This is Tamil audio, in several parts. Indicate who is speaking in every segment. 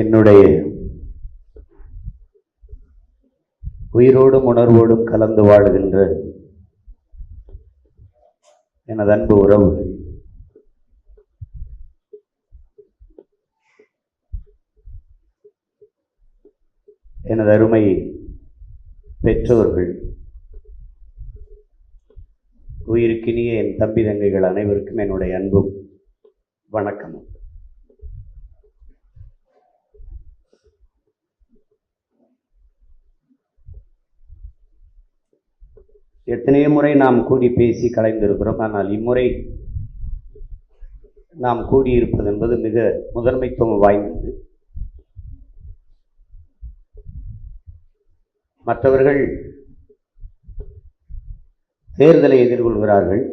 Speaker 1: என்னுடைய உயிரோடும் உணர்வோடும் கலந்து வாழுகின்ற எனது அன்பு உறவுகள், எனது அருமை பெற்றோர்கள், உயிருக்கினிய என் தம்பி தங்கைகள் அனைவருக்கும் என்னுடைய அன்பும் வணக்கமும். எத்தனையோ முறை நாம் கூடி பேசி கலைந்திருக்கிறோம். ஆனால் இம்முறை நாம் கூடியிருப்பது என்பது மிக முதன்மைத்துவம் வாய்ந்தது. மற்றவர்கள் தேர்தலை எதிர்கொள்கிறார்கள்.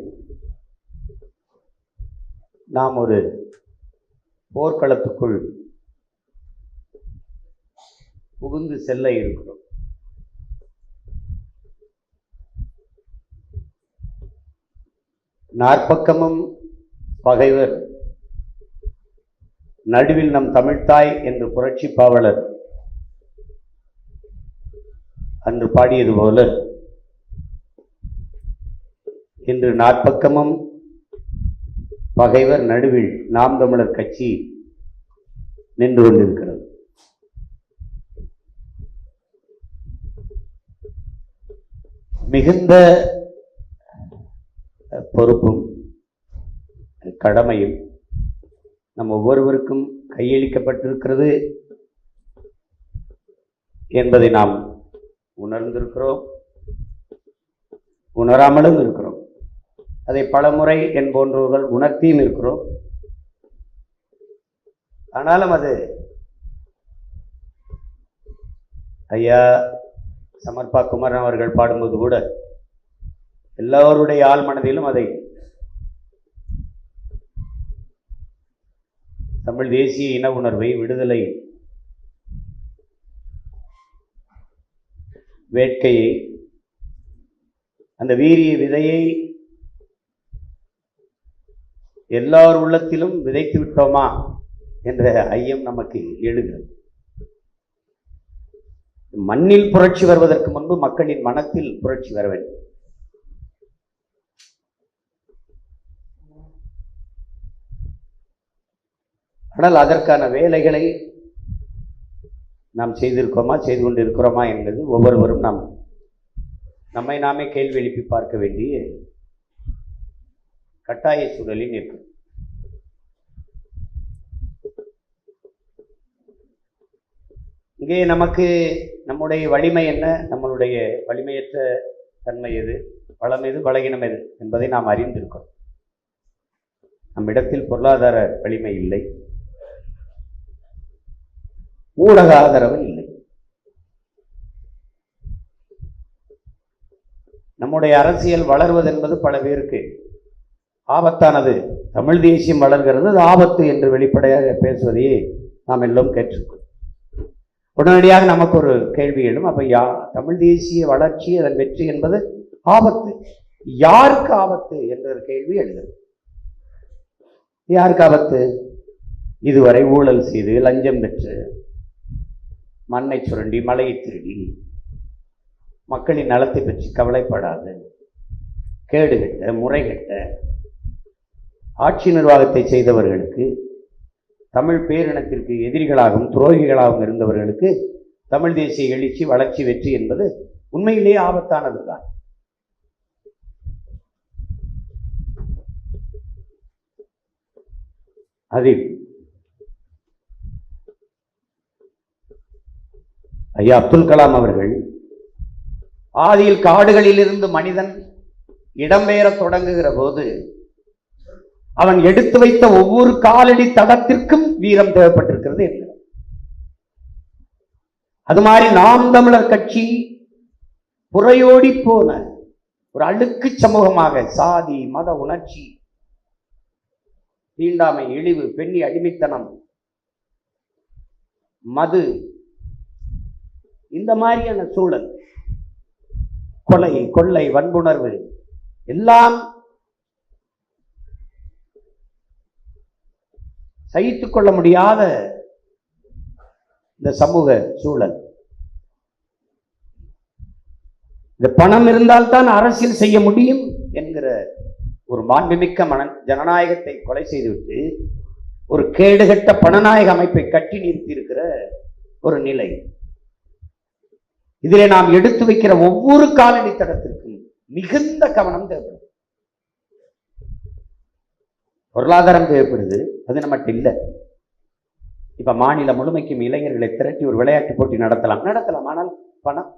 Speaker 1: நாம் ஒரு போர்க்களத்துக்குள் புகுந்து செல்ல இருக்கிறோம். நாற்பக்கமும் பகைவர், நடுவில் நம் தமிழ்த்தாய் என்று புரட்சி பாவலர் அன்று பாடியது போல, இன்று நாற்பக்கமும் பகைவர், நடுவில் நாம் தமிழர் கட்சி நின்று கொண்டிருக்கிறது. மிகுந்த பொறுப்பும் கடமையும் நம் ஒவ்வொருவருக்கும் கையளிக்கப்பட்டிருக்கிறது என்பதை நாம் உணர்ந்திருக்கிறோம், உணராமலும் இருக்கிறோம். அதை பலமுறை என் போன்றவர்கள் உணர்த்தியும் இருக்கிறோம். ஆனாலும் அது ஐயா சமர்ப்பா குமரன் அவர்கள் பாடும்போது கூட எல்லோருடைய ஆள் மனதிலும் அதை தமிழ் தேசிய இன உணர்வை, விடுதலை வேட்கையை, அந்த வீரிய விதையை எல்லார் உள்ளத்திலும் விதைத்து விட்டோமா என்ற ஐயம் நமக்கு எழுகிறது. மண்ணில் புரட்சி வருவதற்கு முன்பு மக்களின் மனத்தில் புரட்சி வர வேண்டும். ஆனால் அதற்கான வேலைகளை நாம் செய்திருக்கோமா, செய்து கொண்டிருக்கிறோமா என்பது ஒவ்வொருவரும் நம்மை நாமே கேள்வி எழுப்பி பார்க்க வேண்டிய கட்டாய சூழலில் நிற்கும். இங்கே நமக்கு நம்முடைய வலிமை என்ன, நம்மளுடைய வலிமையற்ற தன்மை எது, பலம் எது, பலகீனம் எது என்பதை நாம் அறிந்திருக்கிறோம். நம்மிடத்தில் பொருளாதார வலிமை இல்லை, ஊடக ஆதரவு இல்லை. நம்முடைய அரசியல் வளர்வது என்பது பல பேருக்கு ஆபத்தானது. தமிழ் தேசியம் வளர்கிறது, அது ஆபத்து என்று வெளிப்படையாக பேசுவதையே நாம் எல்லாம் கேட்டிருக்கோம். உடனடியாக நமக்கு ஒரு கேள்வி எழும், அப்ப தமிழ் தேசிய வளர்ச்சி, அதன் வெற்றி என்பது ஆபத்து. யாருக்கு ஆபத்து என்ற ஒரு கேள்வி எழுகிறது. யாருக்கு ஆபத்து? இதுவரை ஊழல் செய்து, லஞ்சம் பெற்று, மண்ணை சுரண்டி, மலையை திருடி, மக்களின் நலத்தை பற்றி கவலைப்படாது, கேடுகட்ட, முறைகட்ட ஆட்சி நிர்வாகத்தை செய்தவர்களுக்கு, தமிழ் பேரினத்திற்கு எதிரிகளாகவும் துரோகிகளாகவும் இருந்தவர்களுக்கு தமிழ் தேசிய எழுச்சி, வளர்ச்சி, வெற்றி என்பது உண்மையிலேயே ஆபத்தானதுதான். அதில் ஐயா அப்துல் கலாம் அவர்கள் ஆதியில் காடுகளில் இருந்து மனிதன் இடம்பெயர தொடங்குகிற போது அவன் எடுத்து வைத்த ஒவ்வொரு காலடி தடத்திற்கும் வீரம் தேவைப்பட்டிருக்கிறது என்று. அது மாதிரி நாம் தமிழர் கட்சி புறையோடி போன ஒரு அழுக்கு சமூகமாக சாதி, மத உணர்ச்சி, தீண்டாமை, இழிவு, பெண்ணி அடிமைத்தனம், மது, இந்த மாதிரியான சூழல், கொலை, கொள்ளை, வன்புணர்வு எல்லாம் சகித்துக் கொள்ள முடியாத இந்த சமூக சூழல். இந்த பணம் இருந்தால்தான் அரசியல் செய்ய முடியும் என்கிற ஒரு மாண்புமிக்க ஜனநாயகத்தை கொலை செய்துவிட்டு ஒரு கேடுகட்ட பணநாயக அமைப்பை கட்டி நிறுத்தி இருக்கிற ஒரு நிலை. இதிலே நாம் எடுத்து வைக்கிற ஒவ்வொரு காலடி தடத்திற்கும் மிகுந்த கவனம் தேவைப்படும். பொருளாதாரம் தேவைப்படுது, அது நம்மகிட்ட இல்லை. இப்ப மாநில முழுமைக்கும் இளைஞர்களை திரட்டி ஒரு விளையாட்டு போட்டி நடத்தலாம், ஆனால் பணம்.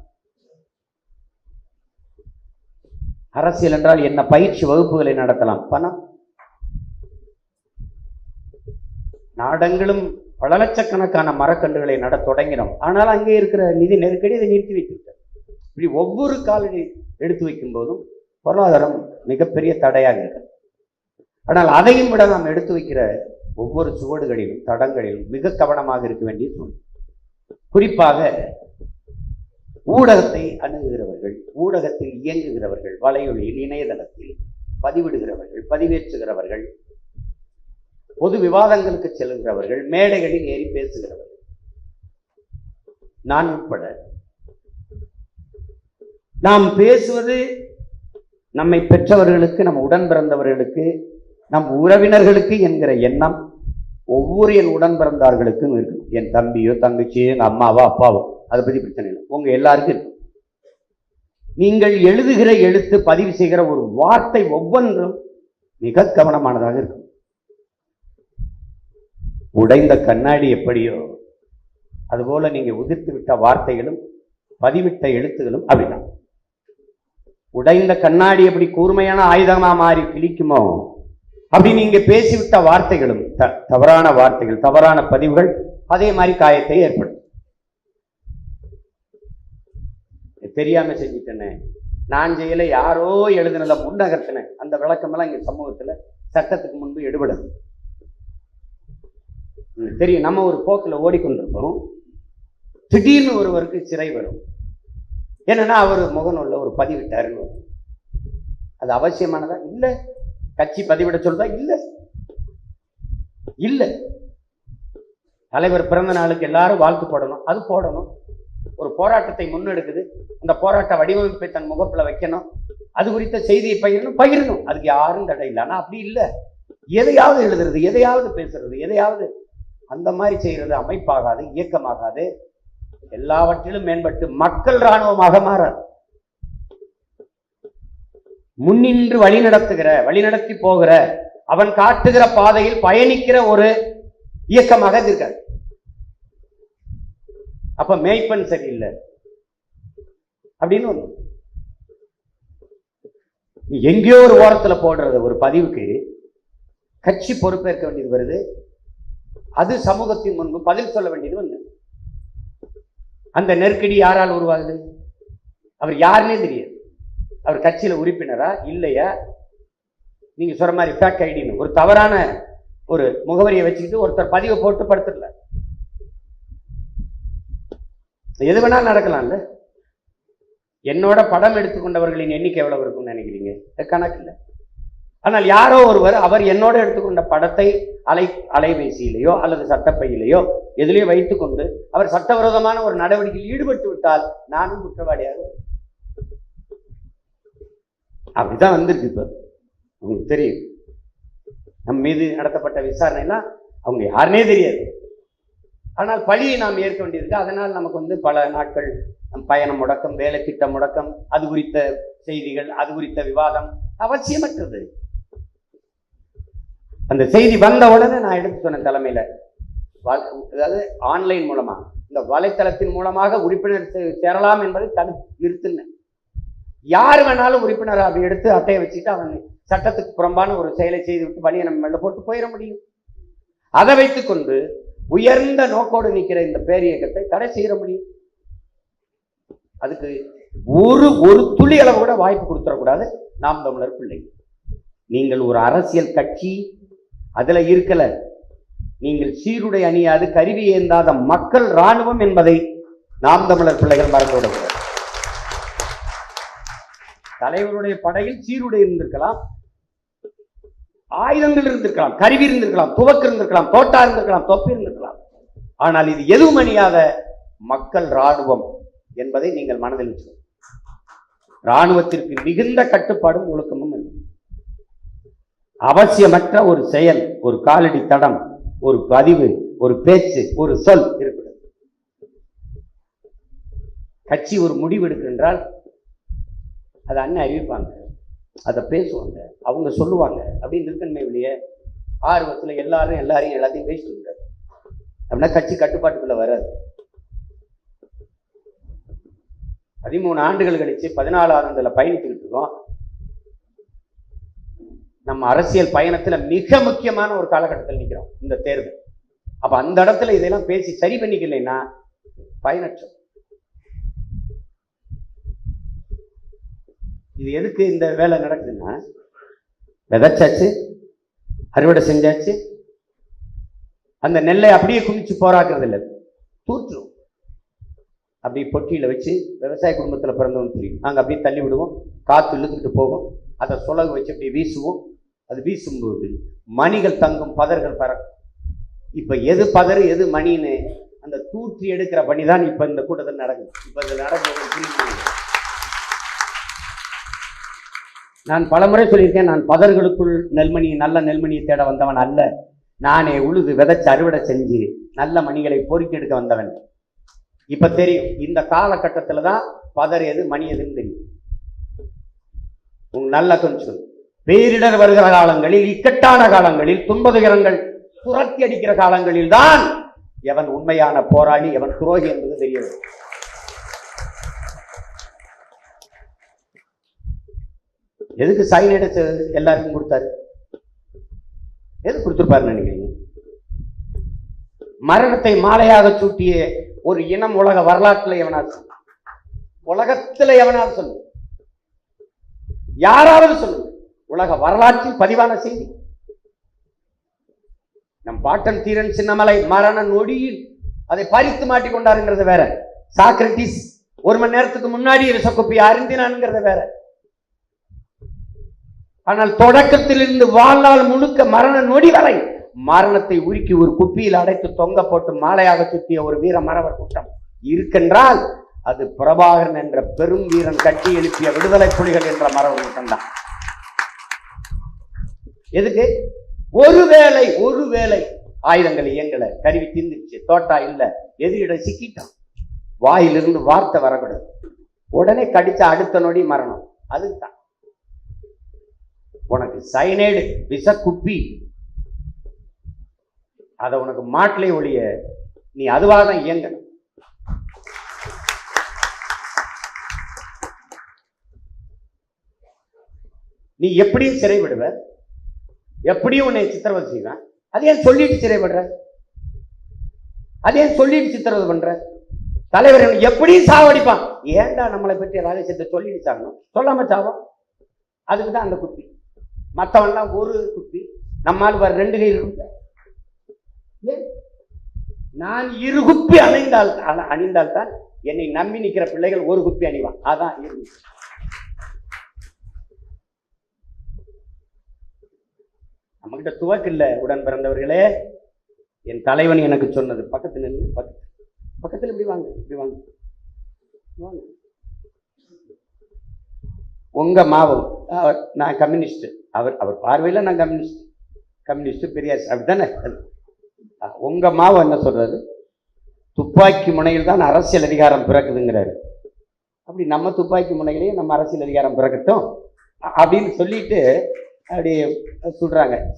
Speaker 1: அரசியல் என்றால் என்ன, பயிற்சி வகுப்புகளை நடத்தலாம், பணம். நாடெங்கிலும் பல லட்சக்கணக்கான மரக்கன்றுகளை நட தொடங்கினோம், ஆனால் அங்கே இருக்கிற நிதி நெருக்கடி இதை நிறுத்தி வைத்துவிட்டார். இப்படி ஒவ்வொரு காலடி எடுத்து வைக்கும் போதும் பொருளாதாரம் மிகப்பெரிய தடையாக இருக்கு. ஆனால் அதையும் விட நாம் எடுத்து வைக்கிற ஒவ்வொரு சுவடுகளிலும் தடங்களிலும் மிக கவனமாக இருக்க வேண்டிய சூழ்நிலை. குறிப்பாக ஊடகத்தை அணுகுகிறவர்கள், ஊடகத்தில் இயங்குகிறவர்கள், வலையொலியில் இணையதளத்தில் பதிவிடுகிறவர்கள், பதிவேற்றுகிறவர்கள், பொது விவாதங்களுக்கு செல்கிறவர்கள், மேடைகளில் ஏறி பேசுகிறவர்கள், நான் உட்பட நாம் பேசுவது நம்மை பெற்றவர்களுக்கு, நம் உடன் பிறந்தவர்களுக்கு, நம் உறவினர்களுக்கு என்கிற எண்ணம் ஒவ்வொரு என் உடன் பிறந்தார்களுக்கும் இருக்கு. என் தம்பியோ தங்கச்சியோ எங்க அம்மாவோ அப்பாவோ அதை பத்தி பிரச்சனை இல்லை, உங்க எல்லாருக்கும் இருக்கு. நீங்கள் எழுதுகிற எழுத்து, பதிவு செய்கிற ஒரு வார்த்தை ஒவ்வொன்றும் மிக கவனமானதாக இருக்கும். உடைந்த கண்ணாடி எப்படியோ அதுபோல நீங்க உதிர்த்து விட்ட வார்த்தைகளும் பதிவிட்ட எழுத்துகளும் அப்படிதான். உடைந்த கண்ணாடி எப்படி கூர்மையான ஆயுதமா மாறி கிழிக்குமோ, அப்படி நீங்க பேசிவிட்ட வார்த்தைகளும் தவறான வார்த்தைகள், தவறான பதிவுகள் அதே மாதிரி காயத்தை ஏற்படும். தெரியாம செஞ்சுட்டேனே, நான் செய்யல, யாரோ எழுதுனத முன்னகர்த்தின, அந்த விளக்கமெல்லாம் இங்க சமூகத்துல சட்டத்துக்கு முன்பு எடுபடும். தெரியும், நம்ம ஒரு போக்கில் ஓடிக்கொண்டிருப்போம், திடீர்னு ஒருவருக்கு சிறை வரும். என்னன்னா அவர் முகநூல்ல ஒரு பதிவிட்டாருன்னு வரும். அது அவசியமானதா? இல்ல. கட்சி பதிவிட சொல்றதா? இல்ல இல்ல. தலைவர் பிறந்த நாளுக்கு எல்லாரும் வாழ்த்து போடணும், அது போடணும். ஒரு போராட்டத்தை முன்னெடுக்குது, அந்த போராட்ட வடிவமைப்பை தன் முகப்புல வைக்கணும், அது குறித்த செய்தியை பகிரணும், அதுக்கு யாரும் தடை இல்லை. ஆனா அப்படி இல்லை. எதையாவது எழுதுறது, எதையாவது பேசுறது, எதையாவது அந்த மாதிரி செய்யறது அமைப்பாகாது, இயக்கமாகாது. எல்லாவற்றிலும் மேம்பட்டு மக்கள் இராணுவமாக மாறாது. முன்னின்று வழிநடத்தி போகிற, அவன் காட்டுகிற பாதையில் பயணிக்கிற ஒரு இயக்கமாக இருக்காது. அப்ப மேய்ப்பன் சரியில்லை அப்படின்னு ஒண்ணு. எங்கேயோ ஒரு ஓரத்துல போடுறது ஒரு பதிவுக்கு கட்சி பொறுப்பேற்க வேண்டியது வருது, அது சமூகத்தின் முன்பு பதில் சொல்ல வேண்டியது வந்து. அந்த நெருக்கடி யாரால் உருவாகுது? அவர் யாருன்னே தெரியாது. அவர் கட்சியில உறுப்பினரா இல்லையா? நீங்க சொல்ற மாதிரி ஃபேக் ஐடின்னு ஒரு தவறான ஒரு முகவரியை வச்சுக்கிட்டு ஒருத்தர் பதிவை போட்டு படுத்துடல. எது வேணாலும் நடக்கலாம்ல. என்னோட படம் எடுத்துக்கொண்டவர்களின் எண்ணிக்கை எவ்வளவு இருக்கும்னு நினைக்கிறீங்க? கணக்கு இல்லை. ஆனால் யாரோ ஒருவர் அவர் என்னோட எடுத்துக்கொண்ட படத்தை அலைபேசியிலேயோ அல்லது சட்டப்பையிலேயோ எதிலேயோ வைத்துக்கொண்டு அவர் சட்டவிரோதமான ஒரு நடவடிக்கையில் ஈடுபட்டு விட்டால் நானும் குற்றவாளியாக. அப்படிதான் வந்திருக்கு. இப்ப உங்களுக்கு தெரியும், நம் மீது நடத்தப்பட்ட விசாரணைனா அவங்க யாருன்னே தெரியாது. ஆனால் பழியை நாம் ஏற்க வேண்டியிருக்கு. அதனால் நமக்கு பல நாட்கள் பயணம் முடக்கம், வேலை திட்டம் முடக்கம், அது குறித்த செய்திகள், அது குறித்த விவாதம் அவசியமற்றது. அந்த செய்தி வந்த உடனே நான் எடுத்து சொன்ன தலைமையில, அதாவது ஆன்லைன் மூலமா, இந்த வலைத்தளத்தின் மூலமாக உறுப்பினர் சேரலாம் என்பதை நிறுத்தின. யார் வேணாலும் உறுப்பினர் அப்படி எடுத்து அட்டையை வச்சுட்டு அவன் சட்டத்துக்கு புறம்பான ஒரு செயலை செய்து விட்டு வழியை நம்ம மேல போட்டு போயிட முடியும். அதை வைத்துக்கொண்டு உயர்ந்த நோக்கோடு நிற்கிற இந்த பேரியக்கத்தை தடை செய்ய முடியும். அதுக்கு ஒரு துளி அளவு கூட வாய்ப்பு கொடுத்துடக்கூடாது. நாம் தமிழர் பிள்ளைங்க, நீங்கள் ஒரு அரசியல் கட்சி அதுல இருக்கல, நீங்கள் சீருடை அணியாது கருவி ஏந்தாத மக்கள் இராணுவம் என்பதை நாம் தமிழர் பிள்ளைகள் மறந்து விடக்கூடாது. தலைவருடைய படையில் சீருடை இருந்திருக்கலாம், ஆயுதங்கள் இருந்திருக்கலாம், கருவி இருந்திருக்கலாம், துவக்கு இருந்திருக்கலாம், தோட்டா இருந்திருக்கலாம், தொப்பி இருந்திருக்கலாம். ஆனால் இது எதுவும் அணியாத மக்கள் இராணுவம் என்பதை நீங்கள் மனதில் வச்சு. இராணுவத்திற்கு மிகுந்த கட்டுப்பாடும் ஒழுக்கமும் இல்லை. அவசியமற்ற ஒரு செயல், ஒரு காலடி தடம், ஒரு பதிவு, ஒரு பேச்சு, ஒரு சொல் இருக்கிறது. கட்சி ஒரு முடிவு எடுக்கின்றால் அதை அண்ணன் அறிவிப்பாங்க, அதை பேசுவாங்க, அவங்க சொல்லுவாங்க அப்படின்னு இருக்கணுமே வெளியே ஆர்வத்தில் எல்லாரையும் பேசிட்டு இருக்காரு. அப்படின்னா கட்சி கட்டுப்பாட்டுக்குள்ள வராது. 13 ஆண்டுகள் கழிச்சு 14 பயணித்துக்கிட்டு இருக்கோம். நம்ம அரசியல் பயணத்துல மிக முக்கியமான ஒரு காலகட்டத்தில் நிற்கிறோம், இந்த தேர்தல். அப்ப அந்த இடத்துல இதெல்லாம் பேசி சரி பண்ணிக்கலைன்னா பயனற்றம். இது எதுக்கு இந்த வேலை நடக்குதுன்னா, விதைச்சாச்சு, அறுவடை செஞ்சாச்சு, அந்த நெல்லை அப்படியே குமிச்சு போராக்குறது இல்லை, தூற்றுரும். அப்படி பொட்டியில வச்சு, விவசாய குடும்பத்தில் பிறந்தவன் தெரியும், நாங்கள் அப்படியே தள்ளி விடுவோம், காற்று இழுத்துக்கிட்டு போகும், அதை சுலகு வச்சு அப்படியே வீசுவோம். அது வீசும்போது மணிகள் தங்கும், பதர்கள் பறக்கும். இப்ப எது பதறு எது மணின்னு அந்த தூற்றி எடுக்கிற பணி தான் இப்ப இந்த கூட்டத்தில் நடக்குது. இப்ப இதுல நடக்குது. நான் பலமுறை சொல்லியிருக்கேன், நான் பதர்களுக்குள் நல்ல நெல்மணியை தேட வந்தவன் அல்ல. நானே உழுது விதைச்சு அறுவடை செஞ்சு நல்ல மணிகளை பொறுக்கி எடுக்க வந்தவன். இப்ப தெரியும், இந்த காலகட்டத்தில் தான் பதர் எது மணி எதுன்னு தெரியும். நல்ல கொஞ்சம் பேரிடர் வருகிற காலங்களில், இக்கட்டான காலங்களில், துன்பதுயரங்கள் புரட்டி அடிக்கிற காலங்களில் தான் எவன் உண்மையான போராளி, எவன் துரோகி என்பது தெரியும். எதுக்கு சைனைடை எல்லாருக்கும் கொடுத்தாரு? எது கொடுத்திருப்பாரு நினைக்கிறீங்க? மரணத்தை மாலையாக சூட்டிய ஒரு இனம் உலக வரலாற்றுல எவனாவது சொல்லு, உலகத்துல எவனாவது சொல்லு, யாராவது சொல்லு, உலக வரலாற்றில் பதிவான செய்தி. நம் பாட்டன் தீரன் சின்னமலை மரண நொடியில் அதை பறித்து மாட்டிக்கொண்டாருங்கிறது வேற. சாக்ரட்டிஸ் 1 மணி நேரத்துக்கு முன்னாடி விசக்குப்பி அறிந்தினான்ங்கிறது வேற. ஆனால் தொடக்கத்திலிருந்து வாழ்நாள் முழுக்க மரண நொடி வரை மரணத்தை உருக்கி ஒரு குப்பியில் அடைத்து தொங்க போட்டு மாலையாக சுற்றிய ஒரு வீர மறவர் கூட்டம் இருக்கின்றால் அது பிரபாகரன் என்ற பெரும் வீரன் கட்டி எழுப்பிய விடுதலை புலிகள் என்ற மறவர் கூட்டம் தான். எதுக்கு? ஒருவேளை ஆயுதங்கள் இயங்கல, கருவி தீர்ந்துச்சு, தோட்டா இல்ல, எதிரிட சிக்கிட்டான், வாயிலிருந்து வார்த்தை வரக்கூடாது, உடனே கடிச்ச அடுத்த நொடி மரணம். அதுதான் உனக்கு சைனைடு விஷ குப்பி, அதை உனக்கு மாட்டிலே ஒழிய நீ அதுவாக தான் இயங்கணும். நீ எப்படியும் சிறைப்படுவ, எப்படியும் உன்னை சித்திரவதை செய்வான். அது ஏன் சொல்லிட்டு சிறைப்படுற? அது ஏன் சொல்லிட்டு சித்திரவதை பண்ற? தலைவர் எப்படியும் சாவடிப்பான். ஏன்டா நம்மளை பற்றி ரகசியத்தை சொல்லிட்டு சாகணும்? சொல்லாம சாவோம். அதுக்குதான் அந்த குப்பி. மற்றவன்லாம் ஒரு குப்பி, நம்மால் வர 2 கையில் இருந்த. நான் 2 குப்பி அணிந்தால் தான் என்னை நம்பி நிற்கிற பிள்ளைகள் 1 குப்பி அணிவான். அதான் நம்மகிட்ட துவக்கில்ல. உடன் பிறந்தவர்களே, என் தலைவன் எனக்கு சொன்னது, பக்கத்துல நின்று பக்கத்துல இப்படி வாங்க, இப்படி வாங்க, உங்க மாவம், நான் கம்யூனிஸ்ட், அவர் பார்வையில் நான் கம்யூனிஸ்ட் பெரியார் அப்படித்தானே. உங்க மாவம் என்ன சொல்றாரு? துப்பாக்கி முனையில் தான் அரசியல் அதிகாரம் பிறக்குதுங்கிறாரு. அப்படி நம்ம துப்பாக்கி முனையிலேயே நம்ம அரசியல் அதிகாரம் பிறக்கட்டும் அப்படின்னு சொல்லிட்டு அப்படி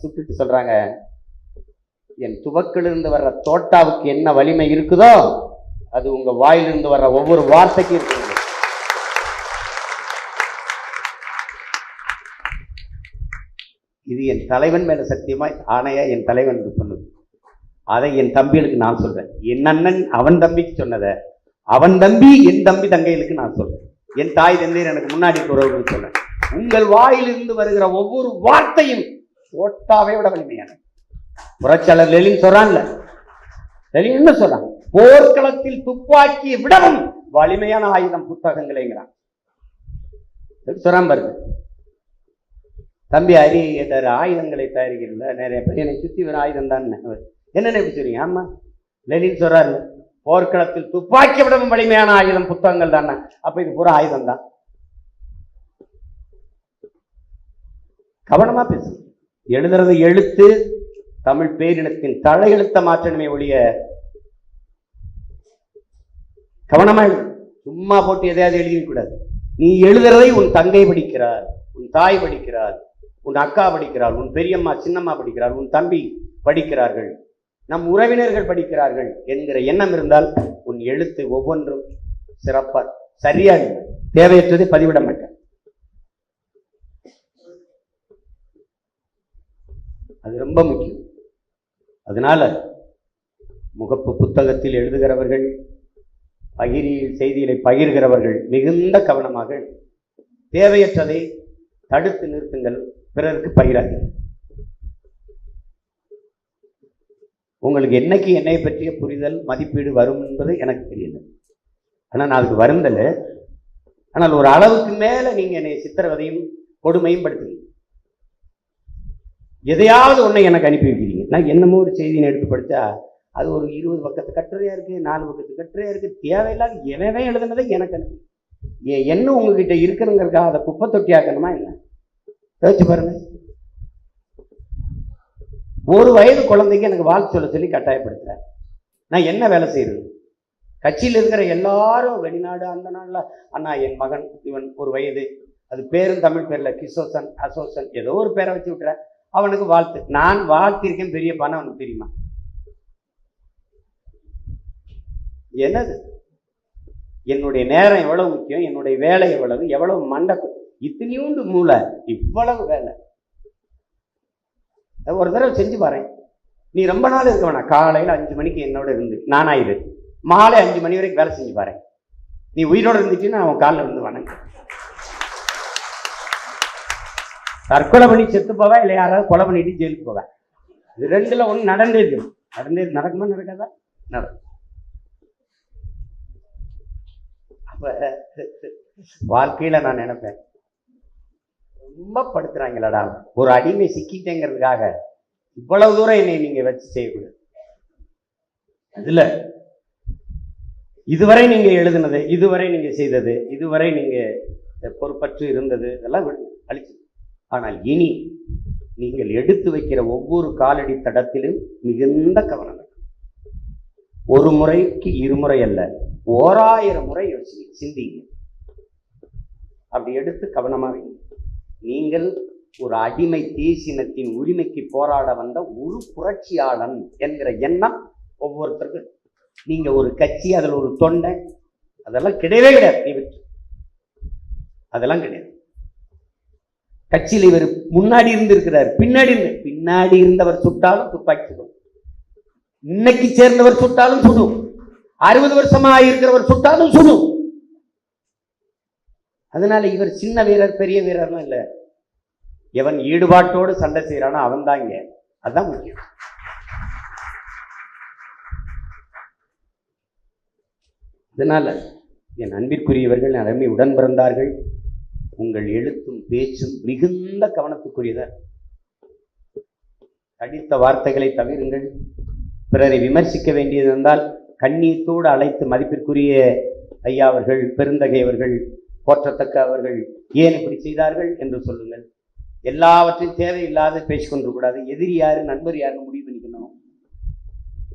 Speaker 1: சுட்டுட்டு சொல்றாங்க, என் துவக்கிலிருந்து வர்ற தோட்டாவுக்கு என்ன வலிமை இருக்குதோ அது உங்க வாயிலிருந்து வர்ற ஒவ்வொரு வார்த்தைக்கும் இருக்கு. இது என் தலைவன் மேல சத்தியமாய் ஆணையா என் தலைவன் என்று சொன்னது. அதை என் தம்பிகளுக்கு நான் சொல்றேன். என் அண்ணன் அவன் தம்பிக்கு சொன்னதை அவன் தம்பி என் தம்பி தங்கைகளுக்கு நான் சொல்றேன். என் தாய் தந்தையர் எனக்கு முன்னாடி உறவுகளுக்கு சொல்றேன். உங்கள் வாயிலிருந்து வருகிற ஒவ்வொரு வார்த்தையும் தோட்டாவை விட வலிமையான. புரட்சியாளர் லெனின் சொல்றான்ல, லெனின் என்ன சொல்றான்? போர்க்களத்தில் துப்பாக்கியை விடவும் வலிமையான ஆயுதம் புத்தகங்களேங்கிறான். சொல்றான் பாருங்க. தம்பி அரி ஆயுதங்களை தயாரிக்கிறதுல நிறைய பேர் என்னை சுற்றி வர ஆயுதம் தான். என்னென்ன எப்படி சொல்றீங்க? ஆமா, லெனின் சொல்றாரு, போர்க்களத்தில் துப்பாக்கி விடவும் வலிமையான ஆயுதம் புத்தகங்கள் தானே. அப்ப இது பூரா ஆயுதம் தான். கவனமா பேசு. எழுதுறது எழுத்து தமிழ் பேரினத்தின் தலையெழுத்த மாற்றணுமே ஒழிய கவனமா எழுது. சும்மா போட்டு எதையாவது எழுதிக்கூடாது. நீ எழுதுறதை உன் தங்கை படிக்கிறார், உன் தாய் படிக்கிறார், உன் அக்கா படிக்கிறாள், உன் பெரியம்மா சின்னம்மா படிக்கிறாள், உன் தம்பி படிக்கிறார்கள், நம் உறவினர்கள் படிக்கிறார்கள் என்கிற எண்ணம் இருந்தால் உன் எழுத்து ஒவ்வொன்றும் சிறப்பா சரியா தேவையற்றதை பதிவிட மாட்டேன். அது ரொம்ப முக்கியம். அதனால முகப்பு புத்தகத்தில் எழுதுகிறவர்கள், பகிரியில் செய்திகளை பகிர்கிறவர்கள் மிகுந்த கவனமாக தேவையற்றதை தடுத்து நிறுத்துங்கள், பிறருக்கு பகிராதீர்கள். உங்களுக்கு என்னைக்கு என்னை பற்றிய புரிதல் மதிப்பீடு வரும் என்பது எனக்கு தெரியல. ஆனால் நான் அதுக்கு வருந்தல. ஆனால் ஒரு அளவுக்கு மேல நீங்க என்னை சித்திரவதையும் கொடுமையும் படுத்துவீங்க. எதையாவது ஒன்றை எனக்கு அனுப்பி வைக்கிறீங்க. நான் என்னமோ ஒரு செய்தியை எடுத்து படித்தா அது ஒரு 20 பக்கத்து கட்டுரையா இருக்கு, 4 பக்கத்து கட்டுரையா இருக்கு. தேவையில்லாத எனவே எழுதுனதை எனக்கு அனுப்பி என்ன உங்ககிட்ட இருக்குங்கிறதுக்காக அதை குப்பை தொட்டி ஆக்கணுமா என்ன? யோசிச்சு பாருங்க. ஒரு வயது குழந்தைக்கு எனக்கு வாழ்த்து சொல்ல சொல்லி கட்டாயப்படுத்துறேன். நான் என்ன வேலை செய்யறது? கட்சியில் இருக்கிற எல்லாரும் வெளிநாடு அந்த நாள்ல அண்ணா என் மகன் இவன் ஒரு வயது, அது பேரும் தமிழ் பேர்ல கிஷோசன் அசோசன் ஏதோ ஒரு பேரை வச்சு விட்டுறேன், அவனுக்கு வாழ்த்து. நான் வாழ்த்திருக்கேன், பெரிய பணம் அவனுக்கு தெரியுமா? என்னது? என்னுடைய நேரம் எவ்வளவு முக்கியம், என்னுடைய வேலை எவ்வளவு மண்டை இத்தனையூண்டு மூளை, இவ்வளவு வேலை. ஒரு தடவை செஞ்சு பாரு. நீ ரொம்ப நாள் இருக்க வேணாம். காலையில் 5 மணிக்கு என்னோட இருந்து நானாயிரு, மாலை 5 மணி வரைக்கும் வேலை செஞ்சு பாரு. நீ உயிரோடு இருந்துச்சுன்னா அவன் காலில் இருந்து வணங்க. தற்கொலை பண்ணி செத்து போவா, இல்லை யாராவது கொலை பண்ணிட்டு ஜெயிலுக்கு போவேன். இது ரெண்டுல ஒன்று நடந்தே நடக்குமா நடக்காதா? நடக்கும். அப்ப வாழ்க்கையில நான் நினைப்பேன், ரொம்ப படுத்துறாங்களடா, ஒரு அடிமை சிக்கிட்டேங்கிறதுக்காக இவ்வளவு தூரம் என்னை நீங்க வச்சு செய்யக்கூடாது. அதுல இதுவரை நீங்க எழுதுனது, இதுவரை நீங்க செய்தது, இதுவரை நீங்க பொறுப்பற்று இருந்தது இதெல்லாம் அழிச்சு. ஆனால் இனி நீங்கள் எடுத்து வைக்கிற ஒவ்வொரு காலடி தடத்திலும் மிகுந்த கவனம். ஒரு முறைக்கு 2 முறை அல்ல, 1000 முறை யோசிங்க, சிந்திங்க. அப்படி எடுத்து கவனமாக. நீங்கள் ஒரு அடிமை தேசினத்தின் உரிமைக்கு போராட வந்த ஒரு புரட்சியாளன் என்கிற எண்ணம் ஒவ்வொருத்தருக்கும். நீங்க ஒரு கட்சி, அதில் ஒரு தொண்டை, அதெல்லாம் கிடையவே கிடையாது. அதெல்லாம் கிடையாது. கட்சியில் இவர் முன்னாடி இருந்து இருக்கிறார், பின்னாடி இருந்தவர் சுட்டாலும் துப்பாக்கி சுடும். இன்னைக்கு சேர்ந்தவர் சுட்டாலும் சுடும். 60 வருஷமா இருக்கிறவர் சுட்டாலும் சுடும். அதனால இவர் சின்ன வீரர் பெரிய வீரர்லாம் இல்லை. எவன் ஈடுபாட்டோடு சண்டை செய்யறானோ அவன் தான் இங்க. அதுதான் முக்கியம். அதனால என் அன்பிற்குரியவர்கள், அருமை உடன் பிறந்தார்கள், உங்கள் எழுத்தும் பேச்சும் மிகுந்த கவனத்துக்குரியதான். அடித்த வார்த்தைகளை தவிருங்கள். பிறரை விமர்சிக்க வேண்டியது இருந்தால் கண்ணியத்தோடு அழைத்து மதிப்பிற்குரிய ஐயா அவர்கள், பெருந்தகை அவர்கள், போற்றத்தக்க அவர்கள் ஏன் இப்படி செய்தார்கள் என்று சொல்லுங்கள். எல்லாவற்றையும் தேவையில்லாத பேசிக்கொண்டு கூடாது. எதிரி யாரு நண்பர் யாருன்னு முடிவு பண்ணிக்கணும்.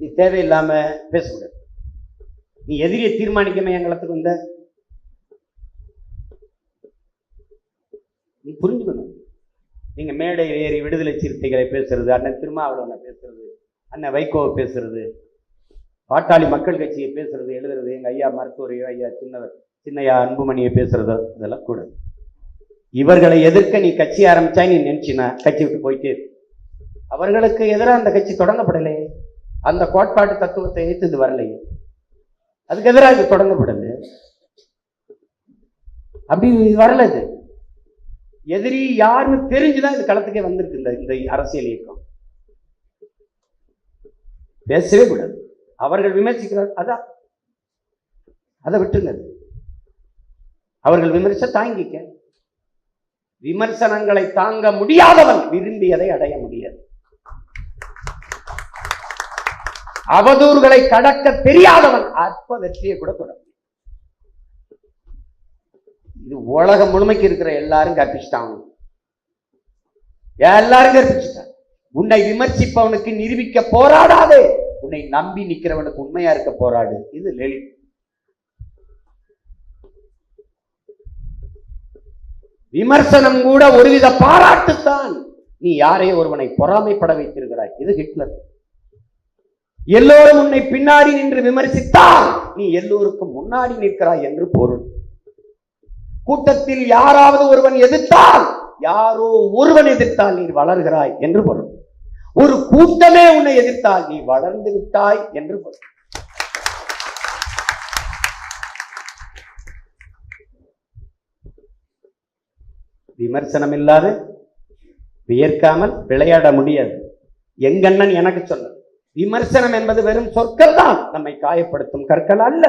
Speaker 1: நீ தேவையில்லாம பேசக்கூடாது. நீ எதிரியை தீர்மானிக்காம எங்களத்துக்கு வந்த நீ புரிஞ்சுக்கணும். நீங்க மேடையில் ஏறி விடுதலை சிறுத்தைகளை பேசுறது, அண்ணன் திருமாவளவனை பேசுறது, அண்ணன் வைகோவை பேசுறது, பாட்டாளி மக்கள் கட்சியை பேசுறது, எழுதுறது, எங்க ஐயா மருத்துவரையோ ஐயா சின்னையா அன்புமணியை பேசுறதோ இதெல்லாம் கூட. இவர்களை எதிர்க்க நீ கட்சி ஆரம்பிச்சா நீ நினைச்சினா கட்சி விட்டு போயிட்டே. அவர்களுக்கு எதிராக அந்த கட்சி தொடங்கப்படலையே, அந்த கோட்பாட்டு தத்துவத்தை ஏற்று இது வரலையே, அதுக்கு எதிராக இது தொடங்கப்படல. அப்படி வரல. இது எதிரி யாருன்னு தெரிஞ்சுதான் இது களத்துக்கே வந்திருக்கு. இந்த அரசியல் இயக்கம் பேசவே கூடாது. அவர்கள் விமர்சிக்கிறார், அதான் அதை விட்டுங்க. அவர்கள் விமர்ச தாங்கிக்க. விமர்சனங்களை தாங்க முடியாதவன் விரும்பியதை அடைய முடியாது. அவதூறுகளை கடக்க தெரியாதவன் அற்ப வெற்றியை கூட தொடரும். இது உலகம் முழுமைக்கு இருக்கிற எல்லாரும் கற்பிச்சுட்டாங்க, எல்லாரும் கற்பிச்சுட்டாங்க. உன்னை விமர்சிப்பவனுக்கு நிரூபிக்க போராடாதே, உன்னை நம்பி நிக்கிறவனுக்கு உண்மையா இருக்க போராடு. இது லலித். விமர்சனம் கூட ஒருவித பாராட்டுத்தான். நீ யாரை ஒருவனை பொறாமைப்பட வைத்திருக்கிறாய். இது ஹிட்லர். எல்லோரும் உன்னை பின்னாடி நின்று விமர்சித்தால் நீ எல்லோருக்கும் முன்னாடி நிற்கிறாய் என்று பொருள். கூட்டத்தில் யாராவது ஒருவன் எதிர்த்தால், யாரோ ஒருவன் எதிர்த்தால் நீ வளர்கிறாய் என்று பொருள். ஒரு கூட்டமே உன்னை எதிர்த்தால் நீ வளர்ந்து விட்டாய் என்று பொருள். விமர்சனம் இல்லாது வியர்க்காமல் விளையாட முடியாது. எங்கண்ணன் எனக்கு சொன்னது, விமர்சனம் என்பது வெறும் சொற்கள் தான், நம்மை காயப்படுத்தும் கற்கள் அல்ல.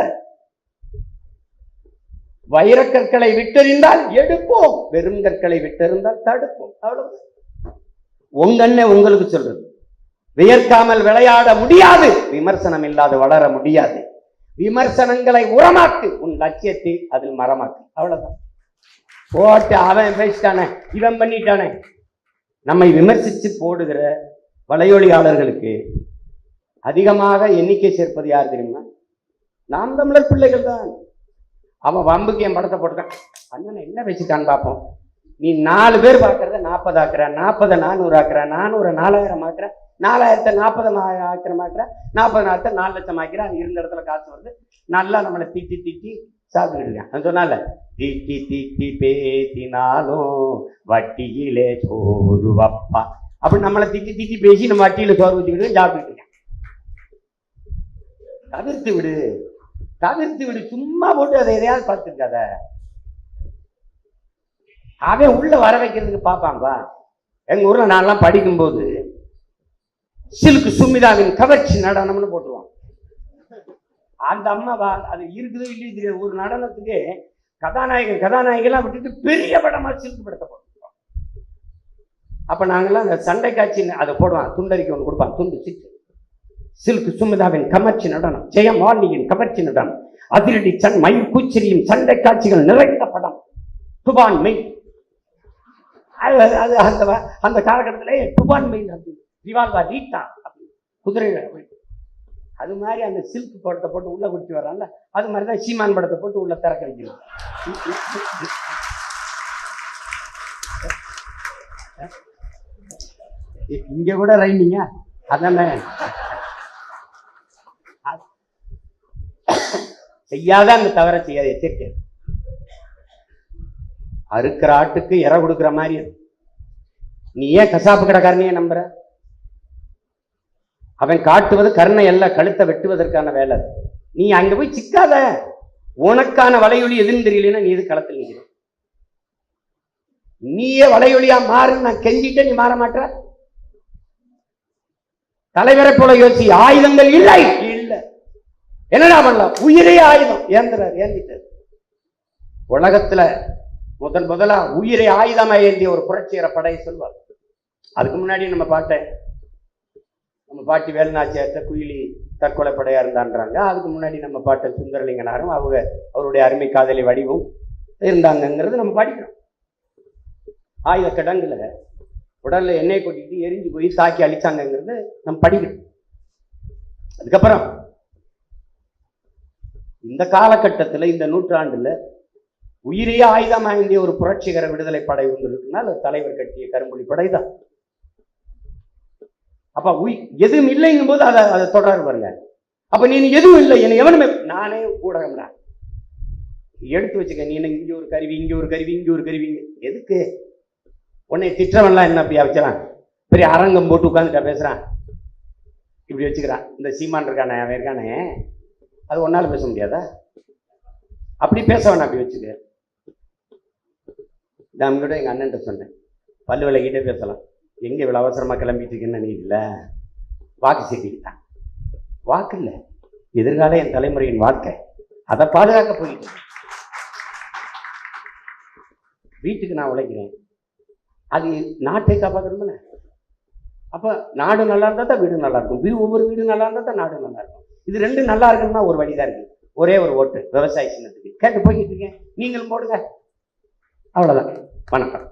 Speaker 1: வைரக்கற்களை விட்டெறிந்தால் எடுப்போம், வெறும் கற்களை விட்டெறிந்தால் தடுப்போம். அவ்வளவு. உங்கண்ணே உங்களுக்கு சொல்றது, வியர்க்காமல் விளையாட முடியாது, விமர்சனம் இல்லாது வளர முடியாது. விமர்சனங்களை உரமாக்கு, உன் லட்சியத்தை அதில் மரமாக்கு. அவ்வளவுதான். போட்டு அவன் பேசிட்டானே, இவன் பண்ணிட்டானே. நம்மை விமர்சித்து போடுகிற வலையொலியாளர்களுக்கு அதிகமாக எண்ணிக்கை சேர்ப்பது யார் தெரியுமா? நாம் தமிழர் பிள்ளைகள் தான். அவன் வம்புக்கு என் படத்தை போட்டுட்டான், அண்ணன் என்ன பேசிட்டான்னு பார்ப்போம். நீ 4 பேர் பார்க்கறத 40 ஆக்குற, 40 400 ஆக்குற, 400 4000 ஆக்குற, 4000 40 ஆக்கிரமாக்குற, 40 4 லட்சம் ஆக்கிற. அது இருந்த இடத்துல காசு வருது. நல்லா நம்மளை திட்டி திட்டி சாப்பிட்டுக்கிட்டு இருக்கான். சொன்னால திட்டி திட்டி பேசினாலும் வட்டியிலே சோறு வப்பா அப்படி நம்மளை திட்டி திட்டி பேசி நம்ம வட்டியில சோறு வச்சுக்கிட்டு சாப்பிட்டுக்கிட்டு இருக்கான். தவிர்த்து விடு, தவிர்த்து விடு. சும்மா போட்டு அதை எதையாவது பார்த்துருக்காத. அவன் உள்ள வர வைக்கிறதுக்கு பார்ப்பான்பா. எங்க ஊர்ல நான்லாம் படிக்கும்போது சில்க் சுமிதாவின் கவர்ச்சி நடனம்னு போட்டுருவான். அந்த அம்மா அது இருக்குதோ இல்லையோ தெரியாது, ஒரு நடனத்துக்கு கதாநாயகெல்லாம் விட்டுட்டு பெரிய படமா சில்க் படத்தை போட்டுருவோம். அப்ப நாங்கெல்லாம் அந்த சண்டை காட்சி அதை போடுவான், துண்டறிக்கை ஒன்று கொடுப்பான், துண்டு சிட்டு. சில்க் சுமிதாவின் கமர்ச்சி நடனம், ஜெயமாலினியின் கமர்ச்சி நடனம், அதிரடி மயில் கூச்சரியும் சண்டை காட்சிகள் நிறைந்த படம் துபான் மெய். அது அந்த காலகட்டத்திலே துபான் மெய் ரிவால்வா ரீட்டா குதிரை. அது மாதிரி அந்த சில்க் படத்தை போட்டு உள்ள குடிச்சு வர்றான்ல, அது மாதிரிதான் சீமான் படத்தை போட்டு உள்ள திறக்க வைக்கணும். இங்க கூட ரைனிங்க அதானே. செய்யாத அந்த தவற செய்யாத எச்சரிக்கை. அறுக்கிற ஆட்டுக்கு இற கொடுக்குற மாதிரி. நீ ஏன் கசாப்பு கடைக்காரனையே நம்புற? அவன் காட்டுவது கருணை அல்ல, கழுத்தை வெட்டுவதற்கான வேலை. நீ அங்க போய் சிக்காத. உனக்கான வலையொலி எதுன்னு தெரியலன்னா நீ எது களத்தில் நிற்கிற? நீயே வலையொலியா மாறு. நான் கெஞ்சிட்ட நீ மாற மாட்ட. தலைவரை போல யோசி. ஆயுதங்கள் இல்லை இல்ல, என்னடா பண்ணலாம்? உயிரே ஆயுதம். ஏந்திட்டார். உலகத்துல முதலா உயிரை ஆயுதமா ஏந்திய ஒரு புரட்சிகர படை சொல்வார். அதுக்கு முன்னாடி நம்ம பாட்டி வேலுநாச்சியார்ட்ட குயிலி தற்கொலை படையா இருந்தான்றாங்க. அதுக்கு முன்னாடி நம்ம பாட்ட சுந்தரலிங்கனாரும் அவருடைய அருமை காதலி வடிவும் இருந்தாங்கிறது நம்ம படிக்கிறோம். ஆயுத கிடங்குல உடல்ல எண்ணெய் கொட்டிட்டு எரிஞ்சு போய் தாக்கி அழிச்சாங்கிறது நம்ம படிக்கிறோம். அதுக்கப்புறம் இந்த காலகட்டத்தில், இந்த நூற்றாண்டுல உயிரையே ஆயுதம் ஆய்ந்திய ஒரு புரட்சிகர விடுதலை படை ஒன்று இருக்குன்னா தலைவர் கட்டிய கரும்புலி படைதான். அப்ப எதுவும் இல்லைங்கும் போது அதை தொடர் பாருங்க. அப்ப நீ எதுவும் இல்லை, என்ன எவனுமே, நானே ஊடகம்னா எடுத்து வச்சுக்க. நீ இங்க ஒரு கருவி, இங்க ஒரு கருவி, இங்க ஒரு கருவி. எதுக்கு? உன்னை திட்டவன்லாம் என்ன அப்படியா வச்சுறான்? பெரிய அரங்கம் போட்டு உட்காந்துட்டா பேசுறான், இப்படி வச்சுக்கிறான். இந்த சீமான் இருக்கானே, அவன் இருக்கானே, அது ஒன்னால பேச முடியாதா? அப்படி பேச வேணாம், அப்படி வச்சுக்க. நான் கூட எங்க அண்ணன் சொன்னேன், பல்லு விளக்கிட்டே பேசலாம். எங்க இவ்வளவு அவசரமா கிளம்பிட்டு இருக்குன்னு நீ இல்லை, வாக்கு சீட்டிக்கிட்டான். வாக்கு இல்லை, எதிர்கால என் தலைமுறையின் வாழ்க்கை, அதை பாதுகாக்க போயிட்டு வீட்டுக்கு நான் உழைக்கிறேன். அது நாட்டை காப்பாற்றணும்ல. அப்போ நாடு நல்லா இருந்தால் தான் வீடு நல்லா இருக்கும், ஒவ்வொரு வீடு நல்லா இருந்தால் தான் நாடு நல்லா இருக்கும். இது ரெண்டும் நல்லா இருக்குன்னா ஒரு வழிதான் இருக்கு. ஒரே ஒரு ஓட்டு விவசாய சின்னத்துக்கு கேட்டு போய்கிட்டு இருக்கேன், நீங்களும் போடுங்க, அவ்வளோதான். வணக்கம்.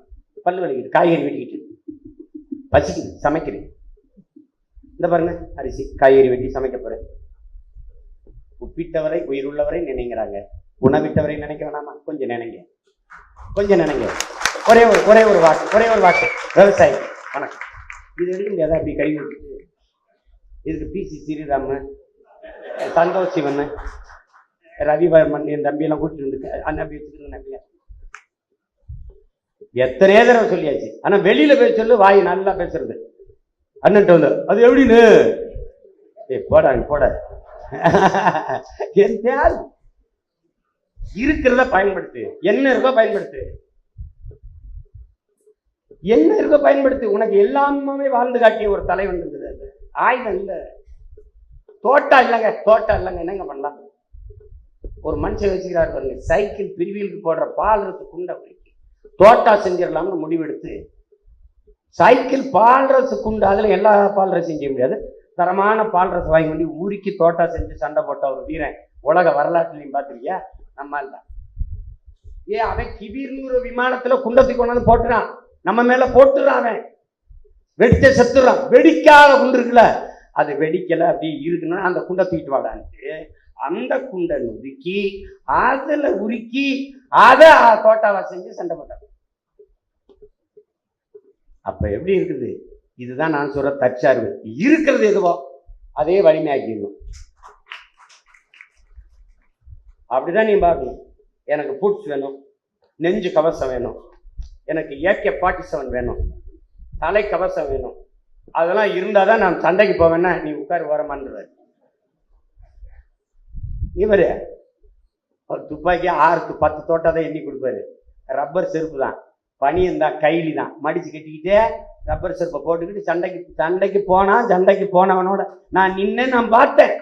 Speaker 1: பல்லு வலிக்கிட்டு, காய்கறி வெட்டிக்கிட்டு, பசிக்குது, சமைக்கிறேன். இந்த பாருங்க அரிசி காய்கறி வெட்டி சமைக்க போறேன். உப்பிட்டவரை உயிர் உள்ளவரை நினைக்கிறாங்க, உணவிட்டவரை நினைக்க வேணாமா? கொஞ்சம் நினைங்க, கொஞ்சம் நினைங்க. ஒரே ஒரு வாக்கு விவசாயி. வணக்கம். இது எடுக்க முடியாதா? அப்படி கை வச்சுட்டு இதுக்கு பிசி ஸ்ரீராம, சந்தோஷ் சிவன், ரவிவர்மன், என் தம்பியெல்லாம் கூட்டிட்டு வந்து அந்த அப்படி வச்சுக்கிற நம்பியா எத்தனையோ தடவை சொல்லியாச்சு. ஆனா வெளியில போய் சொல்லு, வாய் நல்லா பேசுறது. அண்ணன் வந்து அது எப்படின்னு போட இருக்கிறத பயன்படுத்து, என்ன இருக்கோ பயன்படுத்து, என்ன இருக்கோ பயன்படுத்து. உனக்கு எல்லாமே வாழ்ந்து காட்டிய ஒரு தலைவன் இருக்குது. அது ஆயுதம் இல்ல, தோட்டா இல்லைங்க. என்னங்க பண்ணலாம்? ஒரு மனுஷன் வச்சுக்கிறாரு பாருங்க, சைக்கிள் பிரிவிலுக்கு போடுற பால் ரசு குண்டை தோட்டா செஞ்சிடலாம்னு முடிவெடுத்து சைக்கிள் பால் ரசு குண்டு, அதுல எல்லா பால் ரசையும் செய்ய முடியாது, தரமான பால் ரசம் வாங்கி வந்து ஊருக்கி தோட்டா செஞ்சு சண்டை போட்ட ஒரு வீரன் உலக வரலாற்றுலையும் பார்த்துருக்கியா? நம்மால் தான். அவன் கிபீர்னு விமானத்துல குண்டத்தை கொண்டாந்து போட்டுறான், நம்ம மேல போட்டுறான், அவன் வெடிச்ச செத்துறான். வெடிக்காத குண்டு இருக்குல்ல, அது வெடிக்கல அப்படி இருக்குன்னா அந்த குண்டை தூக்கிட்டு வாடான்ட்டு அந்த குண்டை நுறுக்கி அதுல உருக்கி அதை தோட்டாவா செஞ்சு சண்டை போட்டாங்க. அப்ப எப்படி இருக்குது? இதுதான் நான் சொல்ற தற்சார்பு. இருக்கிறது எதுவோ அதே வலிமையாக்கிடணும். அப்படிதான் நீ பார்க்கணும். எனக்கு பூட்ஸ் வேணும், நெஞ்சு கவசம் வேணும், எனக்கு AK-47 வேணும், தலை கவசம் வேணும், அதெல்லாம் இருந்தாதான் நான் சண்டைக்கு போவேன்னா நீ உட்காரு வரமான்றாரு. இவரு துப்பாக்கி 6-10 தோட்டத்தை எண்ணி கொடுப்பாரு. ரப்பர் செருப்பு தான், பனியன் தான், கைலி தான், மடிச்சு கட்டிக்கிட்டே ரப்பர் செருப்பை போட்டுக்கிட்டு சண்டைக்கு போனவனோட நான் நின்னேன், நான் பார்த்தேன்.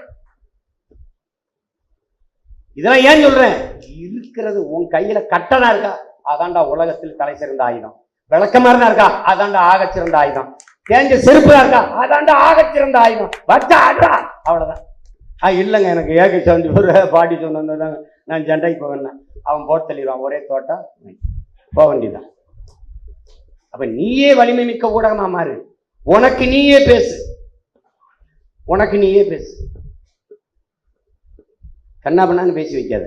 Speaker 1: இதெல்லாம் ஏன் சொல்றேன்? இருக்கிறது உன் கையில கட்டணா இருக்கா, அதான்டா உலகத்தில் தலை சிறந்த ஆயுதம். விளக்கமா இருந்தா இருக்கா, அதான்டா ஆகச்சிறந்த ஆயுதம். தேஞ்ச செருப்பா இருக்கா, அதான்டா ஆகச்சிறந்த ஆயுதம். வச்சா ஆடுறா, அவ்வளவுதான். இல்லைங்க எனக்கு AK-47 பாடி சொன்னதாங்க நான் சண்டைக்கு போவேன்னா அவன் போட்டு தள்ளிடுவான். ஒரே தோட்டா போக வேண்டியதான். அப்ப நீயே வலிமை மிக்க ஊடகமா மாறு. உனக்கு நீயே பேசு, உனக்கு நீயே பேசு. கண்ணா பண்ணான்னு பேசி வைக்காத.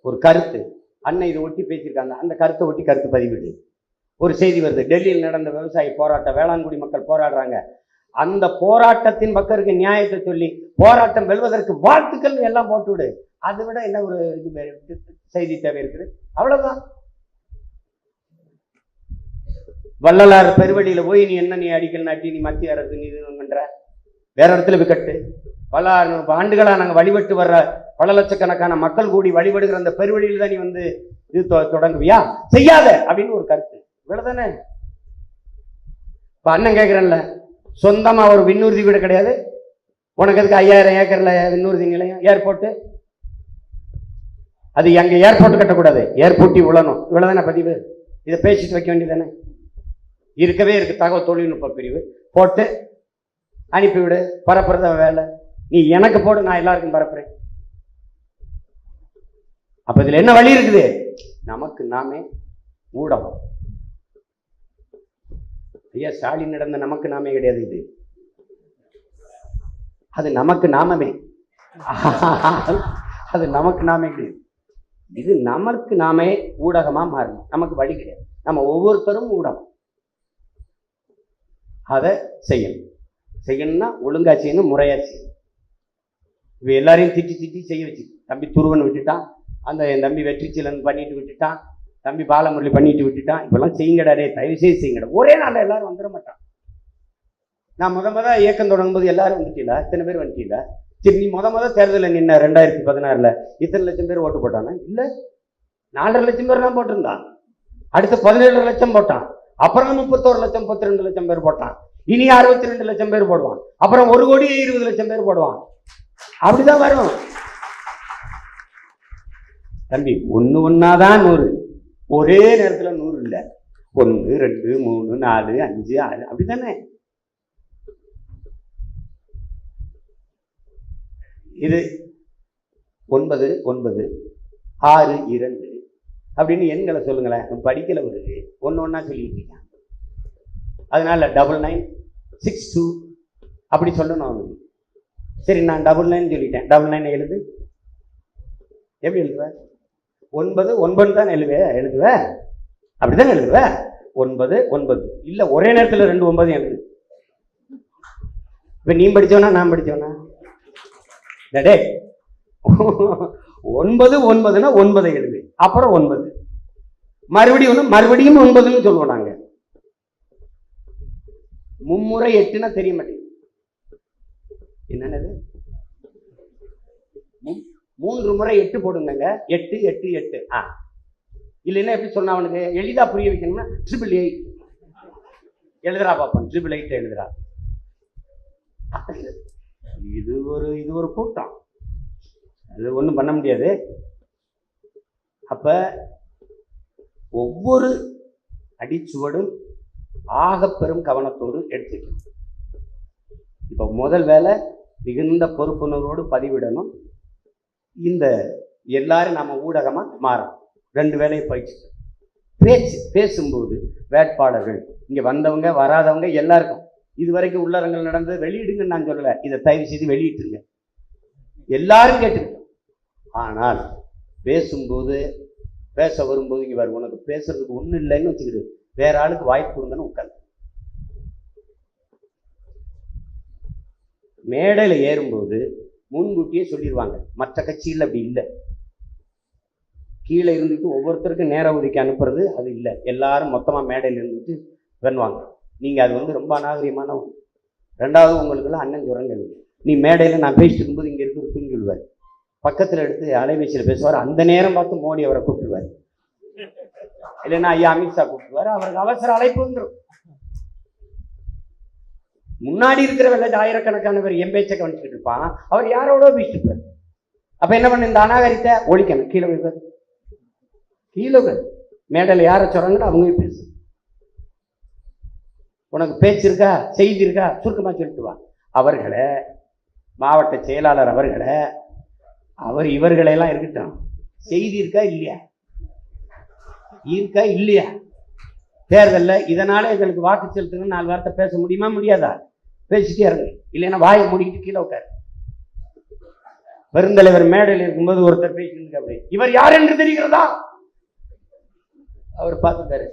Speaker 1: ஒரு கருத்து அண்ணன் இதை ஒட்டி பேசியிருக்காங்க, அந்த கருத்தை ஒட்டி கருத்து பதிவிடு. ஒரு செய்தி வருது, டெல்லியில் நடந்த விவசாய போராட்டம், வேளாண்குடி மக்கள் போராடுறாங்க, அந்த போராட்டத்தின் மக்களுக்கு நியாயத்தை சொல்லி போராட்டம் வெல்வதற்கு வாழ்த்துக்கள் எல்லாம் போட்டு விடு. அதை விட என்ன ஒரு இது செய்தி தேவை இருக்குது? அவ்வளவுதான். வள்ளலார் பெருவழியில போய் நீ அடிக்கல் நாட்டி நீ மத்திய அரசு நீ பண்ற, வேற இடத்துல போய் கட்டு. பல ஆண்டுகளா நாங்க வழிபட்டு வர்ற பல லட்சக்கணக்கான மக்கள் கூடி வழிபடுகிற அந்த பெருவழியில தான் நீ வந்து இது தொடங்குவியா? செய்யாத அப்படின்னு ஒரு கருத்து. இவ்வளவுதானே. இப்ப அண்ணன் கேட்கிறேன்ல, சொந்தமா ஒரு விண்ணூர்தி வீடு கிடையாது உனக்கு, அதுக்கு 5000 ஏக்கர்ல விண்ணூர்தி நிலையம், ஏர்போர்ட், அது எங்க ஏர்போர்ட் கட்டக்கூடாது, ஏர்போர்ட்டி உழணும். இவ்வளவுதானே பதிவு. இதை பேசிட்டு வைக்க வேண்டியதானே. இருக்கவே இருக்கு தகவல் தொழில்நுட்ப பிரிவு, போட்டு அனுப்பிவிடு. பரப்புறத வேலை, நீ எனக்கு போடு, நான் எல்லாருக்கும் பரப்புறேன். அப்ப இதுல என்ன வழி இருக்குது? நமக்கு நாமே ஊடகம். ஐயா ஸ்டாலின் நடந்த நமக்கு நாமே கிடையாது, இது அது நமக்கு நாமமே. அது நமக்கு நாமே கிடையாது, இது நமக்கு நாமே ஊடகமா மாறணும். நமக்கு வழி கிடையாது, நம்ம ஒவ்வொருத்தரும் ஊடகம். அதை செய்யணும்னா ஒழுங்கா செய்யணும், முறையா செய்யணும். இவ எல்லாரையும் திட்டி செய்ய வச்சு, தம்பி துருவன் விட்டுட்டான், அந்த என் தம்பி வெற்றிச்சீலன் பண்ணிட்டு விட்டுட்டான், தம்பி பாலமுரளி பண்ணிட்டு விட்டுட்டான். இப்பெல்லாம் செய்யுங்கடா, தயவு செய்து செய்யுங்கடா. ஒரே நாளில் எல்லாரும் வந்துட மாட்டான். நான் முத இயக்கம் தொடங்கும் போது எல்லாரும் வந்துட்டீங்களா? இத்தனை பேர் வந்துட்டீங்களா? சரி, நீ முத தேர்தலில் நின்ன 2016 இத்தனை லட்சம் பேர் ஓட்டு போட்டானா? இல்லை, 4.5 லட்சம் பேர் தான் போட்டிருந்தான். அடுத்து 17 லட்சம் போட்டான், அப்புறம் 31 லட்சம் 32 லட்சம் பேர் போட்டான், இனி 62 லட்சம் பேர் போடுவான், அப்புறம் 1,20 லட்சம் பேர் போடுவான். அப்படிதான் வரும் தம்பி. ஒன்னாதான் 100, ஒரே நேரத்தில் 100 இல்லை, 1 2 3 4 5 6 அப்படித்தானே? இது 9 9 6 2 அப்படின்னு எண்களை சொல்லுங்களேன். படிக்கல வருது, ஒன்று ஒன்றா சொல்லிட்டு இருக்கேன். அதனால 9962 அப்படி சொல்லணும் அவனுக்கு. சரி, நான் 99 சொல்லிட்டேன். 99 எழுது. எப்படி எழுதுவேன்? 9 9 தான் எழுதுவேன். அப்படிதான் எழுதுவேன். 9 9 இல்லை, ஒரே நேரத்தில் 2 9 எழுது. இப்போ நீ படித்தவனா நான் படித்தவனா? டே 9 9னா 9 எழுது, அப்புறம் 9 மறுபடியும் 9ன்னு சொல்லுவோம் நாங்க. மும்முறை 8னா தெரிய மாட்டேங்குது. என்னது 3 முறை 8 போடுங்க. 8 8 8. இல்லைன்னா எப்படி சொன்னா அவனுக்கு எளிதா புரிய வைக்கணும்னா 888 எழுதுறா பாப்போம். 888 எழுதுறா. இது ஒரு கூட்டம். அது ஒன்றும் பண்ண முடியாது. அப்ப ஒவ்வொரு அடிச்சுவடும் ஆக பெரும் கவனத்தோடு எடுத்துக்கணும். இப்ப முதல் வேலை மிகுந்த பொறுப்புணர்வோடு பதிவிடணும். இந்த எல்லாரும் நம்ம ஊடகமா மாறணும். 2 வேலையை பயிற்சி. பேசும்போது வேட்பாளர்கள் இங்க வந்தவங்க வராதவங்க எல்லாருக்கும் இதுவரைக்கும் உள்ளரங்கள் நடந்தது வெளியிடுங்கன்னு நான் சொல்லல. இதை தயவு செய்து வெளியிட்டுருங்க, எல்லாரும் கேட்டுருக்கோம். ஆனால் பேசும்போது பேச வரும்போது இங்க வரும், உனக்கு பேசுறதுக்கு ஒன்றும் இல்லைன்னு வச்சுக்கிது, வேற ஆளுக்கு வாய்ப்பு கொடுங்கன்னு உட்காந்து. மேடையில் ஏறும்போது முன்கூட்டியே சொல்லிடுவாங்க. மற்ற கட்சியில் அப்படி இல்லை. கீழே இருந்துட்டு ஒவ்வொருத்தருக்கும் நேர ஒதுக்கி அனுப்புறது அது இல்லை. எல்லாரும் மொத்தமாக மேடையில் இருந்துட்டு பண்ணுவாங்க. நீங்கள் அது ரொம்ப அநாகரிகமான ஒன்று. 2வது, உங்களுக்குலாம் அண்ணன் ஜுரங்கள். நீ மேடையில் நான் பேசிட்டு இருக்கும்போது இங்கே இருக்கிற தூங்கி விடுவார். பக்கத்தில் எடுத்து அலைபேசியில் பேசுவார். அந்த நேரம் பார்த்து மோடி அவரை கூப்பிடுவார். இல்லைன்னா ஐயா அமித்ஷா கூப்பிடுவார். அவருக்கு அவசர அழைப்பு வந்துடும். முன்னாடி இருக்கிற வெள்ள ஆயிரக்கணக்கான பேர் என் பேச்சை கவனிச்சுக்கிட்டு இருப்பான். அவர் யாரோட பேசிட்டு இருப்பார். அப்ப என்ன பண்ண, இந்த அநாகரிகத்தை ஒழிக்கணும். கீழே வைப்பார். கீழே மேடையில் யாரை சொல்றாங்களோ அவங்க பேசு. உனக்கு பேச்சு இருக்கா, செய்தி இருக்கா, சுருக்கமா சொல்லிட்டு வா. அவர்களை, மாவட்ட செயலாளர் அவர்களை, இவர்களெல்லாம் இருக்கட்டும், செய்தி இருக்கா இல்லையா, தேர்தலில் இதனால எங்களுக்கு வாக்கு செலுத்துங்க 4 வார்த்தை பேச முடியுமா முடியாதா? பேசிட்டே இருங்க. இல்லைன்னா வாயை மூடிக்கிட்டு கீழே உட்காரு. பெருந்தலைவர் மேடையில் இருக்கும்போது ஒருத்தர் பேசிட்டு அப்படி, இவர் யார் என்று தெரிகிறதா? அவர் பார்த்துட்டாரு.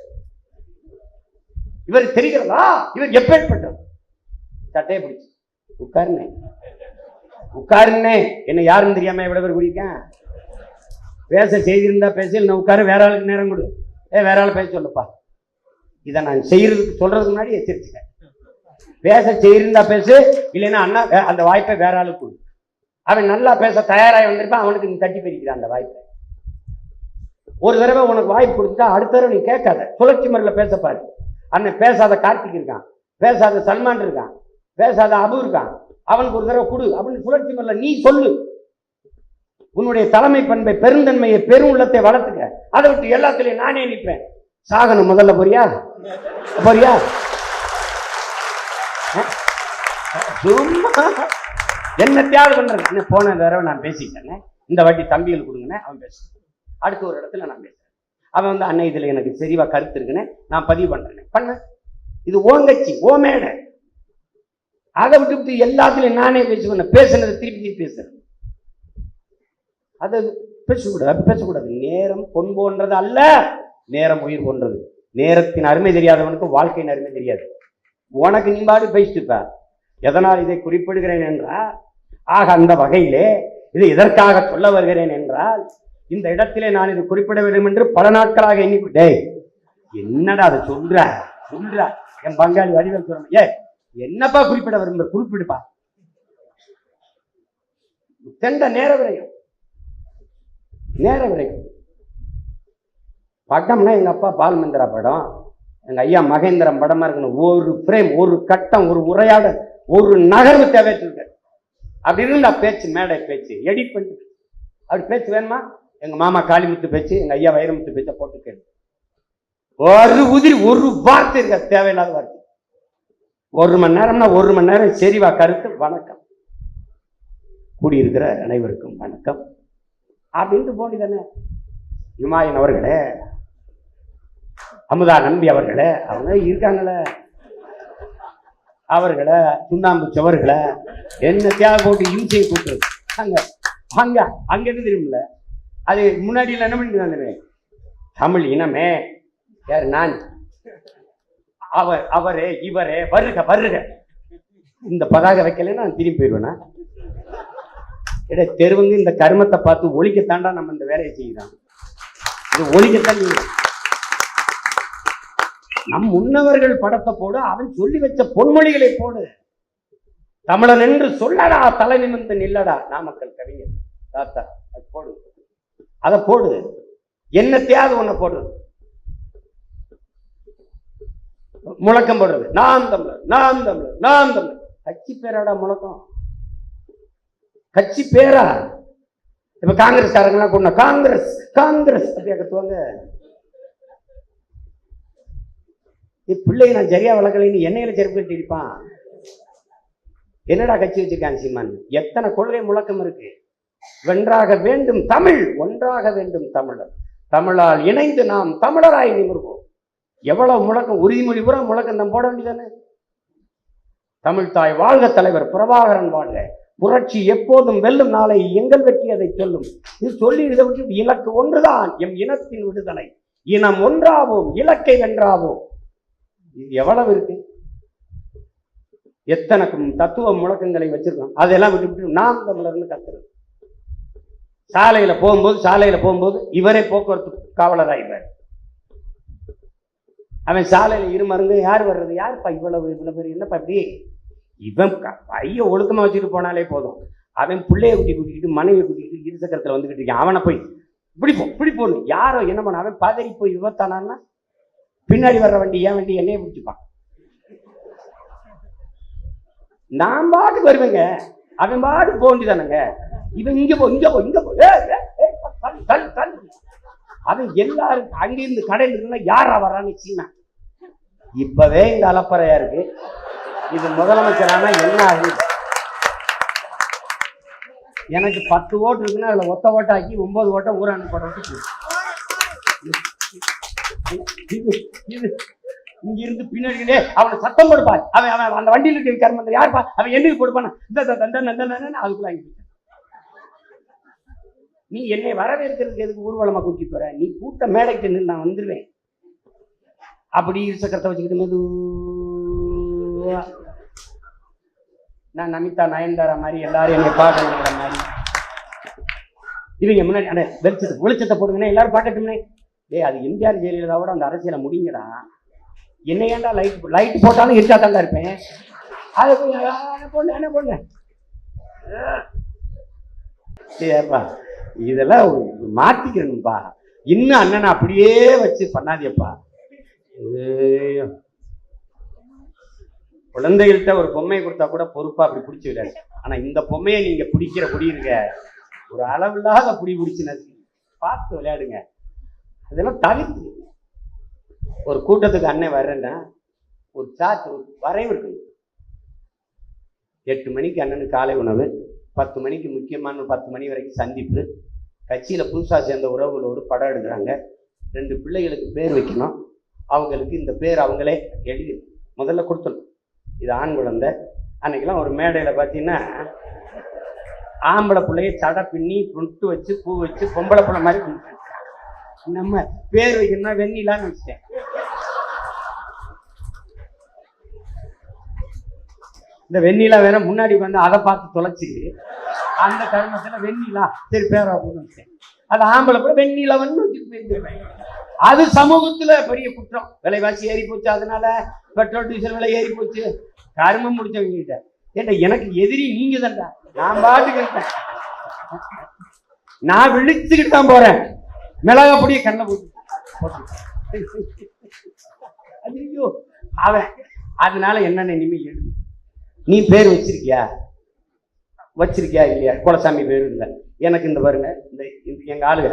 Speaker 1: இவர் தெரிகிறதா? இவர் எப்பேற்பட்டவர்? சட்டையை பிடிச்சு உட்காருன்னே. என்ன யாருன்னு தெரியாம எவ்வளவு பேர் குடிக்கேன். பேச செய்திருந்தா பேச, நான் உட்காரு, வேற ஆளுக்கு நேரம் கொடு. வேற ஆள் பேச சொல்லுப்பா. இதை நான் செய்யறதுக்கு சொல்றதுக்கு முன்னாடி எச்சரிச்சுட்டேன். பேச செய்திருந்தா பேசு, இல்லைன்னா அண்ணா அந்த வாய்ப்பை வேற ஆளுக்கு கொடு. அவன் நல்லா பேச தயாராகி வந்திருப்பான், அவனுக்கு நீ தட்டி பிரிக்கிறான் அந்த வாய்ப்பை. ஒரு தடவை உனக்கு வாய்ப்பு கொடுத்தா அடுத்த தடவை நீ கேட்காத, சுழற்சி முறையில் பேசப்பாரு. அண்ணன் பேசாத கார்த்திக் இருக்கான், பேசாத சல்மான் இருக்கான், பேசாத அபு இருக்கான், அவனுக்கு ஒரு தடவை கொடு அப்படின்னு சுழற்சி முறையில் நீ சொல்லு. உன்னுடைய தலைமை பண்பை, பெருந்தன்மையை, பெரும் உள்ளத்தை வளர்த்துக்க. அதை விட்டு எல்லாத்துலயும் நானே நிற்பேன். சாகணும் முதல்ல போறியா? என்ன தியாகம் பண்றது? போன தடவை நான் பேசிட்டேன், இந்த வாட்டி தம்பிகள் கொடுங்கன்னு அவன் பேசுறேன். அடுத்த ஒரு இடத்துல நான் பேசுறேன். அவன் அண்ணன் இதுல எனக்கு சரிவா கருத்து இருக்குன்னு நான் பதிவு பண்றேன். இது ஓங்கச்சி ஓ மேடை. அதை விட்டு எல்லாத்துலயும் நானே பேசுவேன். பேசுனது திருப்பி பேசுறேன். அதை பேசக்கூடாது. நேரம் பொன் போன்றது அல்ல, நேரம் உயிர் போன்றது. நேரத்தின் அருமை தெரியாதவனுக்கு வாழ்க்கையின் அருமை தெரியாது. உனக்கு நீ பாடு பேசிட்டுப்ப. எதனால் இதை குறிப்பிடுகிறேன் என்றால், அந்த வகையிலே இது எதற்காக சொல்ல வருகிறேன் என்றால், இந்த இடத்திலே நான் இது குறிப்பிட வேண்டும் என்று பல நாட்களாக எண்ணிக்கிட்டே, என்னடா அதை சொல்ற என் பங்காளி வடிவல் சொல்ற, என்னப்பா குறிப்பிட விரும்ப, குறிப்பிடுப்பா. தெண்ட நேர விரையும் படம்னா எங்க அப்பா பால்மந்திரா படம், எங்க ஐயா மகேந்திரம் படமா இருக்கணும். ஒரு பிரேம், ஒரு கட்டம், ஒரு உரையாடல், ஒரு நகர்வு தேவையிருக்கு. அப்படி இருந்தா பேச்சு, மேடை பேச்சு எடிட் பண்ணிட்டு அப்படி பேச்சு வேணுமா? எங்க மாமா காளிமுத்து பேச்சு, எங்க ஐயா வைரமுத்து பேச்சை போட்டு கேள்வி. ஒரு உதிரி ஒரு வார்த்தை இருக்க, தேவையில்லாத வார்த்தை. 1 மணி நேரம்னா 1 மணி நேரம் சரிவா கருத்து வணக்கம், கூடியிருக்கிற அனைவருக்கும் வணக்கம் அப்படின்ட்டு போனிதானே. இமாயன் அவர்களே, அமுதா நம்பி அவர்களே, அவங்க இருக்காங்களே, அவர்களை சுண்ணாம்பு சுவர்களை என்ன தியாக போட்டு இம்சையை கூட்டுறது. அங்க அங்க அங்க இருந்து தெரியுமில்ல, அது முன்னாடி என்ன பண்ணிட்டு தமிழ் இனமே யார், நான், அவர், அவரே, இவரே, வருக வருக, இந்த பதாக வைக்கலன்னா நான் திரும்பி போயிடுவேனா? இட தெருவுங்க இந்த கருமத்தை பார்த்து ஒழிக்கத்தாண்டா நம்ம இந்த வேலையை செய்யலாம். இது ஒழிக்கத்தான். நம் முன்னவர்கள் படத்தை போடு, அவன் சொல்லி வச்ச பொன்மொழிகளை போடு. தமிழன் என்று சொல்லடா, தலை நிமிர்ந்து நில்லடா, நாமக்கல் கவிஞர் தாத்தா, அது போடு, அதை போடு, என்னத்தையாவது ஒண்ண போடு. முழக்கம் போடுறது நான் தமிழர், நான் தமிழர், நான் தமிழர். கட்சி பேராடா முழக்கம், கட்சி பேரா? இப்ப காங்கிரஸ்காரங்களாம் கொண்ட காங்கிரஸ் காங்கிரஸ் அப்படியே கத்துவாங்க. பிள்ளையை நான் சரியா வளர்க்கலைன்னு எண்ணெயில செருப்பு கட்டி இருப்பான். என்னடா கட்சி வச்சிருக்காங்க சீமான்? எத்தனை கொள்கை முழக்கம் இருக்கு. வென்றாக வேண்டும் தமிழ், ஒன்றாக வேண்டும் தமிழர், தமிழால் இணைந்து நாம் தமிழராய் நிமிர்வோம். எவ்வளவு முழக்கம், உறுதிமொழி பூரா முழக்கம் நம்ம போட வேண்டியதானே. தமிழ் தாய் வாழ்க, தலைவர் பிரபாகரன் வாழ்க, புரட்சி எப்போதும் வெல்லும், நாளை எங்கள் வெற்றி அதை சொல்லும். இது சொல்லி இதை விட்டு இலக்கு ஒன்றுதான், எம் இனத்தின் விடுதலை, இனம் ஒன்றாவோம், இலக்கை வென்றாவோம். இது எவ்வளவு இருக்கு, எத்தனை தத்துவ முழக்கங்களை வச்சிருக்கோம். அதெல்லாம் விட்டு நாம் தமிழர்னு கத்துறது. சாலையில போகும்போது இவரே போக்குவரத்து காவலராயிடுறாரு. அவன் சாலையில இருமருங்க, யார் வர்றது, யாருப்பா இவ்வளவு பேர், என்னப்பா இப்படி? இவன் பைய ஒழுக்கமா வச்சுட்டு போனாலே போதும். அவன் பிள்ளைய கூட்டிக்கிட்டு மனைவியை கூட்டிக்கிட்டு இருசக்கரத்துல வந்துகிட்டு இருக்கான். அவனை போய் இப்படி போடணும். யாரோ என்ன பண்ண, அவன் பதறி போய் விபத்தானான்னா பின்னாடி வர்ற வண்டி, ஏன் வண்டி என்னைய பிடிச்சிப்பான். நான் பாட்டு வருவேங்க, அவன் பாட்டு போக வேண்டியதானுங்க. இவன் இங்க போ அவன் எல்லாரும் அங்கிருந்து கடையில் இருந்தா யாரா வரான்னு சீனா. இப்பவே இந்த அலப்பறையா இருக்கு. இது முதலமைச்சரானா என்ன ஆகுது? எனக்கு 10 ஓட்டு இருக்குன்னா அதுல ஒத்த ஓட்டாக்கி 9 ஓட்டை ஊர அனுப்பி இங்க இருந்து பின்னாடி அவனை சத்தம் கொடுப்பான். அவன் அந்த வண்டியில் இருக்க கர்மந்த யாருப்பா, அவன் என்னைக்கு கொடுப்பான அதுக்குள்ள நீ என்னை வரவேற்கிறதுக்கு எதுக்கு ஊர்வலமா கூட்டி போற? நீ கூட்ட மேடைக்கு நின்று நான் வந்துருவேன். அப்படி இருசக்கரத்தை வச்சுக்கிட்டு மெதுவா நான் நமிதா நயன்தாரா மாதிரி எல்லாரும் என்னை பாக்கணுங்கிற மாதிரி இவங்க முன்னாடி வெளிச்சத்தை போடுங்கண்ணே, எல்லாரும் பார்க்கட்டுமே. அது எம்ஜிஆர் ஜெயலலிதாவோட அந்த அரசியலை முடிங்கடா. என்ன ஏன்டா லைட் போட்டாலும் இருக்கா தாங்க இருப்பேன். அதை பொண்ணு ஏப்பா இதெல்லாம் மாத்திக்கணும்பா. இன்னும் அண்ணனை அப்படியே வச்சு பண்ணாதியப்பா. குழந்தைகள்கிட்ட ஒரு பொம்மையை கொடுத்தா கூட பொறுப்பா அப்படி பிடிச்சி விடாது. ஆனா இந்த பொம்மையை நீங்க பிடிக்கிற இருக்க ஒரு அளவில்லாத பிடிச்சு பார்த்து விளையாடுங்க. அதெல்லாம் தவிர்த்து. ஒரு கூட்டத்துக்கு அண்ணன் வர்றேன்னா ஒரு சார்ட் வரைவு இருக்கு. 8 மணிக்கு அண்ணனுக்கு காலை உணவு, 10 மணிக்கு முக்கியமான 10 மணி வரைக்கும் சந்திப்பு, கட்சியில புதுசா சேர்ந்த உறவுகளோடு படம் எடுக்கிறாங்க. 2 பிள்ளைகளுக்கு பேர் வைக்கணும். அவங்களுக்கு இந்த பேர் அவங்களே எழுதி முதல்ல கொடுத்துடணும். இது ஆண் குழந்தை. அன்னைக்கெல்லாம் ஒரு மேடையில பார்த்தீங்கன்னா ஆம்பளை பிள்ளைய சடை பின்னி பொட்டு வச்சு பூ வச்சு பொம்பளை பிள்ளை மாதிரி நம்ம பேர் வைக்கணும்னா வெண்ணிலான்னு வச்சுட்டேன். இந்த வெண்ணிலா வேற முன்னாடி வந்து அதை பார்த்து தொலைச்சி அந்த கருமத்துல வெண்ணிலா சரி பேரா வச்சுட்டேன். அது ஆம்பளை பிள்ளை வெண்ணிலாவன்னு வச்சுட்டு அது சமூகத்துல பெரிய குற்றம். விலைவாசி ஏறி போச்சு, அதனால பெட்ரோல் டீசல் விலை ஏறி போச்சு. கருமம் முடிச்சவங்க கிட்ட ஏன்டா எனக்கு எதிரி நீங்க தான்டா. நான் பாட்டுக்கு இருக்கேன், நான் விழிச்சுக்கிட்டு தான் போறேன். மிளகா பொடியை கண்ணை போட்டு ஐயோ அவன். அதனால என்னென்ன இனிமே எழுது. நீ பேர் வச்சிருக்கியா இல்லையா? குலசாமி பேர் இல்லை எனக்கு. இந்த பாருங்க, இந்த எங்க ஆளுங்க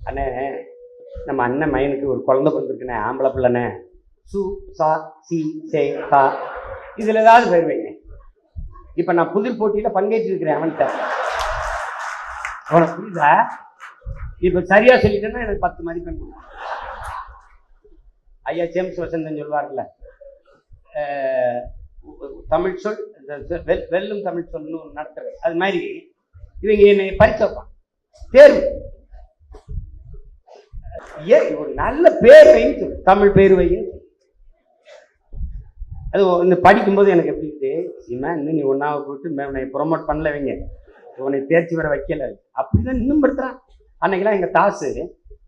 Speaker 1: அண்ணே நம்ம அண்ணன் மையனுக்கு ஒரு குழந்தை பிறந்திருக்குண்ணே, ஆம்பளை பிள்ளைண்ணே, சு சா சி சே கா, இதில் ஏதாவது பேர் வைங்க. இப்போ நான் புதிர் போட்டியில் பங்கேற்று இருக்கிறேன் அவன்கிட்ட. அவனை புரியுதா? இப்போ சரியா சொல்லிட்டேன்னா எனக்கு 10 மதிப்பெண். ஐயா ஜேம்ஸ் வசந்தன் சொல்வார்ல, தமிழ் சொல் வெல்லும் தமிழ் சொல்னு நடத்துறது. அது மாதிரி இவங்க என்னை பரிசு வைப்பான், தேர்வு. ஒரு நல்ல பேர் வைன்னு சொல்லு, தமிழ் பேர் வைன்னு. அது இந்த படிக்கும்போது எனக்கு எப்படி இருக்குது, இன்னும் நீ ஒன்னாவை போட்டு உன்னை ப்ரொமோட் பண்ணல, வைங்க உன்னை தேர்ச்சி வர வைக்கல, அப்படிதான் இன்னும் படுத்துறான். அன்னைக்கெல்லாம் எங்க தாசு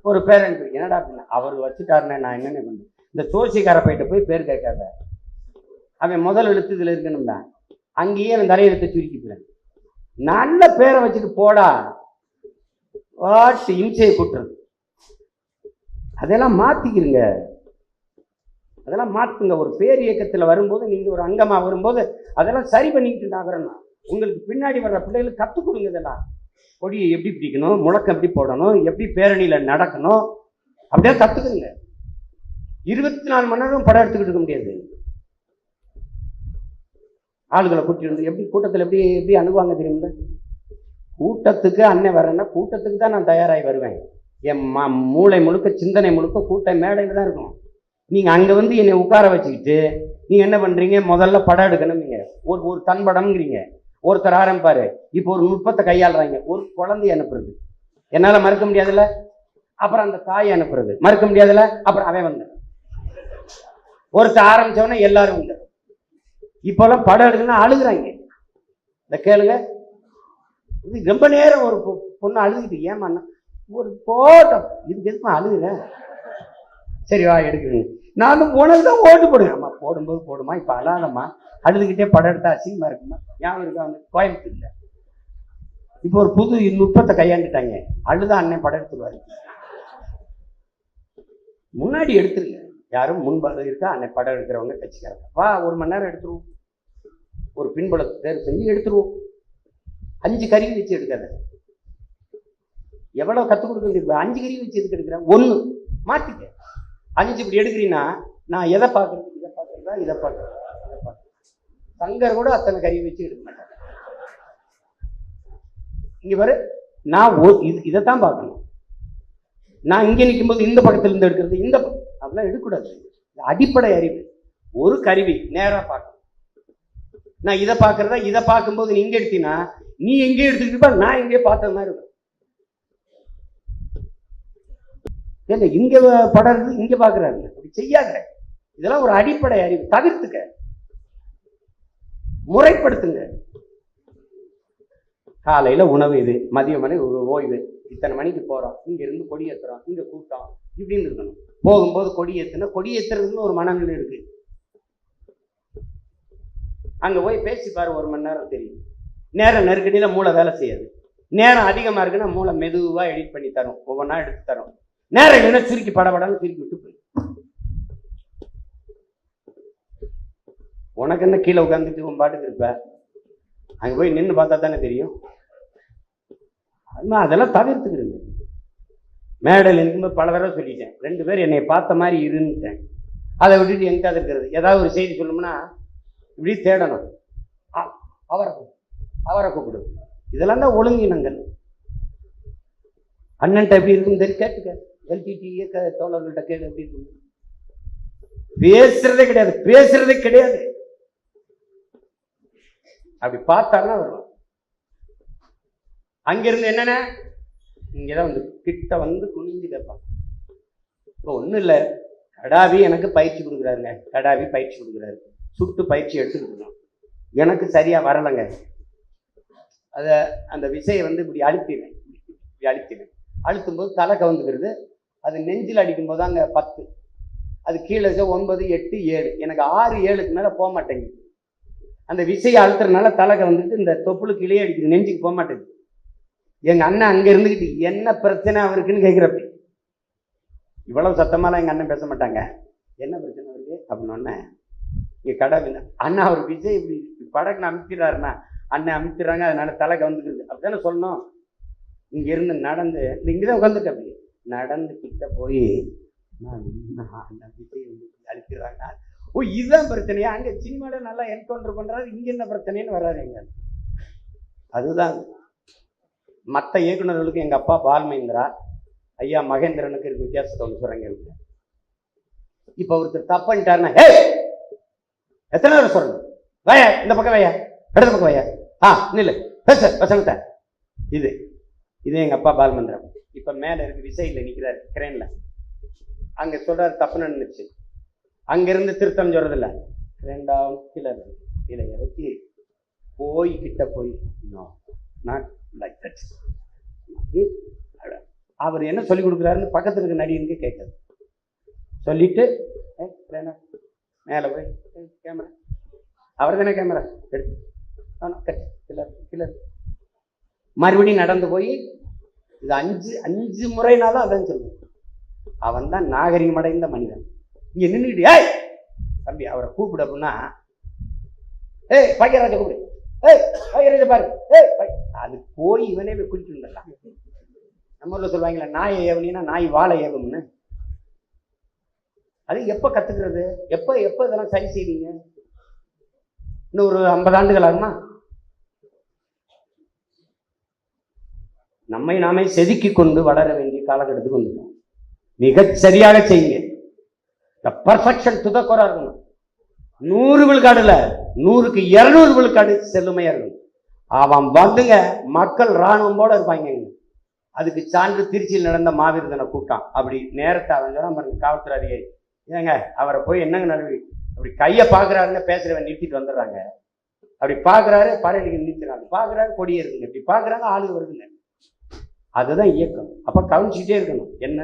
Speaker 1: ஒரு பேரண்ட், என்னடா அப்படின்னா, அவர் வச்சுட்டாருன்னு நான் என்னென்ன பண்ணேன், இந்த சோசிக்கார போயிட்டு போய் பேர் கேட்காத, அவன் முதல் எழுத்து இதுல இருக்கணும்டா, அங்கேயே அவன் தலையெழுத்தை சுருக்கிப்பேன். நல்ல பேரை வச்சுட்டு போடா, வாட்டு இம்சையை கூட்டுறது. அதெல்லாம் மாத்திக்கிறங்க, அதெல்லாம் மாத்துங்க. ஒரு பேர் இயக்கத்தில் வரும்போது, நீங்க ஒரு அங்கமா வரும்போது அதெல்லாம் சரி பண்ணிக்கிட்டு நகரணும். உங்களுக்கு பின்னாடி வர்ற பிள்ளைகளுக்கு கற்றுக் கொடுங்க. இதெல்லாம் கொடியை எப்படி பிடிக்கணும், முழக்கம் எப்படி போடணும், எப்படி பேரணியில நடக்கணும், அப்படியே கத்துக்குங்க. 24 மணி நேரம் படம் எடுத்துக்கிட்டு இருக்க முடியாது. ஆளுகளை கூட்டிட்டு எப்படி கூட்டத்தில் எப்படி எப்படி அணுகுவாங்க தெரியுமில்ல? கூட்டத்துக்கு அண்ணன் வரேன்னா கூட்டத்துக்கு தான் நான் தயாராகி வருவேன். என் மூளை முழுக்க, சிந்தனை முழுக்க கூட்ட மேடையில் தான் இருக்கும். நீங்க அங்க வந்து என்னை உட்கார வச்சுக்கிட்டு நீங்க என்ன பண்றீங்க, முதல்ல படம் எடுக்கணும், நீங்க ஒரு தன் படம்ங்கிறீங்க, ஒருத்தர் ஆரம்பிப்பாரு, இப்போ ஒரு நுட்பத்தை கையாளுறாங்க. ஒரு குழந்தைய அனுப்புறது என்னால மறுக்க முடியாதுல்ல, அப்புறம் அந்த தாயை அனுப்புறது மறுக்க முடியாதுல்ல, அப்புறம் அவன் வந்து ஒருத்தர் ஆரம்பிச்சவன எல்லாரும் வந்து. இப்பெல்லாம் படம் எடுக்கணும்னா அழுகுறாங்க. இந்த கேளுங்க, ரொம்ப நேரம் ஒரு பொண்ணு அழுதுகிட்டு, ஏமாண்ணா ஒரு போட்டோம் இதுக்கு எதுமா அழுகுற, சரி வா எடுக்கிறீங்க, நானும் உனக்கு தான் ஓட்டு போடுவேன். அம்மா போடும்போது போடுமா, இப்ப அழாதம்மா, அழுதுகிட்டே படம் எடுத்தா அசிங்கமா இருக்குமா, ஞாபகம் இருக்கா? வந்து கோயம்புத்தூர்ல இப்போ ஒரு புது நுட்பத்தை கையாண்டுட்டாங்க, அழுதா அண்ணன் படம் எடுத்துருவாரு. முன்னாடி எடுத்துருங்க, யாரும் முன்பாக இருக்கா அண்ணன் படம் எடுக்கிறவங்க கட்சிக்காரங்க, வா 1 மணி நேரம் எடுத்துருவோம், ஒரு பின்புலத்தை தேர்வு செஞ்சு எடுத்துருவோம். 5 கருவி வச்சு எடுக்காத, எவ்வளவு கற்றுக் கொடுக்க வேண்டியது. 5 கருவி வச்சு எதுக்கு எடுக்கிறேன், 1 மாத்திக்க. 5 இப்படி எடுக்கிறீங்கன்னா நான் எதை பார்க்கறது, இதை பார்க்கறதா, இதை பார்க்கறதா, இதை பார்க்கறது. சங்கர் கூட அத்தனை கருவி வச்சு எடுக்க மாட்டாங்க. இங்க பாரு, நான் இதைத்தான் பார்க்கணும். நான் இங்க நிற்கும் போது இந்த பக்கத்துல இருந்து எடுக்கிறது, இந்த அதெல்லாம் எடுக்கக்கூடாது. அடிப்படை அறிவு. ஒரு கருவி நேரா பார்க்கணும். நான் இதை பார்க்கறதா, இதை பார்க்கும்போது நீ இங்க எடுத்தீங்கன்னா நீ எங்கேயும் எடுத்துக்கிட்டு நான் எங்கேயோ பார்த்த மாதிரி இருக்கும். ஏங்க இங்க படறது இங்க பாக்குறாங்க, அப்படி செய்யாத. இதெல்லாம் ஒரு அடிப்படை அறிவு. தவிர்த்துக்க, முறைப்படுத்துங்க. காலையில உணவு இது, மதிய மணி ஓய்வு, இத்தனை மணிக்கு போறோம், இங்க இருந்து கொடி ஏத்துறோம், இங்க கூட்டம், இப்படின்னு இருக்கணும். போகும்போது கொடி ஏத்துனா, கொடி ஏத்துறதுன்னு ஒரு மனநிலை இருக்கு. அங்க போய் பேசி பாரு, 1 மணி நேரம் தெரியும். நேரம் நெருக்கடியில மூளை வேலை செய்யாது. நேரம் அதிகமா இருக்குன்னா மூளை மெதுவா எடிட் பண்ணி தரும், ஒவ்வொன்றா எடுத்து தரும். நேரம் இல்லைன்னா சுருக்கி படப்படான்னு சுருக்கி விட்டு போய், உனக்கு என்ன கீழே உட்காந்துட்டு உன் பாட்டுக்கு இருப்ப, அங்க போய் நின்று பார்த்தா தானே தெரியும். அதெல்லாம் தவிர்த்துக்கிறேங்க. மேடையில் இருக்கும்போது பல தடவை சொல்லிட்டேன், 2 பேர் என்னை பார்த்த மாதிரி இருந்துட்டேன். அதை விட்டுட்டு எங்க இருக்கிறது, ஏதாவது ஒரு செய்தி சொல்லணும்னா இப்படி தேடணும், அவரை கூப்பிடு. இதெல்லாம் தான் ஒழுங்கினங்கள். அண்ணன்ட்ட எப்படி இருக்குன்னு தெரியும், கேட்டுக்க. எல்டிடி இயக்க தோழர்கள்ட்ட கேட்டு எப்படி இருக்கு. பேசுறதே கிடையாது, பேசுறதே கிடையாது. அப்படி பார்த்தாருன்னா வருவான். அங்கிருந்து என்னென்ன இங்கதான் வந்து கிட்ட வந்து குனிஞ்சு கேட்பான். இப்போ ஒன்றும் இல்லை, கடாவி எனக்கு பயிற்சி கொடுக்குறாருங்க, கடாவி பயிற்சி கொடுக்குறாரு, சுட்டு பயிற்சி எடுத்துக்கிட்டு எனக்கு சரியா வரலைங்க. அதை அந்த விசையை வந்து இப்படி அழுத்தினேன், இப்படி அழுத்தினேன். அழுத்தும்போது தலை கவுந்துக்கிறது. அது நெஞ்சில் அடிக்கும்போது அங்கே 10, அது கீழே 9, 8, 7, எனக்கு 6, 7க்கு மேலே போக மாட்டேங்குது. அந்த விசையை அழுத்துறதுனால தலை கவுந்துட்டு இந்த தொப்புளுக்கு இளையே அடிக்குது, நெஞ்சுக்கு போக மாட்டேங்குது. எங்க அண்ணன் அங்க இருந்துக்கிட்டு என்ன பிரச்சனை அவருக்குன்னு கேட்குறப்ப, இவ்வளவு சத்தமாலாம் எங்க அண்ணன் பேச மாட்டாங்க, என்ன பிரச்சனை அவருக்கு அப்படின்னு. இங்க கடை அண்ணா அவர் விஜய் இப்படி படக்குன்னு அமுக்கிறாருன்னா அண்ணன் அமுக்கிறாங்க, அதனால தலை கவுந்துக்குது அப்படித்தானே சொல்லணும். இங்க இருந்து நடந்து இங்கதான் உட்காந்துட்டு அப்படி நடந்து கிட்ட போய் அழிக்கிறாங்க. ஓ இதுதான் பிரச்சனையா? அங்க சினிமால நல்லா என்கவுண்டர் பண்றாரு, இங்க என்ன பிரச்சனைன்னு வர்றாரு. எங்க அதுதான் மற்ற இயக்குநர்களுக்கு எங்க அப்பா பால்மேந்திரா, ஐயா மகேந்திரனுக்கு இருக்கு வித்தியாசத்தை ஒன்று சொல்றேங்க. இப்ப ஒருத்தர் தப்புட்டாருன்னா எத்தனை பேர் சொல்லணும், வயா இந்த பக்கம் வயா, இடது பக்கம் வயா, இல்ல பேச வசனத்தை. இது எங்க அப்பா பால்மேந்திரன். இப்ப மேல இருக்கு விசையில நிக்கிறாரு கிரேன்ல, அங்க சொல்றாரு தப்பு நினைச்சு, அங்கிருந்து திருத்தம் சொல்றது இல்ல, ரெண்டாவது கீழே கீழே இறக்கி போய் கிட்ட போய் அவர் என்ன சொல்லி கொடுக்குறாருன்னு பக்கத்துல இருக்க நடிகனுக்கு கேட்காது. சொல்லிட்டு மேல போய் கேமரா, அவர் தானே கேமரா எடுத்து மறுபடியும் நடந்து போய் இது 5 முறைனாலும் அதான் சொல்லுவேன். அவன் தான் நாகரிகம் அடைந்த மனிதன். இங்க நின்றுட்டு ஏய் தம்பி அவரை கூப்பிடு அப்படின்னா, ஏய் பாக்கியராஜ கூப்பிடு, ஏய் பாக்கியராஜ பாரு, ஏய் அது போய் இவனே போய் குளிச்சு வந்துடலாம். நம்ம ஊர்ல சொல்லுவாங்களே நாயை ஏவனின்னா நாய் வாழை ஏவம்னு. அது எப்ப கத்துக்கிறது? எப்ப இதெல்லாம் சரி செய்வீங்க? இன்னும் ஒரு 50 ஆண்டுகள் ஆகுமா? நம்மை நாமே செதுக்கி கொண்டு வளர வேண்டிய காலகட்டத்துக்கு வந்துட்டோம். மிகச் சரியாக செய்யுங்க. பர்ஃபெக்ஷன் துதக்குறா இருக்கணும். 100 விழுக்காடுல 100க்கு 200 விழுக்காடு செல்லுமையா இருக்கணும். அவன் வந்துங்க மக்கள் இராணுவம் போல இருப்பாங்க. அதுக்கு சான்று திருச்சியில் நடந்த மாவீர தின கூட்டம். அப்படி நேரத்தை அவன் சொன்னா பாருங்க, காவல்துறை அதிகாரி ஏங்க அவரை போய் என்னங்க நடவடிக்கை, அப்படி கையை பாக்குறாருன்னு பேசுறவன் நிறுத்திட்டு வந்துடுறாங்க. அப்படி பாக்குறாரு பறையடிக்க நிறுத்தினாங்க, பாக்குறாரு கொடியே இருக்குங்க, இப்படி பாக்குறாங்க ஆளு வருதுங்க. அதுதான் இயக்கம். அப்ப கவனிச்சுட்டே இருக்கணும். என்ன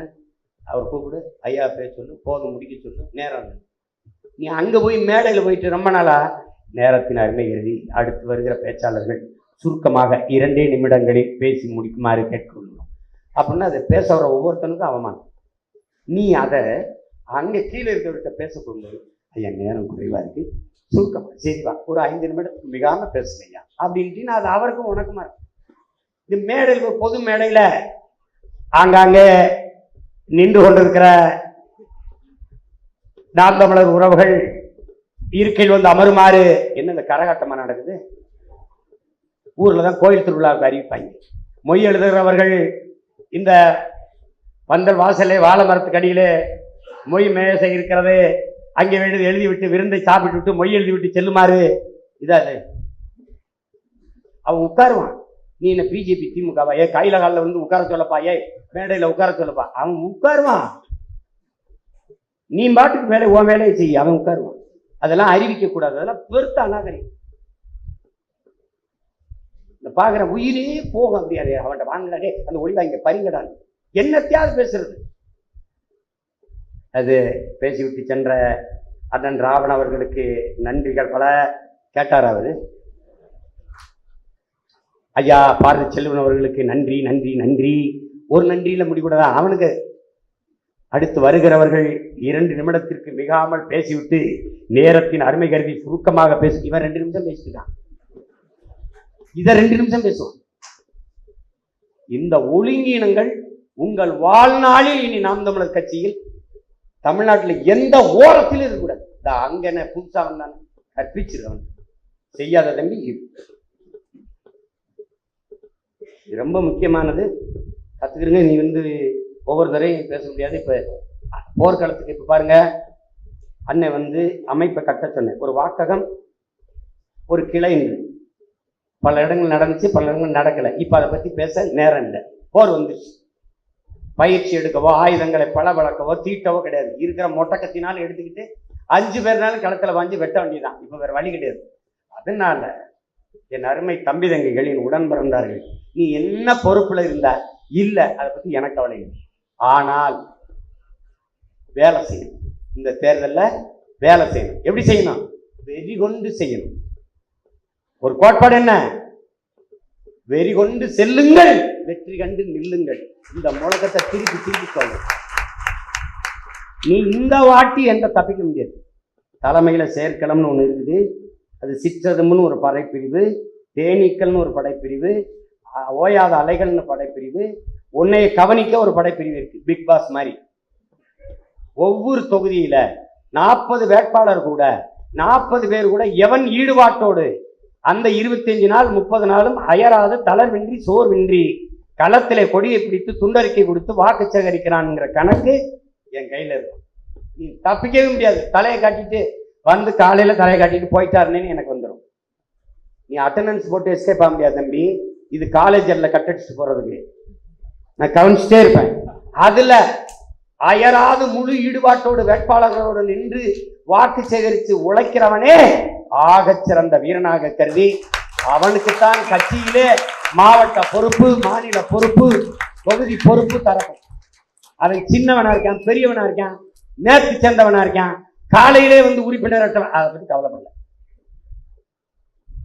Speaker 1: அவர் கூப்பிடு, ஐயா பேச சொல்லு, போதும் முடிக்க சொல்லு, நேரம். நீ அங்க போய் மேடையில போயிட்டு ரொம்ப நாளா நேரத்தின் அருமை எழுதி அடுத்து வருகிற பேச்சாளர்கள் சுருக்கமாக 2 நிமிடங்களில் பேசி முடிக்குமாறு கேட்கணும் அப்படின்னா அதை பேச வர ஒவ்வொருத்தனுக்கும் அவமானம். நீ அதை அங்கே கீழே இருக்கிறவர்கிட்ட பேச போகும்போது, ஐயா நேரம் குறைவா இருக்கு, சுருக்கமா சரிவா ஒரு 5 நிமிடத்துக்கு மிகாம பேசுனையா அப்படின்ட்டு அது அவருக்கும் உனக்குமா இருக்கு. இது மேடையில் பொது மேடையில ஆங்காங்கே நின்று கொண்டிருக்கிற நாம் தமிழர் உறவுகள் இருக்கையில் வந்து அமருமாறு என்ன இந்த கரகாட்டமா நடக்குது? ஊர்ல தான் கோயில் திருவிழாவுக்கு அறிவிப்பாங்க. மொய் எழுதுகிறவர்கள் இந்த பந்தல் வாசலே வாழை மரத்துக்கு அடியிலே மொய் மேசை இருக்கிறது, அங்கே வேண்டியது எழுதிவிட்டு விருந்தை சாப்பிட்டு விட்டு மொய் எழுதிவிட்டு செல்லுமாறு. இதாது அவன் உட்காருவான். நீ என்ன பிஜேபி திமுகவா? கையில காலில் வந்து உட்கார சொல்லப்பா, மேடையில உட்கார சொல்லப்பா. அவன் உட்காருவான். நீ பாட்டுக்கு மேலே உன் வேலையை செய்ய, அவன் உட்காருவான். அதெல்லாம் அறிவிக்க கூடாது. அதெல்லாம் பெருத்த அநாகரிகம். பாக்குற உயிரே போகும். அப்படியாது அவன்கிட்ட வாங்கடே அந்த ஒளிவாங்க பரிங்கடான் என்னத்தையாவது பேசுறது. அது பேசிவிட்டு சென்ற அண்ணன் ராவணன் அவர்களுக்கு நன்றிகள் பல கேட்டார். அவரு ஐயா பாரதி செல்வன் அவர்களுக்கு நன்றி நன்றி நன்றி. ஒரு நன்றியில முடிக்கூடாதான். அவனுக்கு அடுத்து வருகிறவர்கள் 2 நிமிடத்திற்கு மிகாமல் பேசிவிட்டு நேரத்தின் அருமை கருதி சுருக்கமாக பேசி, இவன் 2 நிமிஷம் பேசிட்டான், இதை 2 நிமிஷம் பேசுவோம். இந்த ஒழுங்கீனங்கள் உங்கள் வாழ்நாளில் இனி நாம் தமிழர் கட்சியில் தமிழ்நாட்டில் எந்த ஓரத்திலும் இருக்கக்கூடாது. அங்க என்ன புதுசா வந்தானே கற்பிச்சிருக்கவன் செய்யாத தம்பி. இது ரொம்ப முக்கியமானது, கத்துக்கிறீங்க. நீ வந்து ஒவ்வொரு தரையும் பேச முடியாது. இப்ப போர்க்களத்துக்கு இப்ப பாருங்க, அண்ணன் வந்து அமைப்பை கட்ட சொன்னேன். ஒரு வாக்ககம், ஒரு கிளை, பல இடங்கள் நடந்துச்சு, பல இடங்கள் நடக்கல. இப்ப அதை பத்தி பேச நேரம் இல்லை. போர் வந்துச்சு. பயிற்சி எடுக்கவோ ஆயுதங்களை பளபளக்கவோ தீட்டவோ கிடையாது. இருக்கிற மொட்டக்கத்தினாலும் எடுத்துக்கிட்டு 5 பேர்னாலும் களத்துல வாங்கி வெட்ட வேண்டியதான். இப்ப வேற வழி கிடையாது. அதனால என் அருமை தம்பி தங்கைகளின் உடன் பிறந்தார்கள், நீ என்ன பொறுப்புல இருந்தா இல்ல, அதை பத்தி எனக்கு கவலை இல்லை. ஆனால் வேலை செய்யணும். இந்த தேர்தலில் வேலை செய்யணும். எப்படி செய்யணும்? வெறி கொண்டு செய்யணும். ஒரு கோட்பாடு என்ன? வெறி கொண்டு செல்லுங்கள், வெற்றி கண்டு நில்லுங்கள். இந்த முழக்கத்தை திருப்பி சொல்லும். நீ இந்த வாட்டி என்ற தப்பிக்க முடியாது. தலைமையில செயற்களம்னு ஒண்ணு இருக்குது, அது சிற்றதும்னு ஒரு படைப்பிரிவு, தேனீக்கள்னு ஒரு படைப்பிரிவு, ஓயாத அலைகள்னு படைப்பிரிவு, உன்னைய கவனிக்க ஒரு படைப்பிரிவு இருக்கு, பிக் பாஸ் மாதிரி. ஒவ்வொரு தொகுதியில 40 வேட்பாளர் கூட 40 பேர் கூட எவன் ஈடுபாட்டோடு அந்த 25 நாள் 30 நாளும் அயராது தளர்வின்றி சோர்வின்றி களத்திலே கொடியை பிடித்து துண்டறிக்கை கொடுத்து வாக்கு சேகரிக்கிறான்ங்கிற கணக்கு என் கையில இருக்கும். நீ தப்பிக்கவே முடியாது. தலையை காட்டிட்டு வந்து காலையில தலையை காட்டிட்டு போயிட்டாருன்னு எனக்கு வந்துடும். நீ அட்டண்டன்ஸ் போட்டு எஸ்கேப் ஆக முடியாது தம்பி. இது காலேஜில் கட்டடிச்சுட்டு போறதுக்கு நான் கவனிச்சுட்டே இருப்பேன். அதுல அயராது முழு ஈடுபாட்டோடு வேட்பாளர்களோடு நின்று வாக்கு சேகரித்து உழைக்கிறவனே ஆகச் சிறந்த வீரனாக கருதி அவனுக்குத்தான் கட்சியிலே மாவட்ட பொறுப்பு, மாநில பொறுப்பு, தொகுதி பொறுப்பு தரணும். அவன் சின்னவனா இருக்கான், பெரியவனா இருக்கான், நேர்த்து சேர்ந்தவனா இருக்கான், காலையிலே வந்து உறுப்பினர் அதை பத்தி கவலைப்படல.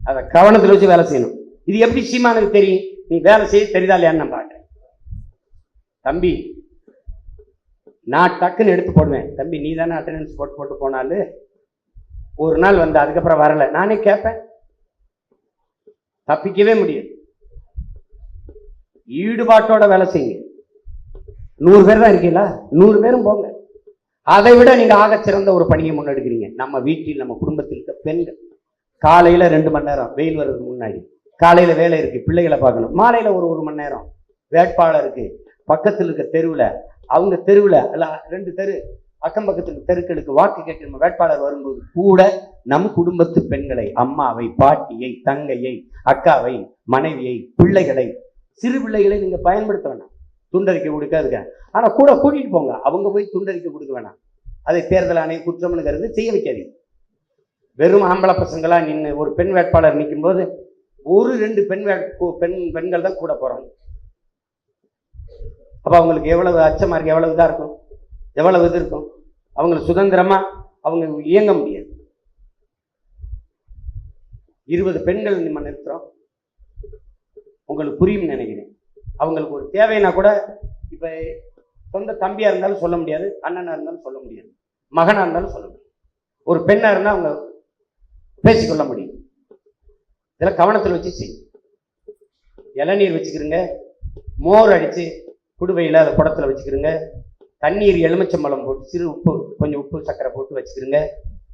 Speaker 1: அதை கவனத்தில் வச்சு வேலை செய்யணும். இது எப்படி சீமானுக்கு தெரியும்? நீ வேலை செய்ய தெரியுதா இல்லையான்னு நான் பார்க்கிறேன். தம்பி நான் டக்குன்னு எடுத்து போடுவேன். தம்பி நீ தானே அட்டண்டன்ஸ் போட்டு போனாலும் ஒரு நாள் வந்து அதுக்கப்புறம் வரல, நானே கேட்பேன். தப்பிக்கவே முடியாது. ஈடுபாட்டோட வேலை செய்யுங்க. 100 பேர் தான் இருக்கீங்களா, 100 பேரும் போங்க. அதை விட நீங்க ஆக சிறந்த ஒரு பணியை முன்னெடுக்கிறீங்க. நம்ம வீட்டில் நம்ம குடும்பத்தில் இருக்க பெண்கள் காலையில 2 மணி நேரம் வெயில் வர்றதுக்கு முன்னாடி காலையில வேலை இருக்கு, பிள்ளைகளை பார்க்கணும். மாலையில ஒரு மணி நேரம் வேட்பாளருக்கு பக்கத்தில் இருக்க தெருவில், அவங்க தெருவில் 2 தெரு அக்கம் பக்கத்துக்கு தெருக்களுக்கு வாக்கு கேட்கணும். வேட்பாளர் வரும்போது கூட நம் குடும்பத்து பெண்களை, அம்மாவை, பாட்டியை, தங்கையை, அக்காவை, மனைவியை, பிள்ளைகளை, சிறு பிள்ளைகளை நீங்க பயன்படுத்த வேணாம். துண்டறிக்கை கொடுக்காதுங்க. ஆனா கூட கூட்டிட்டு போங்க. அவங்க போய் துண்டறிக்கை கொடுக்க வேணாம். அதை தேர்தல் ஆணையம் குற்றம்னு கருது செய்ய வைக்காதீங்க. வெறும் ஆம்பளை பசங்களா நின்று ஒரு பெண் வேட்பாளர் நிற்கும் போது 1-2 பெண்கள் தான் கூட போறாங்க. அப்ப அவங்களுக்கு எவ்வளவு அச்சமா இருக்கு, எவ்வளவு இதா இருக்கும், எவ்வளவு இது இருக்கும். அவங்களுக்கு சுதந்திரமா அவங்க இயங்க முடியாது. 20 பெண்கள் நம்ம நிறுத்துறோம். உங்களுக்கு புரியும் நினைக்கிறேன். அவங்களுக்கு ஒரு தேவைன்னா கூட இப்ப சொந்த தம்பியா இருந்தாலும் சொல்ல முடியாது, அண்ணனா இருந்தாலும் சொல்ல முடியாது, மகனா இருந்தாலும் சொல்ல முடியாது. ஒரு பெண்ணா இருந்தா அவங்க பேசிக்கொள்ள முடியும். இதெல்லாம் கவனத்தில் வச்சு செய்யும். இளநீர் வச்சுக்கிறீங்க, மோர் அடிச்சு குடுவையில் அதை குடத்துல வச்சுக்கிறீங்க, தண்ணீர் எலுமிச்சம்பழம் போட்டு சிறு உப்பு, கொஞ்சம் உப்பு சர்க்கரை போட்டு வச்சுக்கிறீங்க.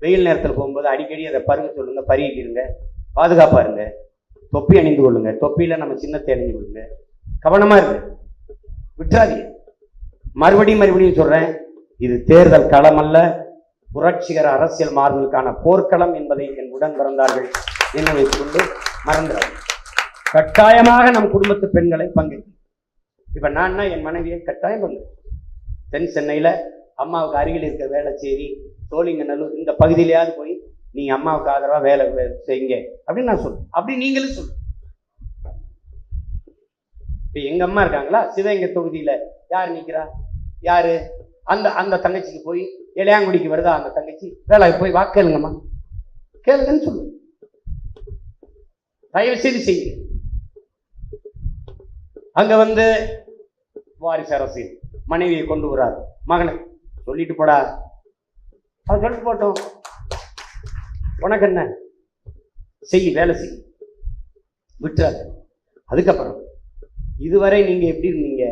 Speaker 1: வெயில் நேரத்தில் போகும்போது அடிக்கடி அதை பருக சொல்லுங்க, பருகிக்கிறங்க, பாதுகாப்பா இருங்க. தொப்பி அணிந்து கொள்ளுங்க, தொப்பியில நம்ம சின்னத்தை அணிந்து கொள்ளுங்க. கவனமா இருக்கு, விட்டுறாதீங்க. மறுபடியும் சொல்றேன், இது தேர்தல் களம் அல்ல, புரட்சிகர அரசியல் மாறுதலுக்கான போர்க்களம் என்பதை என் உடன் பிறந்தார்கள் என்ன வைத்துக் கொண்டு மறந்துடாது. கட்டாயமாக நம் குடும்பத்து பெண்களை பங்கேற்கும். இப்ப நான் என் மனைவியை கட்டாயம் பண்ணுறேன். தென் சென்னையில அம்மாவுக்கு அருகில் இருக்க வேளச்சேரி, சோழிங்கநல்லூர் இந்த பகுதியிலேயாவது போய் நீங்க அம்மாவுக்கு ஆதரவா வேலை செய்யுங்க அப்படின்னு நான் சொல்றேன். அப்படி நீங்களும் சொல்லுங்க. இப்ப எங்க அம்மா இருக்காங்களா, சிவகங்கை தொகுதியில யார் நிக்கிறா, யாரு அந்த தங்கச்சிக்கு போய் இளையாங்குடிக்கு வருதா அந்த தங்கச்சி, வேலை போய் வாக்கேளுங்கம்மா, கேளுங்கன்னு சொல்லுங்க. தயவு செய்து செய்யுங்க. அங்க வந்து வாரிசு அரசியல் மனைவியை கொண்டு வராரு, மகனை சொல்லிட்டு போடா, அது சொல்லிட்டு போட்டோம், உனக்கு என்ன செய், வேலை செய், விட்டுறாரு. அதுக்கப்புறம் இதுவரை நீங்க எப்படி இருந்தீங்க,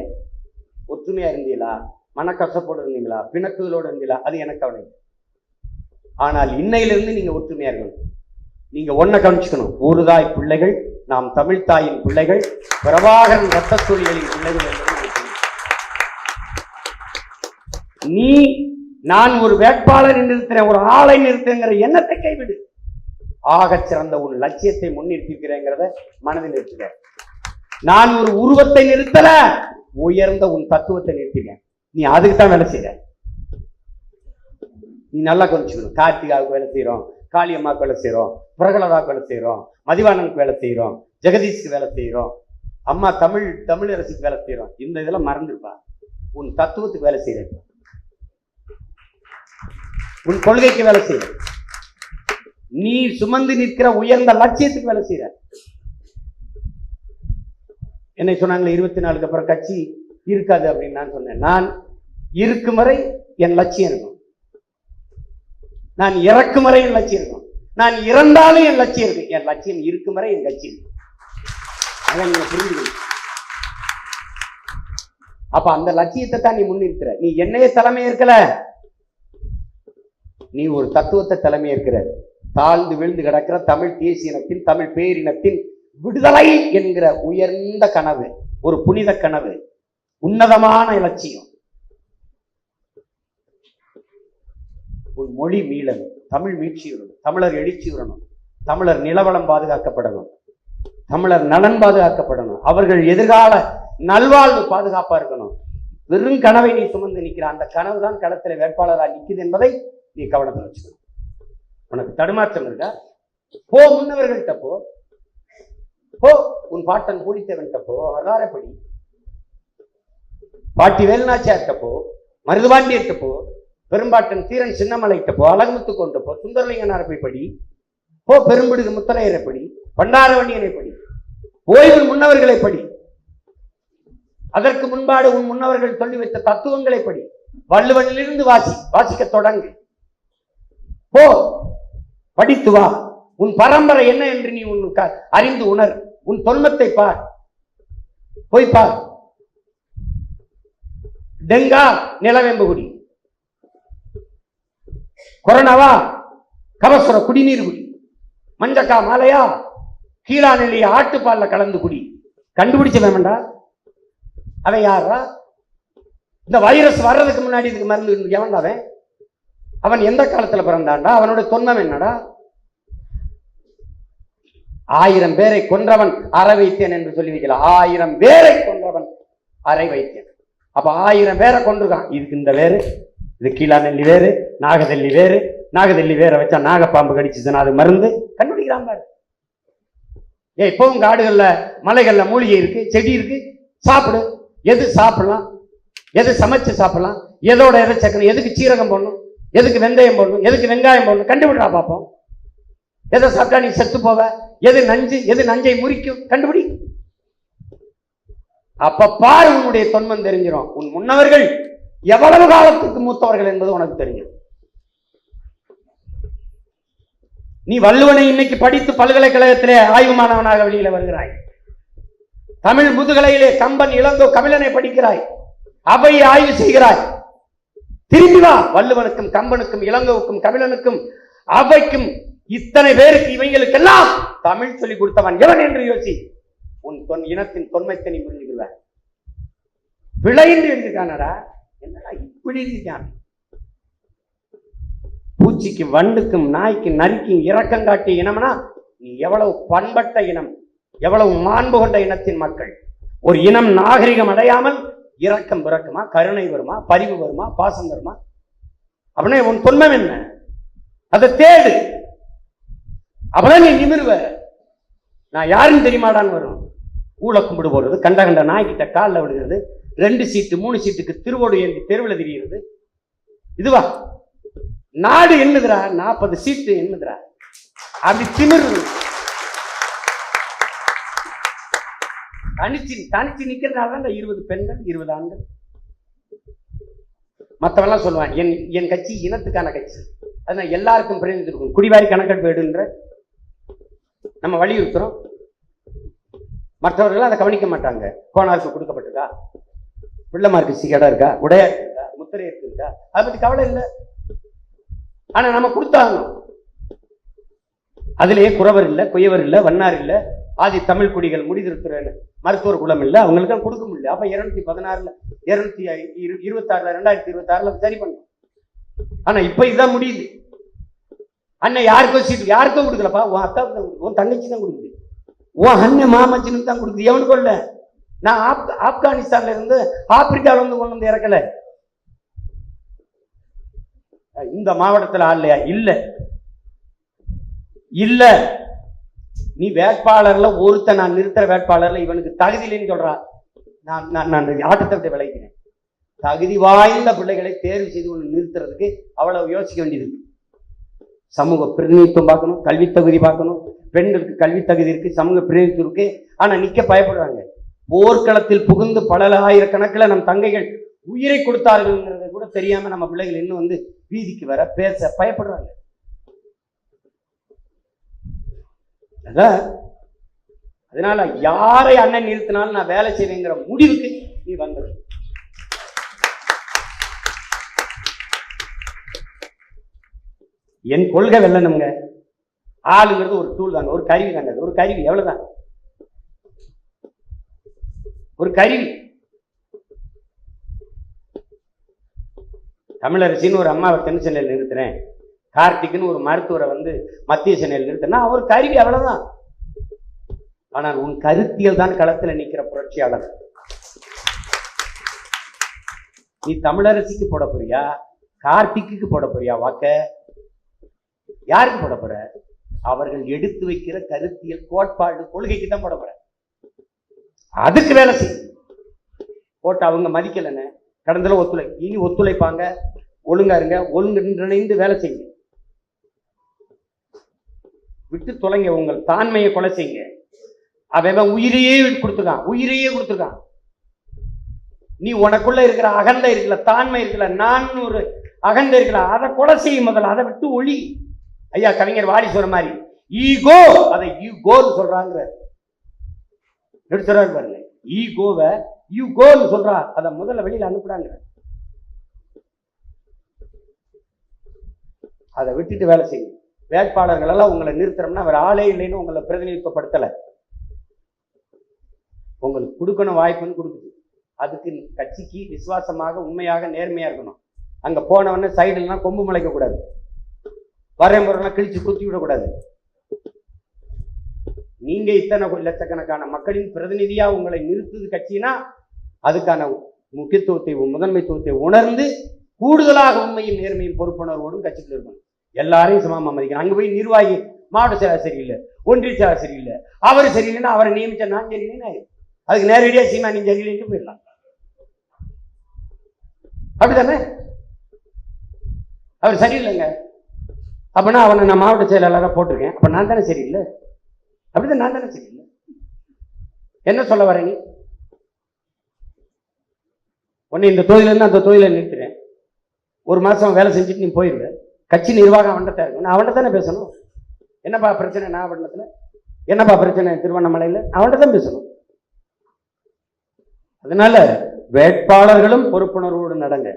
Speaker 1: ஒற்றுமையா இருந்தீங்களா, மனக்கசப்போடு இருந்தீங்களா, பிணக்குகளோடு இருந்தீங்களா, அது எனக்கு கவலை. ஆனால் இன்னையிலிருந்து நீங்க ஒற்றுமையா இருக்கணும். நீங்க ஒன்ன கவனிச்சுக்கணும், ஒரு தாய் பிள்ளைகள், நாம் தமிழ் தாயின் பிள்ளைகள், பிரபாகரன் ரத்த சூழிகளின் பிள்ளைகள் என்பது நீ நான் ஒரு வேட்பாளரை நிறுத்துறேன், ஒரு ஆளை நிறுத்துங்கிற எண்ணத்தை கைவிடு. ஆகச் சிறந்த உன் லட்சியத்தை முன்னிறுத்திக்கிறேங்கிறத மனதில் நிறுத்துக. நான் ஒரு உருவத்தை நிறுத்தல, உயர்ந்த உன் தத்துவத்தை நிறுத்திக்க. நீ அதுக்கு தான் வேலை செய்யற. நீ நல்லா கொஞ்சிக்கணும். கார்த்திகாவுக்கு வேலை செய்யறோம், காளியம்மாவுக்கு வேலை செய்யறோம், பிரகலதாவுக்கு வேலை செய்யறோம், மதிவானனுக்கு வேலை செய்யறோம், ஜெகதீஷுக்கு வேலை செய்யறோம், அம்மா தமிழரசுக்கு வேலை செய்யறோம். இந்த இதெல்லாம் மறந்துருப்பா. உன் தத்துவத்துக்கு வேலை செய்யற, உன் கொள்கைக்கு வேலை செய்யற, நீ சுமந்து நிற்கிற உயர்ந்த லட்சியத்துக்கு வேலை செய்யற. என்னை சொன்னாங்களே 24 அப்புறம் கட்சி இருக்காது அப்படின்னு நான் சொன்னேன். நான் இருக்கும் வரை என் லட்சியம் இருக்கும், நான் இறக்கும் வரை என் லட்சியம் இருக்கும், நான் இறந்தாலும் என் லட்சியம் இருக்கு. என் லட்சியம் இருக்கும் வரை என் கட்சி இருக்கும். அதை நீங்க புரிஞ்சுக்கணும். அப்ப அந்த லட்சியத்தை தான் நீ முன்னிறுக்கிற. நீ என்னைய தலைமை இருக்கல, நீ ஒரு தத்துவத்தை தலைமை இருக்கிற. தாழ்ந்து விழுந்து கிடக்கிற தமிழ் தேசியனத்தின், தமிழ் பேரினத்தின் விடுதலை என்கிற உயர்ந்த கனவு, ஒரு புனித கனவு, உன்னதமான இலட்சியம். உன் மொழி மீளணும், தமிழ் மீட்சியுறணும், தமிழர் எழுச்சியுறணும், தமிழர் நிலவளம் பாதுகாக்கப்படணும், தமிழர் நலன் பாதுகாக்கப்படணும், அவர்கள் எதிர்கால நல்வாழ்வு பாதுகாப்பா இருக்கணும். வெறும் கனவை நீ சுமந்து நிற்கிற. அந்த கனவு தான் களத்தில் வேட்பாளராக நிற்குது என்பதை நீ கவனத்தில் வச்சுக்கணும். உனக்கு தடுமாற்றம் இருக்கா? போ, முன்னவர்கள்ட்ட போ, உன் பாட்டன் பூலித்தேவன்கிட்ட போ, வரலாறுப்படி பாட்டி வேலுநாச்சியார்கிட்ட போ, மருதுபாண்டியர்கிட்ட போ, பெரும்பாட்டன் தீரன் சின்னமலைகிட்ட போ, அழகுமுத்து கொண்டு போ, சுந்தரலிங்கனாரை போய் படி, போ, பெரும்பிடுகு முத்தரையரை படி, பண்டாரவண்டியனை படி, ஓய்வு முன்னவர்களை படி, அதற்கு முன்பாடு உன் முன்னவர்கள் சொல்லி வைத்த தத்துவங்களை படி, வள்ளுவனிலிருந்து வாசிக்க தொடங்கு. போ, படித்து வா. உன் பரம்பரை என்ன என்று நீ அறிந்து உணர். உன் தொன்மத்தை பார், போய் பார். டெங்கா நிலவேம்புகுடி, கொரோனாவா கபசுர குடிநீர் குடி, மஞ்சக்கா மாலையா கீழா நெல்லிய ஆட்டுப்பால்ல கலந்து குடி. கண்டுபிடிச்ச வேண்டா அவன் யாரா? இந்த வைரஸ் வர்றதுக்கு முன்னாடி இதுக்கு மருந்து எவன்டா அவன்? அவன் எந்த காலத்துல பிறந்தான்டா? அவனோட தொன்மம் என்னடா? 1000 பேரை கொன்றவன் அரை வைத்தேன் என்று சொல்லி வைக்கல. 1000 பேரை கொன்றவன் அரை வைத்தேன். அப்ப 1000 பேரை கொண்டிருக்கான். இதுக்கு இந்த வேறு, இது கீழா நெல்லி வேறு, நாகதெல்லி வேறு. நாகதெல்லி வேற வச்சா நாகப்பாம்பு கடிச்சுதுன்னா அது மருந்து கண்டுபிடிக்கிறான் பாரு. இப்பவும் காடுகள்ல மலைகள்ல மூலிகை இருக்கு, செடி இருக்கு, சாப்பிடு. எது சாப்பிடலாம், எது சமைச்சு சாப்பிடலாம், எதோட எதை சேர்க்கணும், எதுக்கு சீரகம் போடணும், எதுக்கு வெந்தயம் போடணும், எதுக்கு வெங்காயம் போடணும், கண்டுபிடிடா பார்ப்போம். எதை சாப்பிட்டா நீ செத்து போவ, எது நஞ்சு, எது நஞ்சை முறிக்கும், கண்டுபிடி. அப்ப பாரு, உன்னுடைய தொன்மம் தெரிஞ்சிடும். உன் முன்னவர்கள் எவ்வளவு காலத்துக்கு மூத்தவர்கள் என்பது உனக்கு தெரியும். நீ வள்ளுவனை இன்னைக்கு படித்து பல்கலைக்கழகத்திலே ஆய்வு மாணவனாக வெளியில வருகிறாய். தமிழ் முதுகலையிலே கம்பன், இளங்கோ, கபிலனை படிக்கிறாய், அவையை ஆய்வு செய்கிறாய். திரும்பி வா. வள்ளுவனுக்கும் கம்பனுக்கும் இளங்கோவுக்கும் கபிலனுக்கும் அவைக்கும் இத்தனை பேருக்கு இவங்களுக்கெல்லாம் தமிழ் சொல்லிக் கொடுத்தவன் எவன் என்று யோசி. உன் இனத்தின் தொன்மைத்தை நீ புரிஞ்சுக்குவ. பிழை என்று எழுதிருக்கானடா, என்னடா இப்படி இருக்கான்? பூச்சிக்கு, வண்டுக்கும், நாய்க்கும், நரிக்கும் இரக்கம் காட்டிய இனம்னா நீ எவ்வளவு பண்பட்ட இனம், எவ்வளவு மாண்பு கொண்ட இனத்தின் மக்கள். ஒரு இனம் நாகரிகம் அடையாமல் இரக்கம் பிறக்குமா, கருணை வருமா, பரிவு வருமா, பாசம் வருமா? அப்படின்னா உன் தொன்மம் என்ன? அதை தேடு. அப்பதான் நீ நிமிர்வ. நான் யாருன்னு தெரியுமாடான்னு வரும். ஊழ கும்பிடு போடுறது, கண்ட கண்ட நாய்கிட்ட காலில் விடுகிறது, 2 சீட்டு 3 சீட்டுக்கு திருவோடு ஏந்தி தெருவில் திரிகிறது. இதுவா நாடு? என்னதுரா 40 சீட்டு என்னதுரா? அப்படி திமிரு. தனிச்சு நிக்கிறதுனால 20 பெண்கள் 20 ஆண்கள். மற்றவெல்லாம் சொல்லுவான் என் கட்சி இனத்துக்கான கட்சி, அதனால எல்லாருக்கும் பிரதிநிதி இருக்கும். குடிவாரி கணக்கெடுப்பு எடுன்ற நம்ம வலியுறுத்துறோம். மற்றவர்கள் அதை கவனிக்க மாட்டாங்க. கோனாருக்கு கொடுக்கப்பட்டிருக்கா, பிள்ளைமாருக்கு சிக்கடா இருக்கா, உடையா இருக்கா, முத்திரை இருக்கா, அதை பத்தி கவலை இல்லை. ஆனா நம்ம கொடுத்தாங்க. அதுலயே குறவர் இல்லை, குயவர் இல்லை, வண்ணார் இல்லை, ஆதி தமிழ் குடிகள், முடிதிருத்துற மருத்துவர் குலம் இல்லை, அவங்களுக்கு கொடுக்க முடியல. அப்ப 216ல 226ல 2026ல சரி பண்ணும். ஆனா இப்ப இதுதான் முடியுது. அண்ணன் யாருக்கோ சீட்டு யாருக்கோ கொடுக்கலப்பா, உன் அக்காவுக்கு தான் கொடுக்குது, உன் தங்கச்சி தான் கொடுக்குது, உன் அண்ணன் மாமச்சனுக்கு தான் கொடுக்குது. எவனுக்கும் இல்லை. நான் ஆப்கானிஸ்தான்ல இருந்து ஆப்பிரிக்காவில இருந்து கொண்டு வந்து இறக்கல. இந்த மாவட்டத்தில் ஆள்லையா? இல்ல இல்ல. நீ வேட்பாளர்ல ஒருத்த நான் நிறுத்துற வேட்பாளர்ல இவனுக்கு தகுதி இல்லைன்னு சொல்றா. நான் ஆட்டத்தை விளைக்கிறேன். தகுதி வாய்ந்த பிள்ளைகளை தேர்வு செய்து கொண்டு நிறுத்துறதுக்கு அவ்வளவு யோசிக்க வேண்டியது. சமூக பிரதிநிதித்துவம் பார்க்கணும், கல்வி தகுதி பார்க்கணும். பெண்களுக்கு கல்வி தகுதி இருக்கு, சமூக பிரதிநிதித்துவம் இருக்கு. ஆனா நிக்க பயப்படுறாங்க. போர்க்களத்தில் புகுந்து பல ஆயிரக்கணக்கில் நம் தங்கைகள் உயிரை கொடுத்தார்கள் கூட தெரியாம நம்ம பிள்ளைகள் இன்னும் வந்து வீதிக்கு வர பேச பயப்படுறாங்க. அதனால யாரை அண்ணன் நிறுத்தினாலும் நான் வேலை செய்வேங்கிற முடிவுக்கு நீ வந்துடும். என் கொள்கை வெல்லணுங்க. ஆளுங்கிறது ஒரு டூல் தாங்க, ஒரு கருவி தாங்க, ஒரு கருவி, எவ்வளவுதான், ஒரு கருவி. தமிழரசின்னு ஒரு அம்மாவை தென் சென்னையில் நிறுத்துறேன், கார்த்திக்னு ஒரு மருத்துவரை மத்திய சென்னையில் நிறுத்தினா அவர் கருவி, அவ்வளவுதான். ஆனால் உன் கருத்தியல் தான் களத்தில் நிற்கிற புரட்சியாளர். நீ தமிழரசிக்கு போட போறியா, கார்த்திக்கு போட போறியா வாக்க? யாருக்கு போட போற? அவர்கள் எடுத்து வைக்கிற கருத்தியல் கோட்பாடு கொள்கைக்கு தான் போட போற. அதுக்கு வேலை செய்யும். போட்டு அவங்க மதிக்கலன்னு கடந்தல இனி ஒத்துழைப்பாங்க. ஒழுங்கா இருங்க, ஒழுங்கிணைந்து வேலை செய்யுங்க. விட்டு தொலைங்க, உங்கள் தான்மையை கொலை செய்யுங்க. அவன் உயிரையே கொடுத்துருக்கான். நீ உனக்குள்ள இருக்கிற அகந்தை இருக்கல, தான்மை இருக்கல, நான் ஒரு அகந்தை இருக்கல, அதை கொலை செய்யும். முதல்ல அதை விட்டு ஒளி. ஐயா கவிஞர் வாலி சொல்ற மாதிரி ஈகோ, அதை ஈகோன்னு சொல்றாங்க. எடுத்துறாரு பாருங்க, ஈகோவை யூகோன்னு சொல்றா, அதை முதல்ல வெளியில அனுப்புறாங்க. அதை விட்டுட்டு வேலை செய்யும். வேட்பாளர்கள் எல்லாம் உங்களை நிறுத்துறோம்னா அவர் ஆளே இல்லைன்னு உங்களை பிரதிநிதித்துவப்படுத்தலை. உங்களுக்கு கொடுக்கணும் வாய்ப்புன்னு கொடுக்குது. அதுக்கு கட்சிக்கு விசுவாசமாக உண்மையாக நேர்மையா இருக்கணும். அங்க போனவொடனே சைடுலாம் கொம்பு முளைக்க கூடாது, வரம்புறெல்லாம் கிழிச்சு குத்தி விடக்கூடாது. நீங்க இத்தனை லட்சக்கணக்கான மக்களின் பிரதிநிதியா உங்களை நிறுத்துது கட்சினா அதுக்கான முக்கியத்துவத்தை முதன்மைத்துவத்தை உணர்ந்து கூடுதலாக உண்மையும் நேர்மையும் பொறுப்புணர்வோடும் கட்சிக்குள்ள இருக்கணும். எல்லாரையும் சமமா மதிக்கணும். அங்க போய் நிர்வாகி மாவட்ட செயலாளர் சரியில்லை, ஒன்றிய செயலாளர் சரியில்லை, அவர் சரியில்லைன்னா அவரை நியமிச்ச நான் சரியில்லைன்னு அதுக்கு நேரடியா சீமா நீ சரியில்லைன்னு போயிடலாம். அப்படித்தானே? அவர் சரியில்லைங்க அப்படின்னா அவனை நான் மாவட்ட செயலாளராக போட்டிருக்கேன், அப்ப நான் தானே சரியில்லை? அப்படிதான் நான் தானே சரியில்லை? என்ன சொல்ல வர நீ? உன்னை இந்த தொழில இருந்து அந்த தொழில நிறுத்துறேன், ஒரு மாசம் வேலை செஞ்சுட்டு நீ போயிடுவ, கட்சி நிர்வாகம் அவன்கிட்ட இருக்கும், நான் அவன்கிட்ட தானே பேசணும். என்னப்பா பிரச்சனை நாகப்பட்டினத்துல, என்னப்பா பிரச்சனை திருவண்ணாமலையில், அவன்கிட்ட தான் பேசணும். அதனால வேட்பாளர்களும் பொறுப்புணர்வோடு நடங்க.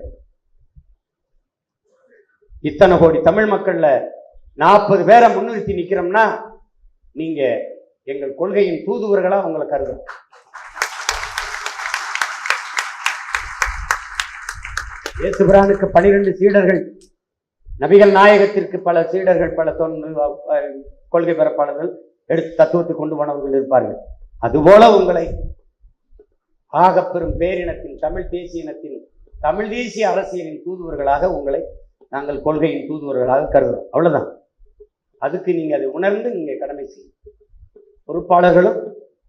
Speaker 1: இத்தனை கோடி தமிழ் மக்கள்ல 40 பேரை முன்னிறுத்தி நிக்கிறோம்னா நீங்க எங்கள் கொள்கையின் தூதுவர்களா உங்களை கருதும். இயேசுபிரானுக்கு 12 சீடர்கள், நபிகள் நாயகத்திற்கு பல சீடர்கள், பல கொள்கை பரப்பாளர்கள் எடுத்து தத்துவத்தை கொண்டு போனவர்கள் இருப்பார்கள். அதுபோல உங்களை ஆகப்பெரும் பேரினத்தின் தமிழ் தேசிய இனத்தின் தமிழ் தேசிய அரசியலின் தூதுவர்களாக உங்களை நாங்கள் கொள்கையின் தூதுவர்களாக கருதுகிறோம். அவ்வளவுதான். அதுக்கு நீங்க அதை உணர்ந்து நீங்க கடமை செய்யும். பொறுப்பாளர்களும்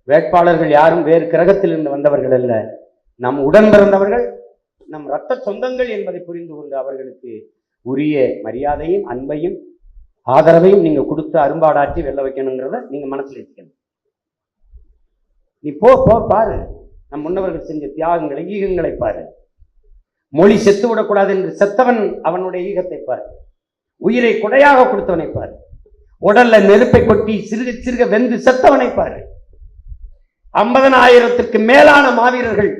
Speaker 1: வேட்பாளர்கள் யாரும் வேறு கிரகத்திலிருந்து வந்தவர்கள் அல்ல, நம் உடன் பிறந்தவர்கள், நம் இரத்த சொந்தங்கள் என்பதை புரிந்து கொண்டு அவர்களுக்கு உரிய மரியாதையும் அன்பையும் ஆதரவையும் நீங்க கொடுத்து அரும்பாடாற்றி வெல்ல வைக்கணுங்கிறத நீங்க மனசுல வச்சுக்கணும். நீ போ பாரு, நம் முன்னவர்கள் செஞ்ச தியாகங்களை ஈகங்களை பாரு. மொழி செத்து விடக்கூடாது என்று செத்தவன் அவனுடைய ஈகத்தை பாரு. உயிரை கொடையாக கொடுத்தவனை பாரு. உடல்ல நெருப்பை கொட்டி சிறுக சிறுக வெந்து செத்தவனை பாரு. 50,000க்கு மேலான மாவீரர்கள்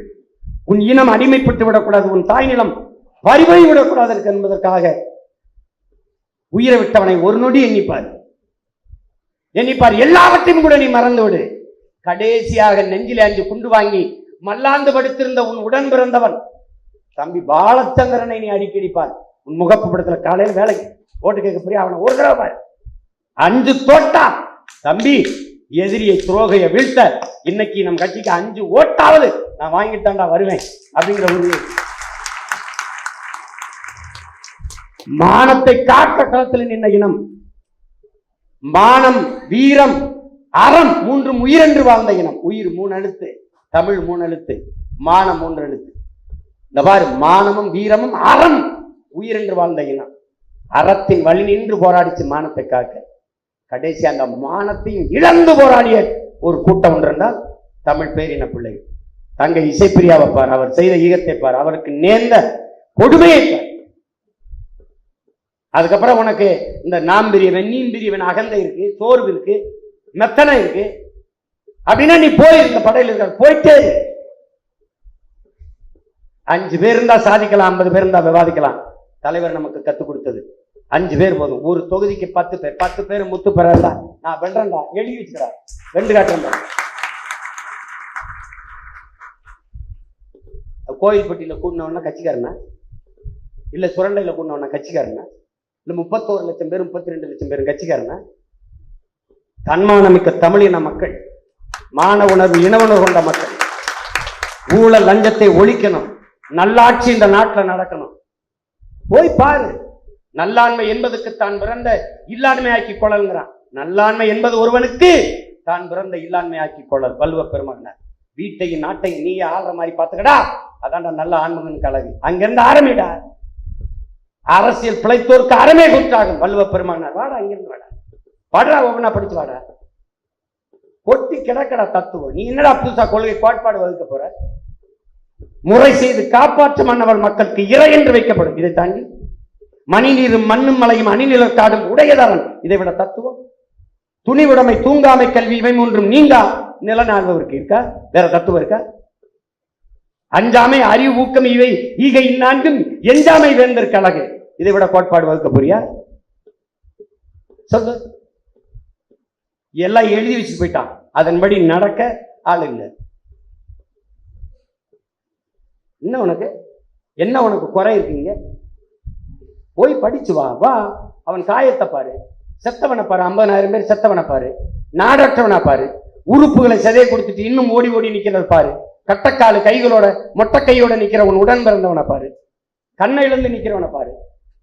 Speaker 1: உன் இனம் அடிமைப்பட்டு விடக்கூடாது, உன் தாய் நிலம் பறிபோய் விடக்கூடாது என்பதற்காக உயிரை விட்டவனை ஒரு நொடி எண்ணிப்பார். எல்லாவற்றையும் கூட நீ மறந்து விடு. கடைசியாக நெஞ்சிலே 5 குண்டு வாங்கி மல்லாந்து படுத்திருந்த உன் உடன் பிறந்தவன் தம்பி பாலச்சந்திரனை நீ அடிக்கடிப்பார். உன் முகப்பு படத்துல காலையில் வேலைக்கு ஓட்டு கேட்க போய் அவனை ஒரு தடவை பாரு. 5 தோட்டா தம்பி, எதிரியை துரோகையை வீழ்த்த இன்னைக்கு நம் கட்சிக்கு 5 ஓட்டாவது நான் வாங்கிட்டாண்டா வருவேன் அப்படிங்கிற ஒரு மானத்தை காட்ட களத்தில் நின்ற இனம். மானம், வீரம், அறம் 3 உயிரென்று வாழ்ந்த இனம். உயிர் 3 எழுத்து, தமிழ் 3 எழுத்து, மானம் 3 எழுத்து. இந்த பாரு, மானமும் வீரமும் அறம் உயிரென்று வாழ்ந்த இனம். அறத்தின் வழி நின்று போராடிச்சு மானத்தை காக்க. கடைசி அந்த மானத்தையும் இழந்து போராடிய ஒரு கூட்டம் ஒன்று இருந்தால் தமிழ் பேரின பிள்ளைகள். தங்க இசைப்பிரியாவை பார், அவர் செய்த ஈகத்தை பார், அவருக்கு நேர்ந்த கொடுமையை பார். அதுக்கப்புறம் உனக்கு இந்த நாம் பிரியவன் நீம் பிரியவன் அகந்தை இருக்கு, சோர்வு இருக்கு, மெத்தனை இருக்கு அப்படின்னா நீ போய் இந்த படையில் இருக்க போயிட்டே 5 பேர் இருந்தா சாதிக்கலாம், 50 பேர் இருந்தா விவாதிக்கலாம். தலைவர் நமக்கு கத்துக் கொடுத்தது 5 பேர் போதும். ஒரு தொகுதிக்கு 10 பேர். 10 பேர் முத்து பெறா. நான் வென்றேன்டா, எழுதி வச்சுக்கிறா, வென்று காட்டுறேன். கோயில்பட்டியில கூடினவனா கட்சிக்காரனா, இல்ல சுரண்டையில கூடினவனா கட்சிக்காரனா, இல்ல 31 லட்சம் பேர் 32 லட்சம் பேரும் கட்சிக்காரனா? தன்மானமிக்க தமிழின மக்கள், மான உணர்வு இன உணர்வு கொண்ட மக்கள். ஊழல் லஞ்சத்தை ஒழிக்கணும், நல்லாட்சி இந்த நாட்டில் நடக்கணும். போய் பாரு. நல்லாண்மை என்பதுக்கு தான் பிறந்த இல்லாண்மை ஆக்கி கொள்ளல்ங்கிறான். நல்லாண்மை என்பது ஒருவனுக்கு தான் பிறந்த இல்லாண்மை ஆக்கி கொள்ளல். வள்ளுவ பெருமகனார். வீட்டையும் நாட்டையும் நீ ஆள்ற மாதிரி பாத்துக்கடா, அதான்டா நல்ல ஆன்மகன் கழகு. அங்கிருந்து ஆரம்பிடா. அரசியல் பிழைத்தோருக்கு அறமே குற்றாகும். வள்ளுவ பெருமகனார். வாடா, அங்கிருந்து வாடா, பாடுறா, ஒவ்வொன்னா படிச்சு வாடா. கொட்டி கிடக்கடா தத்துவம். நீ என்னடா புதுசா கொள்கை கோட்பாடு வகுக்க போற? முறை செய்து காப்பாற்ற மன்னவள் மக்களுக்கு இறை என்று வைக்கப்படும். இதை தாண்டி மணி நீரும் மண்ணும் மலையும் அணிநிலர் காடும் உடையதவன். இதை விட தத்துவம்? துணிவுடைமை, தூங்காமை, கல்வி, இவை மூன்றும் நீங்கா நிலநாள்பவருக்கு இருக்கா? வேற தத்துவம் இருக்கா? அஞ்சாமை, அறிவு, ஊக்கம், இவை ஈகை இந்நான்கும் எஞ்சாமை வேந்தர் கழகு. இதை விட கோட்பாடு வகுக்க போறியா? சொல்லு. எல்லாம் எழுதி வச்சு போயிட்டான். அதன்படி நடக்க ஆள் இல்லை. என்ன உனக்கு குறை இருக்கீங்க? போய் படிச்சு வா. வா, அவன் காயத்தை பாரு, செத்தவனை பாரு. 50,000 பேர் செத்தவனை பாரு, நாடற்றவனை பாரு, உறுப்புகளை சதையை கொடுத்துட்டு இன்னும் ஓடி ஓடி நிக்கிறது பாரு, கட்டக்காலு கைகளோட மொட்டை கையோட நிக்கிற உன் உடன் பிறந்தவனை பாரு, கண்ணை இழந்து நிக்கிறவனை பாரு,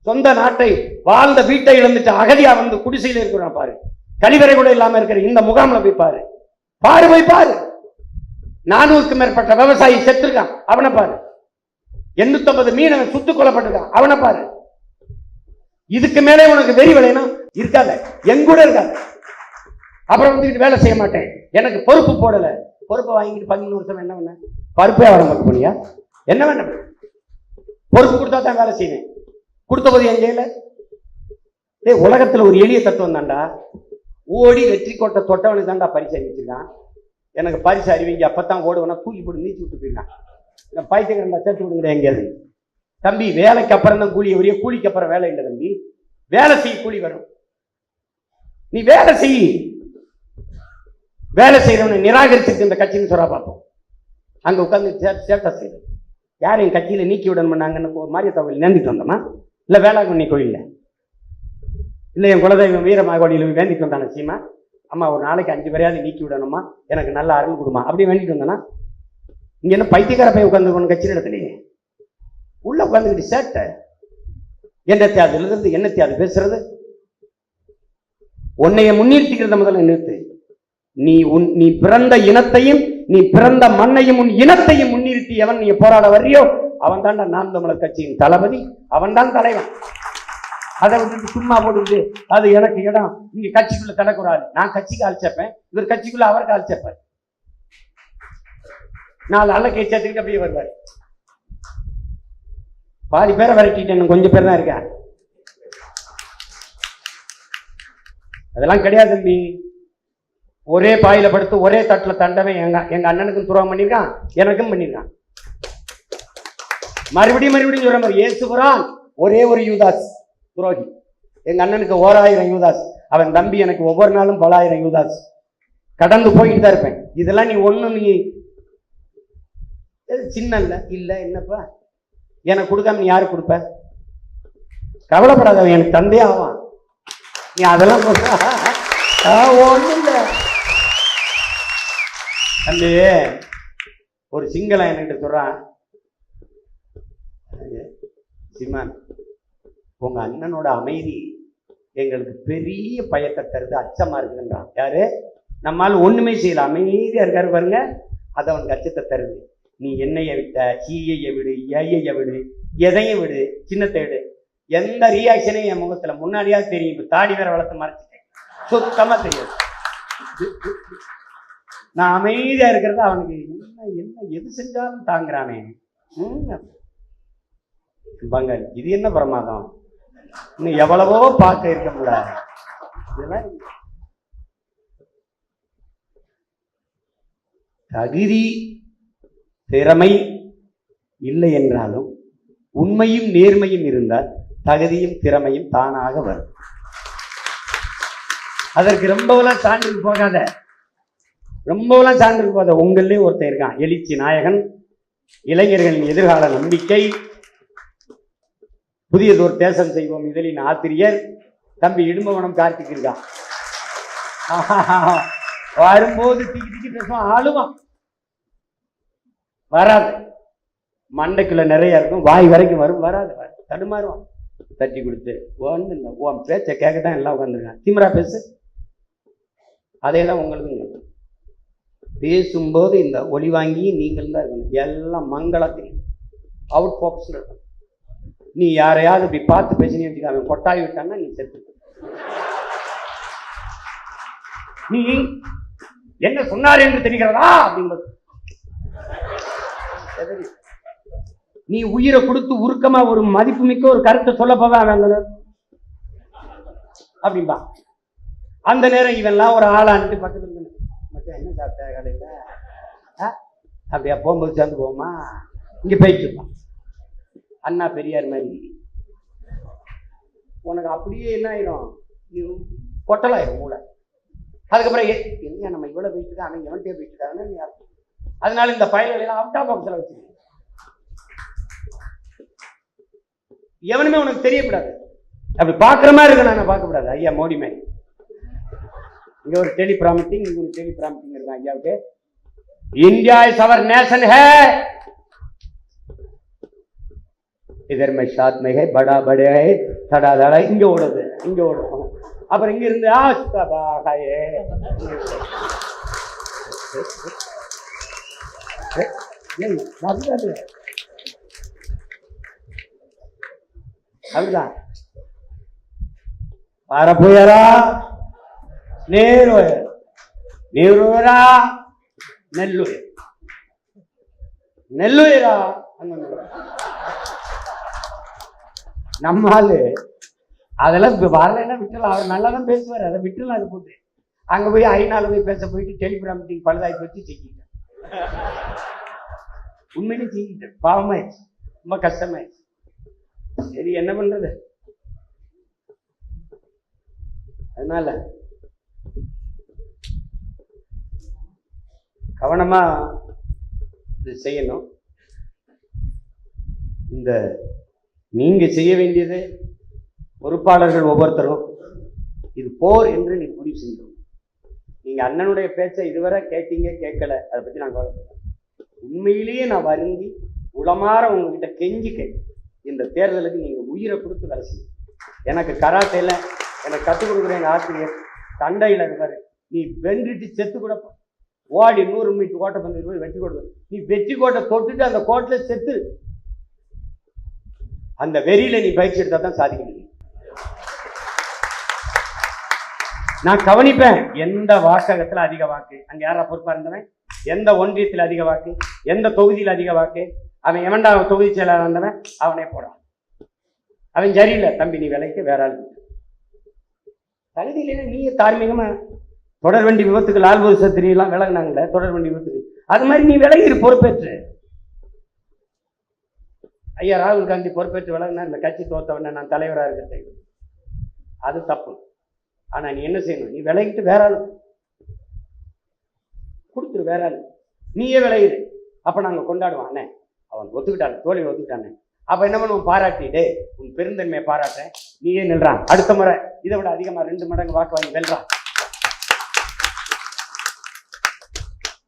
Speaker 1: சொந்த நாட்டை வாழ்ந்த வீட்டை இழந்துட்டு அகதியா வந்து குடிசையில் இருக்கிறவனை பாரு, கழிவறை கூட இல்லாம இருக்கிற இந்த முகாம்ல போய் பாரு. பாரு, போய் பாரு. 400க்கும் மேற்பட்ட விவசாயி செத்துருக்கான், அவனை பாரு. 850 மீனவன் சுட்டுக் கொல்லப்பட்டிருக்கான், அவனை பாரு. இதுக்கு மேலே உனக்கு வெறி விளையணும் இருக்காத, எங்கூட இருக்காது. அப்புறம் வந்துட்டு வேலை செய்ய மாட்டேன், எனக்கு பொறுப்பு போடல. பொறுப்பை வாங்கிட்டு 13 வருஷம் என்ன பண்ண? பருப்பே வர மாட்டேன் போனியா? என்ன வேணும்? பொறுப்பு கொடுத்தா தான் வேலை செய்வேன். கொடுத்த போது என் செய்யல. உலகத்துல ஒரு எளிய தத்துவம் தாண்டா. ஓடி வெற்றி கோட்டை தொட்டவனுக்கு தாண்டா பரிசு அறிவிச்சிருக்கான். எனக்கு பரிசு அறிவிங்க அப்பத்தான் ஓடுவனா, தூக்கி போட்டு நீச்சு விட்டு போயிருக்கான். பைத்தியக்காரன் சேர்த்து விடுங்க எங்கேயாவது. தம்பி, வேலைக்கு அப்புறம் தான் கூலி வரையும், கூலிக்கு அப்புறம் வேலை இல்லை தம்பி. வேலை செய்ய கூலி வரும். நீ வேலை செய். வேலை செய்யறவனை நிராகரிச்சுட்டு இந்த கட்சின்னு சொல்ல பார்ப்போம். அங்க உட்காந்து சேட்டா செய்யுது. யார் என் கட்சியில நீக்கி விடணும் பண்ணாங்கன்னு மாரியத்தா கோயில் நேர்ந்துட்டு வந்தோமா? இல்ல வேளாங்கண்ணி கோயில்ல, இல்ல என் குலதெய்வம் வீரமாகோடியில் வேண்டிட்டு வந்தானே சீமா, அம்மா ஒரு நாளைக்கு 5 பேரையாவது நீக்கி விடணுமா, எனக்கு நல்ல அருள் கொடுமா அப்படி வேண்டிட்டு வந்தானா? இங்க என்ன பைத்தியக்கார போய் உட்காந்து கட்சி நடத்தினீங்க? உள்ள உட்காந்துக்கிட்டு சேட்டை என்னத்தையாவது எழுதுறது, என்னத்தையாவது பேசுறது. உன்னைய முன்னிறுத்திக்கிறத முதல்ல நிறுத்து. நீ பிறந்த இனத்தையும் நீ பிறந்த மண்ணையும் உன் இனத்தையும் முன்னிறுத்தி எவன் நீ போராட வர்றியோ அவன் தாண்டா நாம் தமிழர் கட்சியின் தளபதி, அவன் தான் தலைவன். அதை விட்டு சும்மா போட்டு அது எனக்கு இடம், இங்க கட்சிக்குள்ள தடக்கூடாது. நான் கட்சிக்கு ஆள் சேர்ப்பேன், இவர் கட்சிக்குள்ள அவருக்கு ஆள் சேர்ப்பார். 4 ஆளை சேர்த்துக்கிட்டு அப்படியே வருவார். பாதி பேரை விரட்டிட்டேன், கொஞ்சம் பேர் தான் இருக்கேன். அதெல்லாம் கிடையாது தம்பி. ஒரே பாயில படுத்து ஒரே தட்டுல தண்டவன் எங்க அண்ணனுக்கும் துரோகம் பண்ணிருக்கான், எனக்கும் பண்ணிருக்கான். மறுபடியும் சொல்ற மாதிரி இயேசுபுரான் ஒரே ஒரு யூதாஸ் துரோகி. எங்க அண்ணனுக்கு 1000 யூதாஸ், அவன் தம்பி எனக்கு ஒவ்வொரு நாளும் 1000 யூதாஸ். கடந்து போயிட்டு தான் இருப்பேன். இதெல்லாம் நீ ஒண்ணு நீ சின்ன இல்ல என்னப்பா எனக்கு கொடுக்காம நீ யாருக்கு கொடுப்ப? கவலைப்படாத, எனக்கு தந்தே ஆவான். நீ அதெல்லாம் ஒண்ணும் இல்ல தம்பி. ஒரு சிங்களம் என்கிட்ட சொல்றான், சீமான் உங்க அண்ணனோட அமைதி எங்களுக்கு பெரிய பயத்தை தருது, அச்சமா இருக்குன்றான். யாரு? நம்மால் ஒண்ணுமே செய்யல, அமைதியா இருக்காரு பாருங்க, அது அவனுக்கு அச்சத்தை தருது. நீ என்னைய விட்ட, சீயைய விடு, ஏய விடு, எதையும் விடு, சின்னத்தை விடு, எந்த ரியாக்ஷனையும் என் முகத்துல முன்னாடியாவது தெரியும். இப்ப தாடி வேற வளர்த்து மறைச்சிட்டேன், சுத்தமா தெரியாது. நான் அமைதியா இருக்கிறது அவனுக்கு என்ன எது செஞ்சாலும் தாங்குறானே. பங்காளி இது என்ன பிரமாதம், இன்னும் எவ்வளவோ பார்க்க இருக்க முடியாது. இதெல்லாம் தகுதி திறமை இல்லை என்றாலும் உண்மையும் நேர்மையும் இருந்தால் தகுதியும் திறமையும் தானாக வரும். அதற்கு ரொம்பவெல்லாம் சான்றுக்கு போகாத, ரொம்பவெல்லாம் சான்றுக்கு போகாத. உங்களே ஒருத்தர் இருக்கான், எழுச்சி நாயகன், இளைஞர்களின் எதிர்கால நம்பிக்கை, புதியதோர் தேசம் செய்வோம் இதழின் ஆசிரியர் தம்பி இடும்பவனம் கார்த்திக் இருக்கான். வரும்போது திக்கி திக்கி பேசுவான், ஆளுவான். வராது, மண்டைக்குள்ள நிறைய இருக்கும், வாய் வரைக்கும் வரும், வராது, தடுமாறுவான். தட்டி கொடுத்து ஒன்று உன் பேச்சை கேட்கத்தான் எல்லாம் உட்காந்துருக்கான். திமிரா பேசு, அதையெல்லாம் உங்களுக்கு பேசும்போது இந்த ஒளி வாங்கி நீங்கள் தான் இருக்கணும். எல்லாம் மங்களத்தையும் அவுட் பாக்ஸ்ல இருக்கும். நீ யாரையாவது இப்படி பார்த்து பேசினே வச்சுக்க, அவன் கொட்டாய் விட்டான்னா நீ செத்து. நீ என்ன சொன்னார் என்று தெரிகிறதா அப்படிங்கிறது. நீ உயிரை கொடுத்து உருக்கமா ஒரு மதிப்புமிக்க ஒரு கருத்தை சொல்ல போவேன் அப்படின்பா. அந்த நேரம் இவெல்லாம் ஒரு ஆளான்ட்டு பக்கத்துல மச்சான் என்ன சாப்பிட்ட கடையில அப்படியா, போகும்போது சேர்ந்து போவோமா, இங்க போயிட்டு இருப்பான். அண்ணா பெரியார் மாதிரி உனக்கு அப்படியே என்ன ஆயிரும், கொட்டலாயிரும் மூளை. அதுக்கப்புறம் என்ன நம்ம இவ்வளவு போயிட்டு இருக்கா, அவன் எவன்கிட்டே போயிட்டு இருக்காங்கன்னு நீ அர்த்தம். அதனால இந்த பயல்கள் அவுட்டா பாக்ஸ்ல வச்சு எவனுமே உனக்கு தெரியக்கூடாது. அப்படி பார்க்குற மாதிரி இருக்கு, நான் பார்க்கக்கூடாது. ஐயா மோடி மாதிரி இங்க ஒரு டெலி ப்ராமிட்டிங், இங்க ஒரு டெலி ப்ராமிட்டிங் இருக்கான் ஐயாவுக்கு. இந்தியா இஸ் அவர் நேஷன் है, इधर में साथ में है, बड़ा बड़े है, थड़ा थड़ा இங்க ஓடுது, இங்க ஓடும். அப்புறம் இங்க இருந்து ஆஸ்தபாகயே அதுதான் பாரப்போயரா நேரு நேருரா நெல்லுயர் நெல்லுயரா. நம்மாலு அதெல்லாம் வரலைன்னா விட்டுலாம், அவர் நல்லா தான் பேசுவார், அதை விட்டுலாம். அது போட்டு அங்கே போய் 5 நாள் போய் பேச போயிட்டு டெலிகிராம் மீட்டிங் பழுதாகி வச்சு சிக்கிட்டேன். உண்மையிலே சிக்கிட்டேன், பாவமாயிடுச்சு, ரொம்ப கஷ்டமாயிடுச்சு. சரி என்ன பண்றது. அதனால கவனமா இது செய்யணும். இந்த நீங்க செய்ய வேண்டியது, பொறுப்பாளர்கள் ஒவ்வொருத்தரும் இது போர் என்று நீ முடிவு செஞ்சோம். நீங்க அண்ணனுடைய பேச்சை இதுவரை கேட்டீங்க, கேட்கல, அதை பத்தி நான் கவலைப்படுறேன். உண்மையிலேயே நான் வருந்தி உளமாற உங்ககிட்ட கெஞ்சி கேட்க, இந்த தேர்தலுக்கு நீங்க உயிரை கொடுத்து வேலை செய்யும். எனக்கு கராத்தையில எனக்கு கற்றுக் கொடுக்குற எங்க ஆசிரியர் சண்டையில இருக்காரு, நீ வென்றுட்டு செத்து கூட ஓடி 100 மீட்டர் கோட்டை பந்து போய் வெற்றி கோட்டை, நீ வெற்றி கோட்டை தொட்டுட்டு அந்த கோட்டையில செத்து, அந்த வெறியில நீ பயிற்சி எடுத்தா தான் சாதிக்க முடியும். நான் கவனிப்பேன், எந்த வாசகத்துல அதிக வாக்கு, அங்க யாரா பொறுப்பா இருந்தவன், எந்த ஒன்றியத்தில் அதிக வாக்கு, எந்த தொகுதியில் அதிக வாக்கு, அவன் எவன்டா தொகுதி செயலாளர் இருந்தவன் அவனே போடான். அவன் சரியில்லை தம்பி, நீ விலைக்கு வேற ஆள் தகுதி இல்லைன்னா நீயே தார்மீகமா. தொடர் வண்டி விபத்துக்கு லால் பகதூர் சாஸ்திரி எல்லாம் விலகினாங்களே தொடர் வண்டி விபத்துக்கு, அது மாதிரி நீ விலகிரு, பொறுப்பேற்று. ஐயா ராகுல் காந்தி பொறுப்பேற்று விலகினா இந்த கட்சி தோத்தவன நான் தலைவராக இருக்கிறது, அது தப்பு. ஆனா நீ என்ன செய்யணும், நீ விலகிட்டு வேற ஆளு கொடுத்துரு, வேற ஆளு நீயே விலகிடு. அப்ப நாங்க கொண்டாடுவான், அண்ணே அவன் ஒத்துக்கிட்டான், தோல்வி ஒத்துக்கிட்டானே. அப்ப என்ன பண்ணுவோம், பாராட்டிட்டே உன் பெருந்தன்மையை பாராட்டேன், நீயே நில்றான், அடுத்த முறை இதை விட அதிகமா 2 மடங்கு வாக்கு வாங்கி வெல்றான்.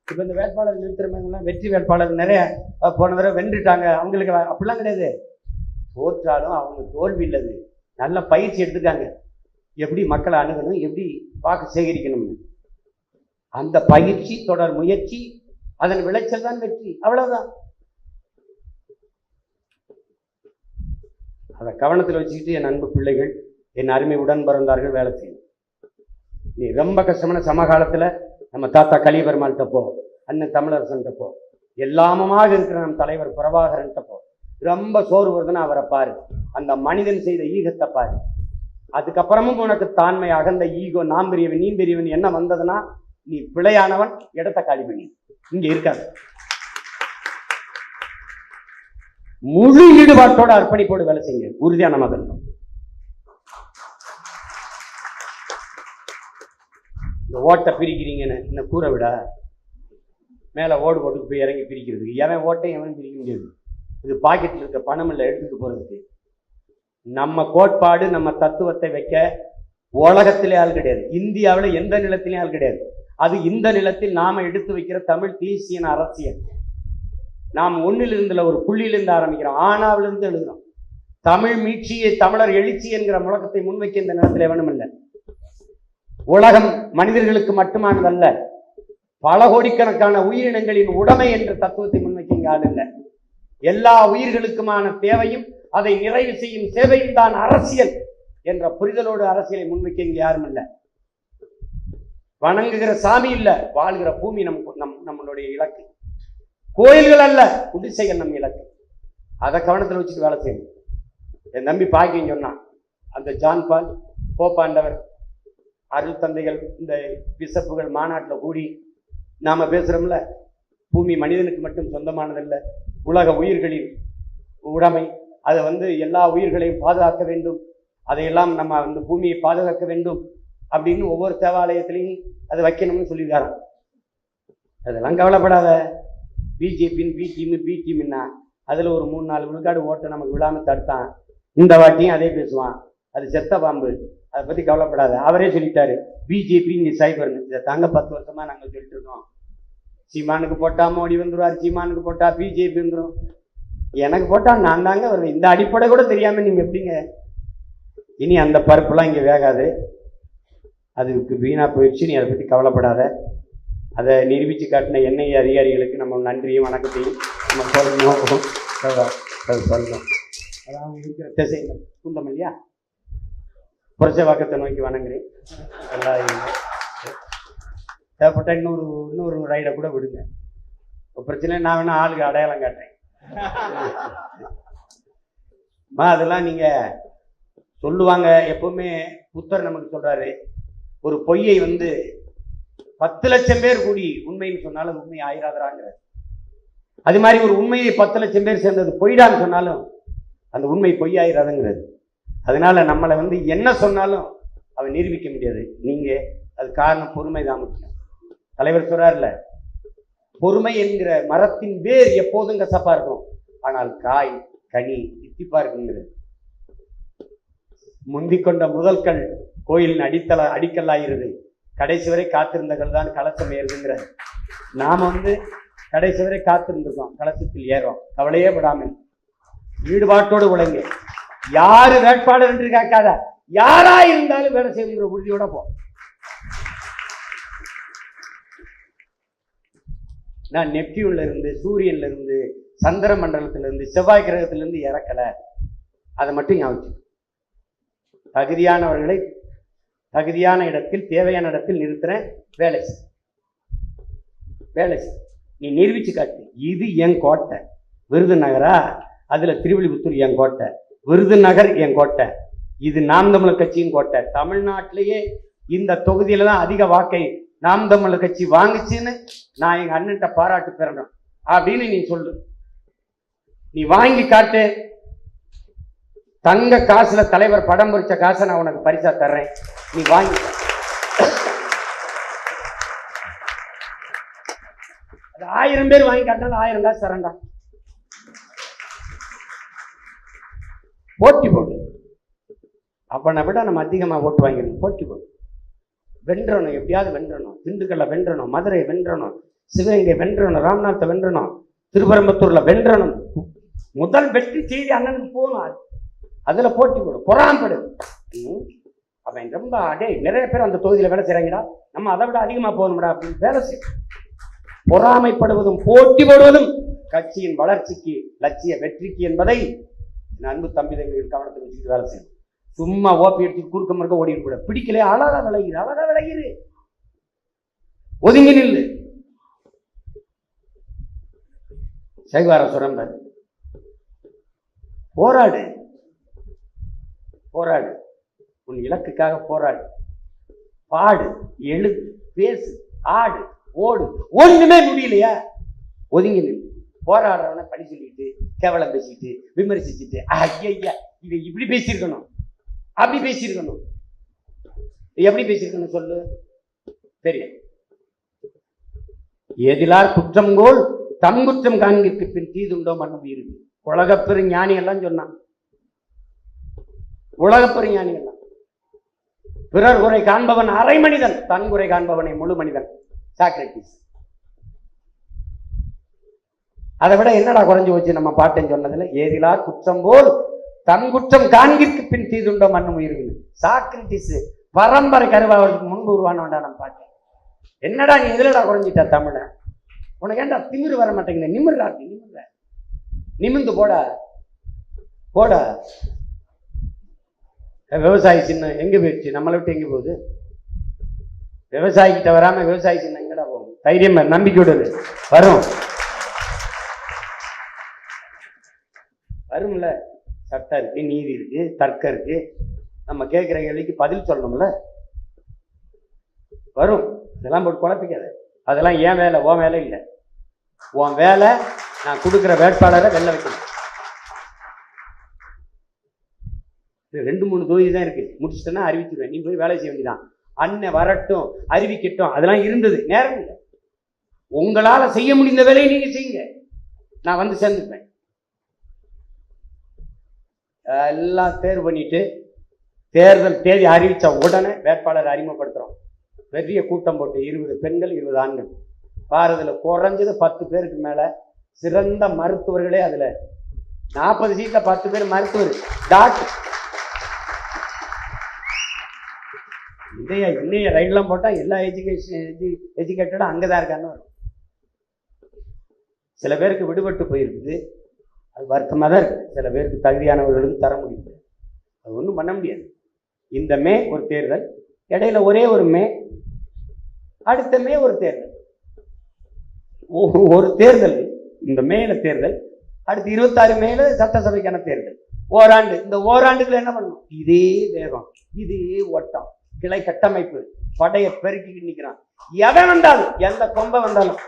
Speaker 1: இப்ப இந்த வேட்பாளர் நிறுத்துறவங்கலாம் வெற்றி வேட்பாளர் நிறைய போன தடவை வென்றுட்டாங்க, அவங்களுக்கு அப்படிலாம் கிடையாது. தோற்றாலும் அவங்க தோல்வி இல்லது, நல்ல பயிற்சி எடுத்துட்டாங்க, எப்படி மக்களை அணுகணும், எப்படி வாக்கு சேகரிக்கணும்னு. அந்த பயிற்சி, தொடர் முயற்சி, அதன் விளைச்சல் தான் வெற்றி, அவ்வளவுதான். அதை கவனத்தில் வச்சுக்கிட்டு என் அன்பு பிள்ளைகள், என் அருமை உடன் பிறந்தார்கள் வேலை செய்யணும். நீ ரொம்ப கஷ்டமான சமகாலத்துல நம்ம தாத்தா கலிபெருமாள்கிட்ட போ, அண்ணன் தமிழரசன்கிட்ட போ, எல்லாமமாக இருக்கிற நம் தலைவர் பிரபாகரன்கிட்ட போ. ரொம்ப சோறு வருதுன்னா அவரை பாரு, அந்த மனிதன் செய்த ஈகத்தை பாரு. அதுக்கப்புறமும் உனக்கு தாண்மை, அகந்த ஈகோ, நாம் பெரியவன் நீ பெரியவன் என்ன வந்ததுன்னா நீ பிழையானவன், இடத்த காலி பண்ணி இங்க இருக்காது. முழு ஈடுபாட்டோட அர்ப்பணிப்போடு வேலை செய்யுங்க. உறுதியான மதம். இந்த ஓட்டை பிரிக்கிறீங்கன்னு இந்த கூரை விட மேலே ஓடு போட்டு போய் இறங்கி பிரிக்கிறதுக்கு எவன் ஓட்டையும் எவன் பிரிக்க முடியாது. இது பாக்கெட்டில் இருக்க பணம் இல்லை எடுத்துட்டு போறதுக்கு. நம்ம கோட்பாடு நம்ம தத்துவத்தை வைக்க உலகத்திலே ஆள் கிடையாது. இந்தியாவில் எந்த நிலத்திலே ஆள் கிடையாது. அது இந்த நிலத்தில் நாம எடுத்து வைக்கிற தமிழ் தேசிய அரசியல். நாம் ஒன்னிலிருந்துல ஒரு புள்ளியிலிருந்து ஆரம்பிக்கிறோம், ஆனாவிலிருந்து எழுதுறோம். தமிழ் மீட்சியை தமிழர் எழுச்சி என்கிற முழக்கத்தை முன்வைக்க இந்த நிலத்தில் எவனும் இல்லை. உலகம் மனிதர்களுக்கு மட்டுமானதல்ல, பல கோடிக்கணக்கான உயிரினங்களின் உடைமை என்ற தத்துவத்தை முன்வைக்க இங்க ஆள் இல்லை. எல்லா உயிர்களுக்குமான தேவையும் அதை நிறைவு செய்யும் சேவையும் தான் அரசியல் என்ற புரிதலோடு அரசியலை முன்வைக்க இங்க யாரும் இல்லை. வணங்குகிற சாமி இல்ல, வாழ்கிற பூமி நம்மளுடைய இலக்கு. கோயில்கள் அல்ல, குடிசைகள் நம் இலக்கு. அதை கவனத்தில் வச்சுட்டு வேலை செய்யணும். என் தம்பி பாக்கியம் சொன்னான், அந்த ஜான் பால், போப்பாண்டவர், அருள் தந்தைகள், இந்த பிசப்புகள் மாநாட்டில் கூடி நாம பேசுறோம்ல, பூமி மனிதனுக்கு மட்டும் சொந்தமானதில்லை, உலக உயிர்களின் உடைமை. அதை எல்லா உயிர்களையும் பாதுகாக்க வேண்டும், அதையெல்லாம் நம்ம பூமியை பாதுகாக்க வேண்டும் அப்படின்னு ஒவ்வொரு தேவாலயத்திலையும் அதை வைக்கணும்னு சொல்லியிருக்காராம். அதெல்லாம் கவலைப்படாத. பிஜேபின்னு பி டீம்னா அதில் ஒரு 3-4 விழுக்காடு ஓட்டை நமக்கு விழாமல் தடுத்தான். இந்த வாட்டியும் அதே பேசுவான், அது செத்த பாம்பு, அதை பற்றி கவலைப்படாத. அவரே சொல்லிட்டாரு, பிஜேபி நீ சைபர்னு. இதை தாங்க 10 வருஷமா நாங்கள் சொல்லிட்டு இருக்கோம். சீமானுக்கு போட்டா மோடி வந்துடுவார், சீமானுக்கு போட்டா பிஜேபி வந்துடும், எனக்கு போட்டா நான் தாங்க வருவேன். இந்த அடிப்படை கூட தெரியாம நீங்க எப்படிங்க? இனி அந்த பருப்புலாம் இங்க வேகாது, அதுக்கு வீணா போயிடுச்சு. நீ அதை பத்தி கவலைப்படாத. அதை நிரூபித்து காட்டின எண்ணெய் அதிகாரிகளுக்கு நம்ம நன்றியும் வணக்கத்தையும் நம்ம சொல்லணும். அதாவது இருக்கிற திசை குந்தம் இல்லையா, புரட்சவாக்கத்தை நோக்கி வணங்குறேன். எல்லாம் தேவைப்பட்ட இன்னொரு ரைடை கூட விடுங்க, பிரச்சனை. நான் வேணா ஆளுக்கு அடையாளம் காட்டுறேன். அதெல்லாம் நீங்க சொல்லுவாங்க. எப்பவுமே புத்தர் நமக்கு சொல்றாரு, ஒரு பொய்யை 10 லட்சம் பேர் கூடி உண்மைன்னு சொன்னாலும் உண்மை ஆயிராதராங்க. அது மாதிரி ஒரு உண்மையை 10 லட்சம் பேர் சேர்ந்தது பொய்டான்னு சொன்னாலும் அந்த உண்மை பொய்யாயிராதுங்கிறது. அதனால நம்மளை என்ன சொன்னாலும் அவன் நிரூபிக்க முடியாது. நீங்க அது காரணம் பொறுமை தான் முக்கியம். தலைவர் சொல்றாருல, பொறுமை என்கிற மரத்தின் வேர் எப்போதும் கசப்பா இருக்கும், ஆனால் காய் கனி தித்திப்பா இருக்குங்கிறது. முந்திக்கொண்ட முதல்கள் கோயிலின் அடிக்கல்லாயிருது, கடைசி வரை காத்திருந்தகள் தான் கலசம் ஏறுதுங்கிற. நாம கடைசி வரை காத்திருந்திருக்கோம், கலசத்தில் ஏறோம். கவலையே விடாமல் ஈடுபாட்டோடு உழைங்க. யாரு வேட்பாளர் என்று கேட்காத, யாரா இருந்தாலும் வேலை செய்யுங்கிற உறுதியோட போ. நான் நெப்டியூன்ல இருந்து, சூரியன்ல இருந்து, சந்திர மண்டலத்திலிருந்து, செவ்வாய் கிரகத்திலிருந்து இறக்கல. அதை மட்டும் ஞாபகம். தகுதியானவர்களை தகுதியான இடத்தில், தேவையான இடத்தில் நிறுத்துறேன். வேலை நீ நிரூபிச்சு காட்டு. இது என் கோட்டை. விருதுநகரா, அதுல திருவிழிபுத்தூர் என் கோட்டை, விருதுநகர் என் கோட்டை, இது நாம் தமிழர் கட்சியின் கோட்டை. தமிழ்நாட்டிலேயே இந்த தொகுதியில தான் அதிக வாக்கை நாம் தமிழர் கட்சி வாங்குச்சுன்னு நான் எங்க அண்ணன்ட்ட பாராட்டு பெறணும் அப்படின்னு நீ சொல்லு. நீ வாங்கி காட்டு. தங்க காசுல தலைவர் படம் பொறிச்ச காசை நான் உனக்கு பரிசா தர்றேன், நீ வாங்கி. அது 1000 பேர் வாங்கி காட்டினாலும் 1000 காசு தரண்டா. போட்டி போடு. அப்பனை விட நம்ம அதிகமா ஓட்டு வாங்கிடணும். போட்டி போடு. வென்றணும், எப்படியாவது வென்றணும். திண்டுக்கல்ல வென்றணும், மதுரை வென்றணும், சிவகங்கை வென்றணும், ராமநாதத்தை வென்றணும், திருப்பரம்பத்தூர்ல வென்றணும். முதல் வெற்றி செய்தி அண்ணனுக்கு போகணும். அதுல போட்டி போடும், பொறாம்படு. அவன் ரொம்ப நிறைய பேர் அந்த தொகுதியில வேலை செய்யறாங்கடா, நம்ம அதை விட அதிகமா போகணும்டா அப்படின்னு வேலை செய்யும். பொறாமைப்படுவதும் போட்டி போடுவதும் கட்சியின் வளர்ச்சிக்கு, லட்சிய வெற்றிக்கு என்பதை அன்பு தம்பிதங்கள் கவனத்தை வச்சுக்கிட்டு வேலை செய்யணும். சும்மா ஓப்பி எடுத்து குறுக்க மறுக்க ஓடிட்டு கூட பிடிக்கல. அழகா விளையுது, ஒதுங்கி நில்லு. சைவார சுரம்பர் போராடு, உன் இலக்குக்காக போராடு. பாடு, எழுது, பேசு, ஆடு, ஓடு. ஒண்ணுமே முடியலையா, ஒதுங்கி நில்லு. போராடுறவனை பழி சொல்லிட்டு கேவலம் பேசிட்டு விமர்சிச்சுட்டு ஐயா இவன் இப்படி பேசியிருக்கணும், அப்படி பேசியிருக்கணும், எப்படி பேசியிருக்கணும் சொல்லு. தெரியும். எதிலார் குற்றங்கோள் தம் குற்றம் காண்கிற்கு பின் தீதுண்டோ மன்னும் இருக்கு. உலகப்பெரு ஞானி எல்லாம் சொன்னான். உலகப்பெரு ஞானி எல்லாம் பிறர் குறை காண்பவன் அரை மனிதன், தன் குறை காண்பவனை முழு மனிதன். சாக்ரட்டிஸ். அதை விட என்னடா குறைஞ்சு போச்சு நம்ம பாட்டன் சொன்னதுல? ஏதிலார் குற்றம் போல் தன் குற்றம் காண்கிற்கு பின் தீதுண்டோ மன்னும் உயிருக்கு. சாக்ரட்டிஸ் பரம்பரை கருவாவதுக்கு முன்பு உருவானவன்டா நம்ம பாட்டேன். என்னடா நீ எதுலடா குறைஞ்சிட்டா தமிழ? உனக்கு ஏன்டா திமிரு வர மாட்டேங்குது? நிமிர்றா, நிமிர்ற, நிமிந்து போடா போடா. விவசாயி சின்னம் எங்க போயிடுச்சு? நம்மளை விட்டு எங்க போகுது? விவசாயிக்கிட்ட வராம விவசாயி சின்னம் எங்கடா போகும்? தைரியம் நம்பிக்கையோடு வரும், வரும்ல. சட்டம் இருக்கு, நீதி இருக்கு, தர்க்கம் இருக்கு. நம்ம கேட்கிற கேள்விக்கு பதில் சொல்லணும்ல, வரும். இதெல்லாம் போட்டு குழப்பிக்காத. அதெல்லாம் ஏன் வேலை, உன் வேலை இல்லை. உன் வேலை நான் கொடுக்குற வேட்பாளரை வெல்ல வைக்கணும். 2-3 தொகுதி தான் இருக்கு, முடிச்சுட்டேன்னா அறிவிச்சிருவேன். நீ போய் வேலை செய்ய வேண்டியதான். அண்ணன் வரட்டும், அறிவிக்கட்டும், அதெல்லாம் இருந்தது. நேரம் இல்லை. உங்களால செய்ய முடிந்த வேலையை நீங்க செய்யுங்க, நான் வந்து சேர்ந்துப்பேன். எல்லாம் தேர்வு பண்ணிட்டு தேர்தல் தேதி அறிவிச்ச உடனே வேட்பாளர் அறிமுகப்படுத்துறோம். பெரிய கூட்டம் போட்டு 20 பெண்கள் 20 ஆண்கள். பாரதில் குறைஞ்சது 10 பேருக்கு மேல சிறந்த மருத்துவர்களே. அதுல 40 சீட்ல 10 பேர் மருத்துவர், டாக்டர். இன்னைய ரைட்லாம் போட்டா எல்லா எஜுகேட்டடும் அங்கதான் இருக்கான்னு வரும். சில பேருக்கு விடுபட்டு போயிருக்குது, அது வருத்தமாக தான் இருக்கு. சில பேருக்கு தகுதியானவர்களுக்கு தர முடியுது, அது ஒன்றும் பண்ண முடியாது. இந்த மே ஒரு தேர்தல், இடையில ஒரே ஒரு மே, அடுத்த மே ஒரு தேர்தல். ஒரு தேர்தல் இந்த மேல தேர்தல், அடுத்து 26 மேல சட்டசபைக்கான தேர்தல். ஓராண்டு. இந்த ஓராண்டுக்குள்ள என்ன பண்ணணும்? இதே வேகம், இதே ஓட்டம், கிளை கட்டமைப்பு, படையை பெருக்கிட்டு நிற்கிறான். எவன் வந்தாலும், எந்த கொம்பை வந்தாலும்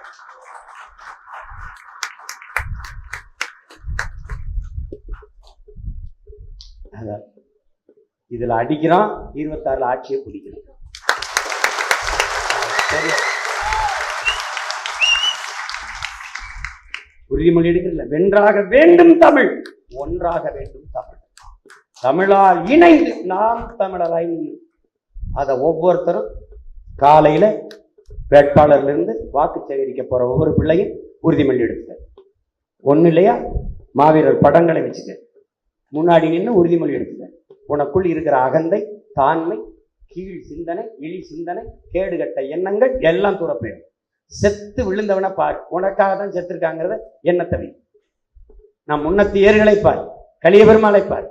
Speaker 1: இதுல அடிக்கிறான், 26 ஆட்சியை பிடிக்கிறான். உறுதிமொழி எடுக்கல. வென்றாக வேண்டும் தமிழ், ஒன்றாக வேண்டும் தமிழ், தமிழால் இணைந்து நாம் தமிழராய். அதை ஒவ்வொருத்தரும் காலையில வேட்பாளர்ல இருந்து வாக்கு சேகரிக்க போற ஒவ்வொரு பிள்ளையும் உறுதிமொழி எடுக்க. ஒண்ணு இல்லையா, மாவீரர் படங்களை வச்சுக்க, முன்னாடி நின்று உறுதிமொழி எடுக்க. உனக்குள் இருக்கிற அகந்தை, தாண்மை, கீழ் சிந்தனை, இழி சிந்தனை, கேடுகட்ட எண்ணங்கள் எல்லாம் தூரப்போயிடும். செத்து விழுந்தவனை பார், உனக்காக தான் செத்துருக்காங்கிறத எண்ணத்தவை. நான் முன்னத்து ஏர்களை பார், கலிய பெருமாளை பார்,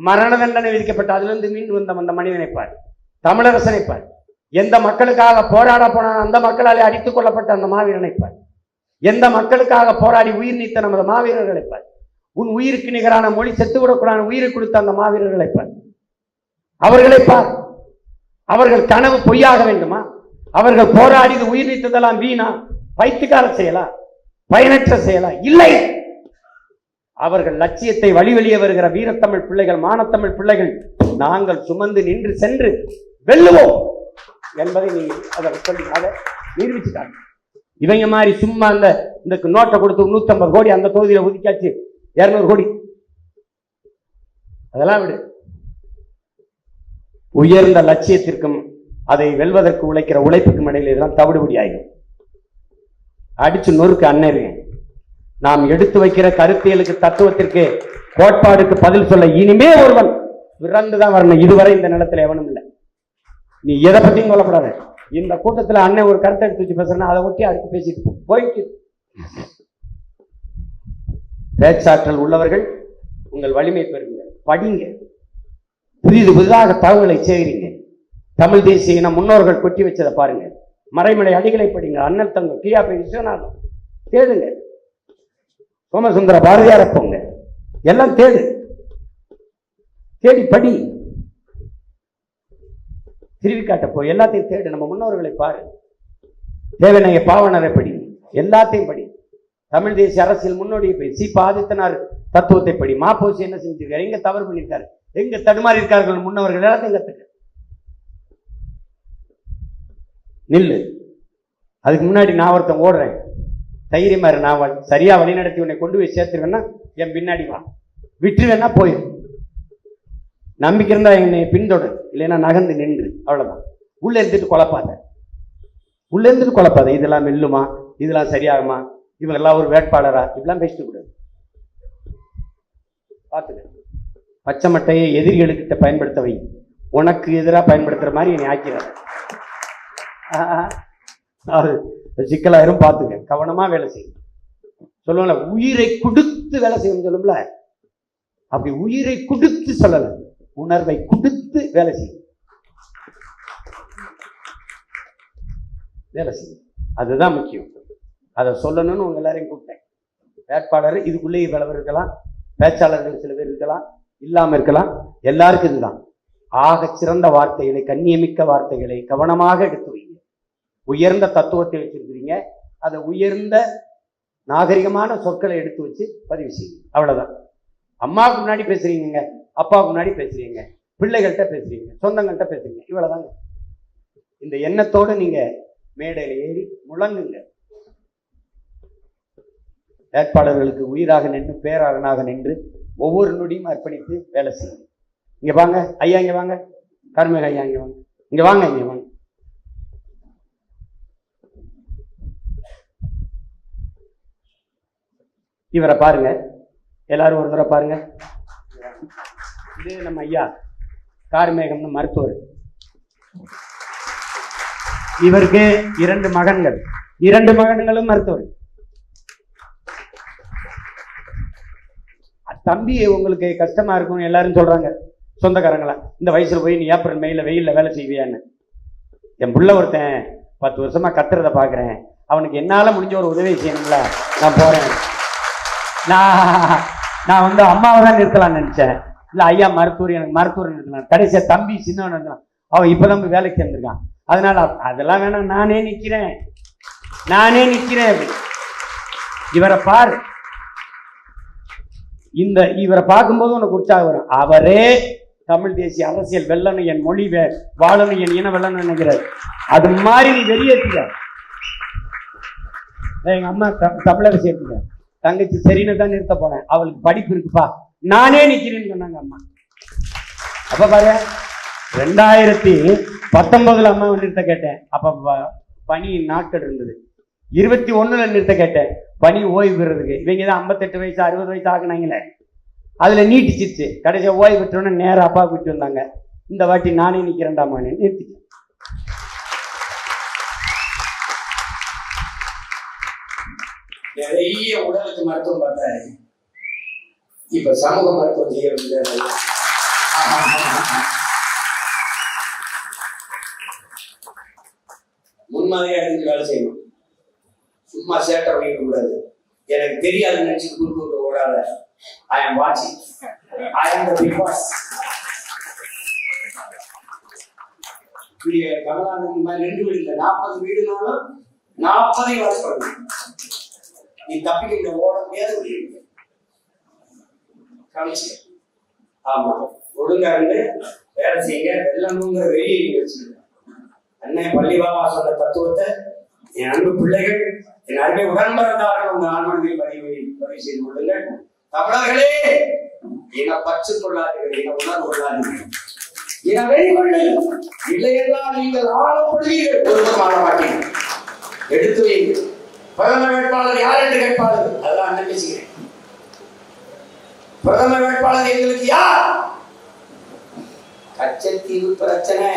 Speaker 1: மரண தண்டனை விதிக்கப்பட்ட அதிலிருந்து மீண்டு வந்த அந்த மனிதனை பார், தமிழரசனை பார், எந்த மக்களுக்காக போராட போன அந்த மக்களாலே அடித்துக் கொள்ளப்பட்ட அந்த மாவீரனை பார், எந்த மக்களுக்காக போராடி உயிர் நீத்த நமது மாவீரர்களை பார், உன் உயிருக்கு நிகரான மொழி செத்துவிடக்கூடாத உயிரை கொடுத்த அந்த மாவீரர்களை பார், அவர்களை பார். அவர்கள் கனவு பொய்யாக வேண்டுமா? அவர்கள் போராடி உயிர் நீத்ததெல்லாம் வீணா, பைத்தியக்கார செயலா, பயனற்ற செயலா? இல்லை. அவர்கள் லட்சியத்தை வழி வெளியே வருகிற வீரத்தமிழ் பிள்ளைகள், மானத்தமிழ் பிள்ளைகள். நாங்கள் சுமந்து நின்று சென்று வெல்லுவோம் என்பதை நீங்கள் அதை சொல்லி அதை நிரூபிச்சுட்டாங்க. இவங்க மாதிரி சும்மா இந்த நோட்டை கொடுத்து 150 கோடி அந்த தொகுதியில ஒதுக்காச்சு, 200 கோடி, அதெல்லாம் விடு. உயர்ந்த லட்சியத்திற்கும் அதை வெல்வதற்கு உழைக்கிற உழைப்புக்கும் இடையில இதெல்லாம் தவிடுபடி ஆகும். அடிச்சு நொறுக்கு அண்ணன். நாம் எடுத்து வைக்கிற கருத்தியலுக்கு, தத்துவத்திற்கு, கோட்பாடுக்கு பதில் சொல்ல இனிமே ஒருவன் பிறந்துதான் வரணும். இதுவரை இந்த நிலத்துல எவனும் இல்லை. நீ எதை பத்தியும் கொல்லப்படாத. இந்த கூட்டத்துல அண்ணன் ஒரு கருத்தை எடுத்து வச்சு பேசுறேன்னா அதை ஒட்டி அடுத்து பேசிட்டு போயிட்டு. பேச்சாற்றல் உள்ளவர்கள் உங்கள் வலிமை பெறுங்க, படிங்க, புதிதாக தகவலை சேகரிங்க. தமிழ் தேசிய இன முன்னோர்கள் கொட்டி வச்சதை பாருங்க, மறைமலை அடிகளை படிங்க, அண்ணல் தங்கம், கியாபி விஸ்வநாதம் தேடுங்க, சோமசுந்தர பாரதியார போங்க, எல்லாம் தேடு, தேடி படி, திருவிக்காட்ட போய் எல்லாத்தையும் தேடு. நம்ம முன்னோர்களை பாரு, தேவனைய பாவனரை படி, எல்லாத்தையும் படி. தமிழ் தேசிய அரசியல் முன்னோடி சி.ப. ஆதித்தனார் தத்துவத்தை படி. மாப்போசி என்ன செஞ்சிருக்காரு, எங்க தவறு பண்ணியிருக்காரு, எங்க தடுமாறி இருக்கார்கள் முன்னவர்கள் எல்லாத்தையும் கத்துக்க. நில்லு. அதுக்கு முன்னாடி நான் ஒருத்தன் ஓடுறேன், தைரியமா இரு, நான் சரியா வழிநடத்தி உன்னை கொண்டு போய் சேர்த்துருவேன்னா என் பின்னாடி வா, விட்டுருவேன்னா போயிரு. நம்பிக்கை இருந்தா என்னை பின்தொடர், இல்லைன்னா நகர்ந்து நின்று. அவ்வளவுதான். உள்ள இருந்துட்டு குழப்பாத, உள்ள இருந்துட்டு குழப்பாத. இதெல்லாம் மெல்லுமா, இதெல்லாம் சரியாகுமா, இவங்கெல்லாம் ஒரு வேட்பாளரா, இப்படிலாம் பேசிட்டு கூடாது. பார்த்துக்க. பச்சை மட்டையை எதிரிகளுக்கிட்ட பயன்படுத்த வை, உனக்கு எதிராக பயன்படுத்துற மாதிரி என்னை ஆக்கிறார். அது சிக்கலாயிரும். பார்த்துக்க, கவனமா வேலை செய்யும். சொல்லுவாங்கல்ல, உயிரை கொடுத்து வேலை செய்யணும் சொல்லும்ல, அப்படி உயிரை கொடுத்து சொல்லல, உணர்வை கொடுத்து வேலை செய்யும். வேலை செய்யும், அதுதான் முக்கியம். அதை சொல்லணும்னு உங்க எல்லாரையும் கூப்பிட்டேன். வேட்பாளர் இதுக்குள்ளேயே பலவர் இருக்கலாம், பேச்சாளர்கள் சில பேர் இருக்கலாம், இல்லாம இருக்கலாம். எல்லாருக்கும் இதுதான். ஆக சிறந்த வார்த்தைகளை, கண்ணியமிக்க வார்த்தைகளை கவனமாக எடுத்து வைங்க. உயர்ந்த தத்துவத்தை வச்சிருக்கிறீங்க, அதை உயர்ந்த நாகரிகமான சொற்களை எடுத்து வச்சு பதிவு செய்யுங்க. அவ்வளவுதான். அம்மாவுக்கு முன்னாடி பேசுறீங்க, அப்பாவுக்கு முன்னாடி பேசுறீங்க, பிள்ளைகள்கிட்ட பேசுறீங்க, சொந்தங்கள்கிட்ட பேசுறீங்க, இவ்வளவுதாங்க. இந்த எண்ணத்தோடு நீங்க மேடையில ஏறி முழங்குங்க. வேட்பாளர்களுக்கு உயிராக நின்று, பேராளனாக நின்று, ஒவ்வொரு நொடியும் அர்ப்பணித்து வேலை செய்யுங்க. இங்க வாங்க ஐயா, இங்க வாங்க. கருமேக ஐயா, இங்க வாங்க, இங்க வாங்க, இங்க வாங்க. இவரை பாருங்க, எல்லாரும் ஒரு தடவை பாருங்க. இது நம்ம ஐயா கார்மேகம்னு மருத்துவர். இவருக்கு 2 மகன்கள், 2 மகன்களும் மருத்துவர். தம்பி உங்களுக்கு கஷ்டமா இருக்கும் எல்லாரும் சொல்றாங்க, சொந்தக்காரங்களா, இந்த வயசுல போய் நீ ஏப்ரல் மேல வெயில்ல வேலை செய்வியான்னு. என் புள்ள ஒருத்தன் 10 வருஷமா கத்துறத பாக்குறேன், அவனுக்கு என்னால முடிஞ்ச ஒரு உதவி செய்யணும்ல, நான் போறேன். நான் வந்து அம்மாவை தான் நிறுத்தலாம்னு நினைச்சேன். இல்ல ஐயா மருத்துவர், எனக்கு மருத்துவர் நிறுத்தலாம். கடைசியா தம்பி சின்னவன் இருக்கலாம், அவன் இப்பதான் போய் வேலைக்கு சேர்ந்திருக்கான். அதனால அதெல்லாம் வேணாம், நானே நிக்கிறேன். இவரை பாரு, இவரை பார்க்கும்போது உனக்கு உற்சாகம் வரும். அவரே தமிழ் தேசிய அரசியல் வெல்லணும், என் மொழி வாழணும், என் இன வெல்லணும் நினைக்கிறார். அது மாதிரி நீ வெளியேற்றுங்க. எங்க அம்மா தமிழக சேர்த்துங்க, தங்கச்சி சரின்னு தான் நிறுத்த போனேன், அவளுக்கு படிப்பு இருக்குப்பா, நானே நிக்கிறேன்னு சொன்னாங்க அம்மா. அப்ப பாரு, 2019 அம்மாவை நிறுத்த கேட்டேன், அப்ப பணி நாட்கள் இருந்தது. 21 நிறுத்த கேட்டேன், பணி ஓய்வு பெறதுக்கு. இவங்க தான் 58 வயசு 60 வயசு ஆக்குனாங்களே, அதுல நீட்டிச்சிருச்சு. கடைசியா ஓய்வு பெற்றோன்னு நேரம் அப்பா கூப்பிட்டு வந்தாங்க. இந்த வாட்டி நானே நிக்கிறேன்டாமான்னு நிறுத்திட்டேன். நிறைய உடலுக்கு மருத்துவம் பார்த்தாரு, இப்ப சமூக மருத்துவம் செய்ய முன்மாதிரியா எடுத்து வேலை செய்யணும். சும்மா சேட்டை பண்ணிக்க கூடாது. எனக்கு தெரியாதுன்னு நினைச்சு குறுக்கு ஓடாத. I am watching. I am the big boss. கமலானந்தி மாதிரி 2 வீடு இல்லை, 40 வீடுனாலும் 40 வாட்ச் பண்ணணும். நீ தப்பிக்க ஓட முடியாது. கமிச்சு ஆமா, ஒழுங்கா இருந்து வேலை செய்யுங்க. வெள்ளணுங்கிற வெளியே வச்சுக்க. அண்ணன் பள்ளி பாபா சொன்ன தத்துவத்தை என் அன்பு பிள்ளைகள், என் அருமை உடன்பிறந்தார்கள் உங்க ஆன்மனதில் பதிவு செய்து கொள்ளுங்கள். தமிழர்களே, இன பற்று கொள்ளாதீர்கள், இன உணர்வு கொள்ளாதீர்கள், இன வெறி கொள்ளுங்கள். இல்லை என்றால் நீங்கள் ஆளப்படுவீர்கள், ஒருவரும் ஆள மாட்டீர்கள். எடுத்து வையுங்கள். பிரதம வேட்பாளர் யார் என்று கேட்பாளர், அதெல்லாம் அண்ணன் பேசுகிறேன். பிரதம வேட்பாளர் எங்களுக்கு யார்? கச்சத்தீவு பிரச்சனை.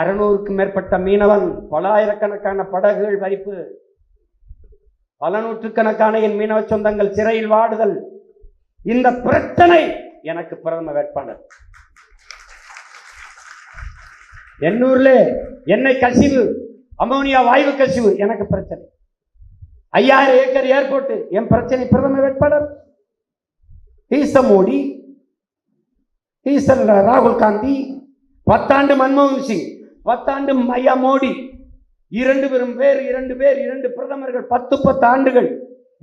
Speaker 1: 600க்கும் மேற்பட்ட மீனவன், பல ஆயிரக்கணக்கான படகுகள் வைப்பு, பல நூற்றுக்கணக்கான என் மீனவ சொந்தங்கள் சிறையில் வாடுதல். இந்த பிரச்சனை எனக்கு பிரதம வேட்பாளர். எண்ணூர்ல எண்ணெய் கசிவு, அமோனியா வாயு கசிவு எனக்கு பிரச்சனை. 5000 ஏக்கர் ஏர்போர்ட் என் பிரச்சனை. பிரதம வேட்பாளர் மோடி, ராகுல் காந்தி, 10 ஆண்டு மன்மோகன் சிங், 10 ஆண்டு ஐயா மோடி. இரண்டு பிரதமர்கள் 10 ஆண்டுகள்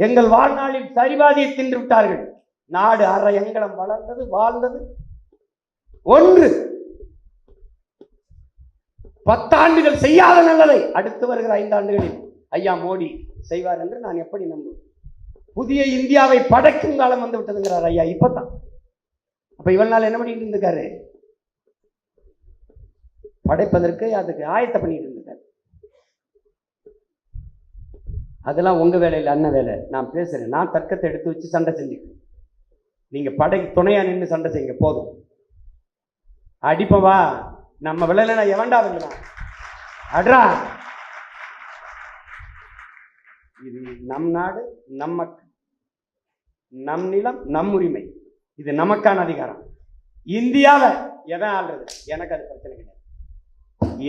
Speaker 1: எங்கள் வாழ்நாளில் சரிபாதியை தின்று விட்டார்கள். நாடு அரை எங்கலம் வளர்ந்தது, வாழ்ந்தது ஒன்று. 10 ஆண்டுகள் செய்யாத நல்லதை அடுத்து வருகிற 5 ஆண்டுகளில் ஐயா மோடி செய்வார் என்று நான் எப்படி நம்புவேன்? புதிய இந்தியாவை படைக்கும் காலம் வந்து விட்டதுங்கிறார் ஐயா இப்பதான். அப்ப இவள் நாள் என்ன பண்ணிட்டு இருந்திருக்காரு? படைப்பதற்கு அதுக்கு ஆயத்த பண்ணிட்டு இருந்திருக்காரு. அதெல்லாம் உங்க வேலையில் அண்ணன் வேலை. நான் பேசுறேன், நான் தர்க்கத்தை எடுத்து வச்சு சண்டை செஞ்சுக்கிறேன். நீங்க படைக்கு துணையா நின்று சண்டை செய்யுங்க போதும். அடிப்பவா நம்ம விளையில எவன்டா வெல்லுவான்? அட்ரா, இது நம் நாடு, நம் மக்கள், நம் நிலம், நம் உரிமை, இது நமக்கான அதிகாரம். இந்தியாவை எவன் ஆள்றது? எனக்கு அது பிரச்சனை கிடையாது.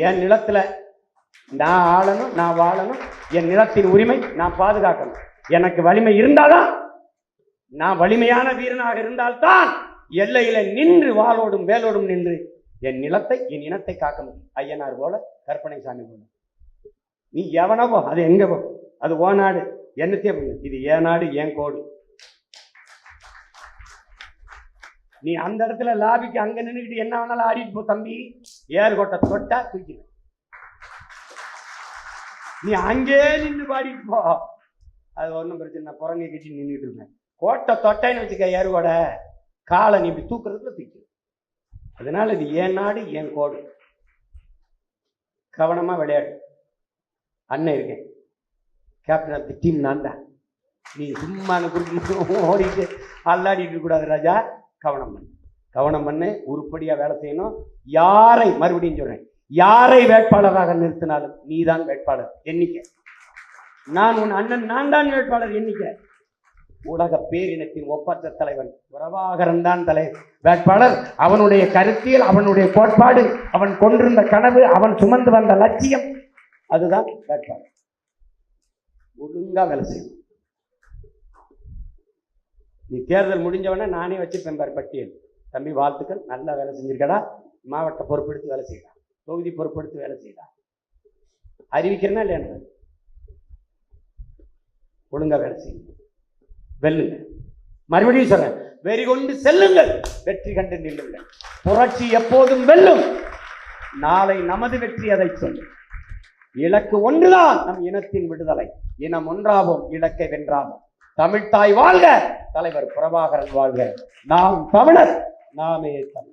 Speaker 1: என் நிலத்துல நான் ஆளணும், நான் வாழணும், என் நிலத்தின் உரிமை நான் பாதுகாக்கணும். எனக்கு வலிமை இருந்தால்தான், நான் வலிமையான வீரனாக இருந்தால்தான் எல்லையில நின்று வாளோடும் வேலோடும் நின்று என் நிலத்தை, என் இனத்தை காக்க முடியும். ஐயனார் போல, கற்பனை சாமி போல. நீ எவனவோ அது எங்க போ, அது ஓ நாடு, என்னத்தையே பண்ணு. இது ஏன் நாடு, ஏன் கோடு. நீ அந்த இடத்துல லாபிக்கு அங்க நின்றுக்கிட்டு என்ன வேணாலும் ஆடிட்டு போ தம்பி. ஏர்கோட்டை தொட்டா தூக்கி, நீ அங்கே நின்று பாடிட்டு போ, அது ஒன்றும் பிரச்சனை. புறங்கை கட்டி நின்றுட்டு இருப்பேன். கோட்டை தொட்டைன்னு வச்சுக்க, ஏர்கோட காலை நீ இப்படி தூக்குறதுல தூக்கி. அதனால இது ஏன் நாடு, ஏன் கோடு. கவனமா விளையாடு. அண்ணன் இருக்கேன், கேப்டன் ஆஃப் தி டீம் நான் தான். நீ சும்மா ஓடிட்டு அல்லாடிட்டு இருக்கக்கூடாது ராஜா. கவனம் பண்ணு, உருப்படியா வேலை செய்யணும். யாரை, மறுபடியும் சொல்றேன், யாரை வேட்பாளராக நிறுத்தினாலும் நீதான் வேட்பாளர் எண்ணிக்கை. நான் உன் அண்ணன், நான் தான் வேட்பாளர் எண்ணிக்கை. உலக பேரினத்தின் ஒப்பற்ற தலைவன் பிரபாகரன் தான் வேட்பாளர். அவனுடைய கருத்தியல், அவனுடைய கோட்பாடு, அவன் கொண்டிருந்த கனவு, அவன் சுமந்து வந்த லட்சியம், அதுதான் வேட்பாளர். ஒழுங்கா வேலை செய்யும். நீ தேர்தல் முடிஞ்சவன நானே வச்சிருப்பேன் பாரு பட்டியல். தம்பி வாழ்த்துக்கள், நல்லா வேலை செஞ்சிருக்கடா, மாவட்ட பொறுப்பெடுத்து வேலை செய்யலாம், தொகுதி பொறுப்பெடுத்து வேலை செய்யலாம், அறிவிக்கிறேன்னா இல்லையா? ஒழுங்கா வேலை செய்யுங்க, வெல்லுங்க. மறுபடியும் சொல்றேன், வெறி கொண்டு செல்லுங்கள், வெற்றி கண்டு நில்லுங்கள். புரட்சி எப்போதும் வெல்லும். நாளை நமது வெற்றி அதை சொல்லும். இலக்கு ஒன்றுதான், நம் இனத்தின் விடுதலை. இனம் ஒன்றாவோம், இலக்கை வென்றாவோம். தமிழ்த்தாய் வாழ்க, தலைவர் பிரபாகரன் வாழ்க. நாம் தமிழர், நாமே தமிழ்.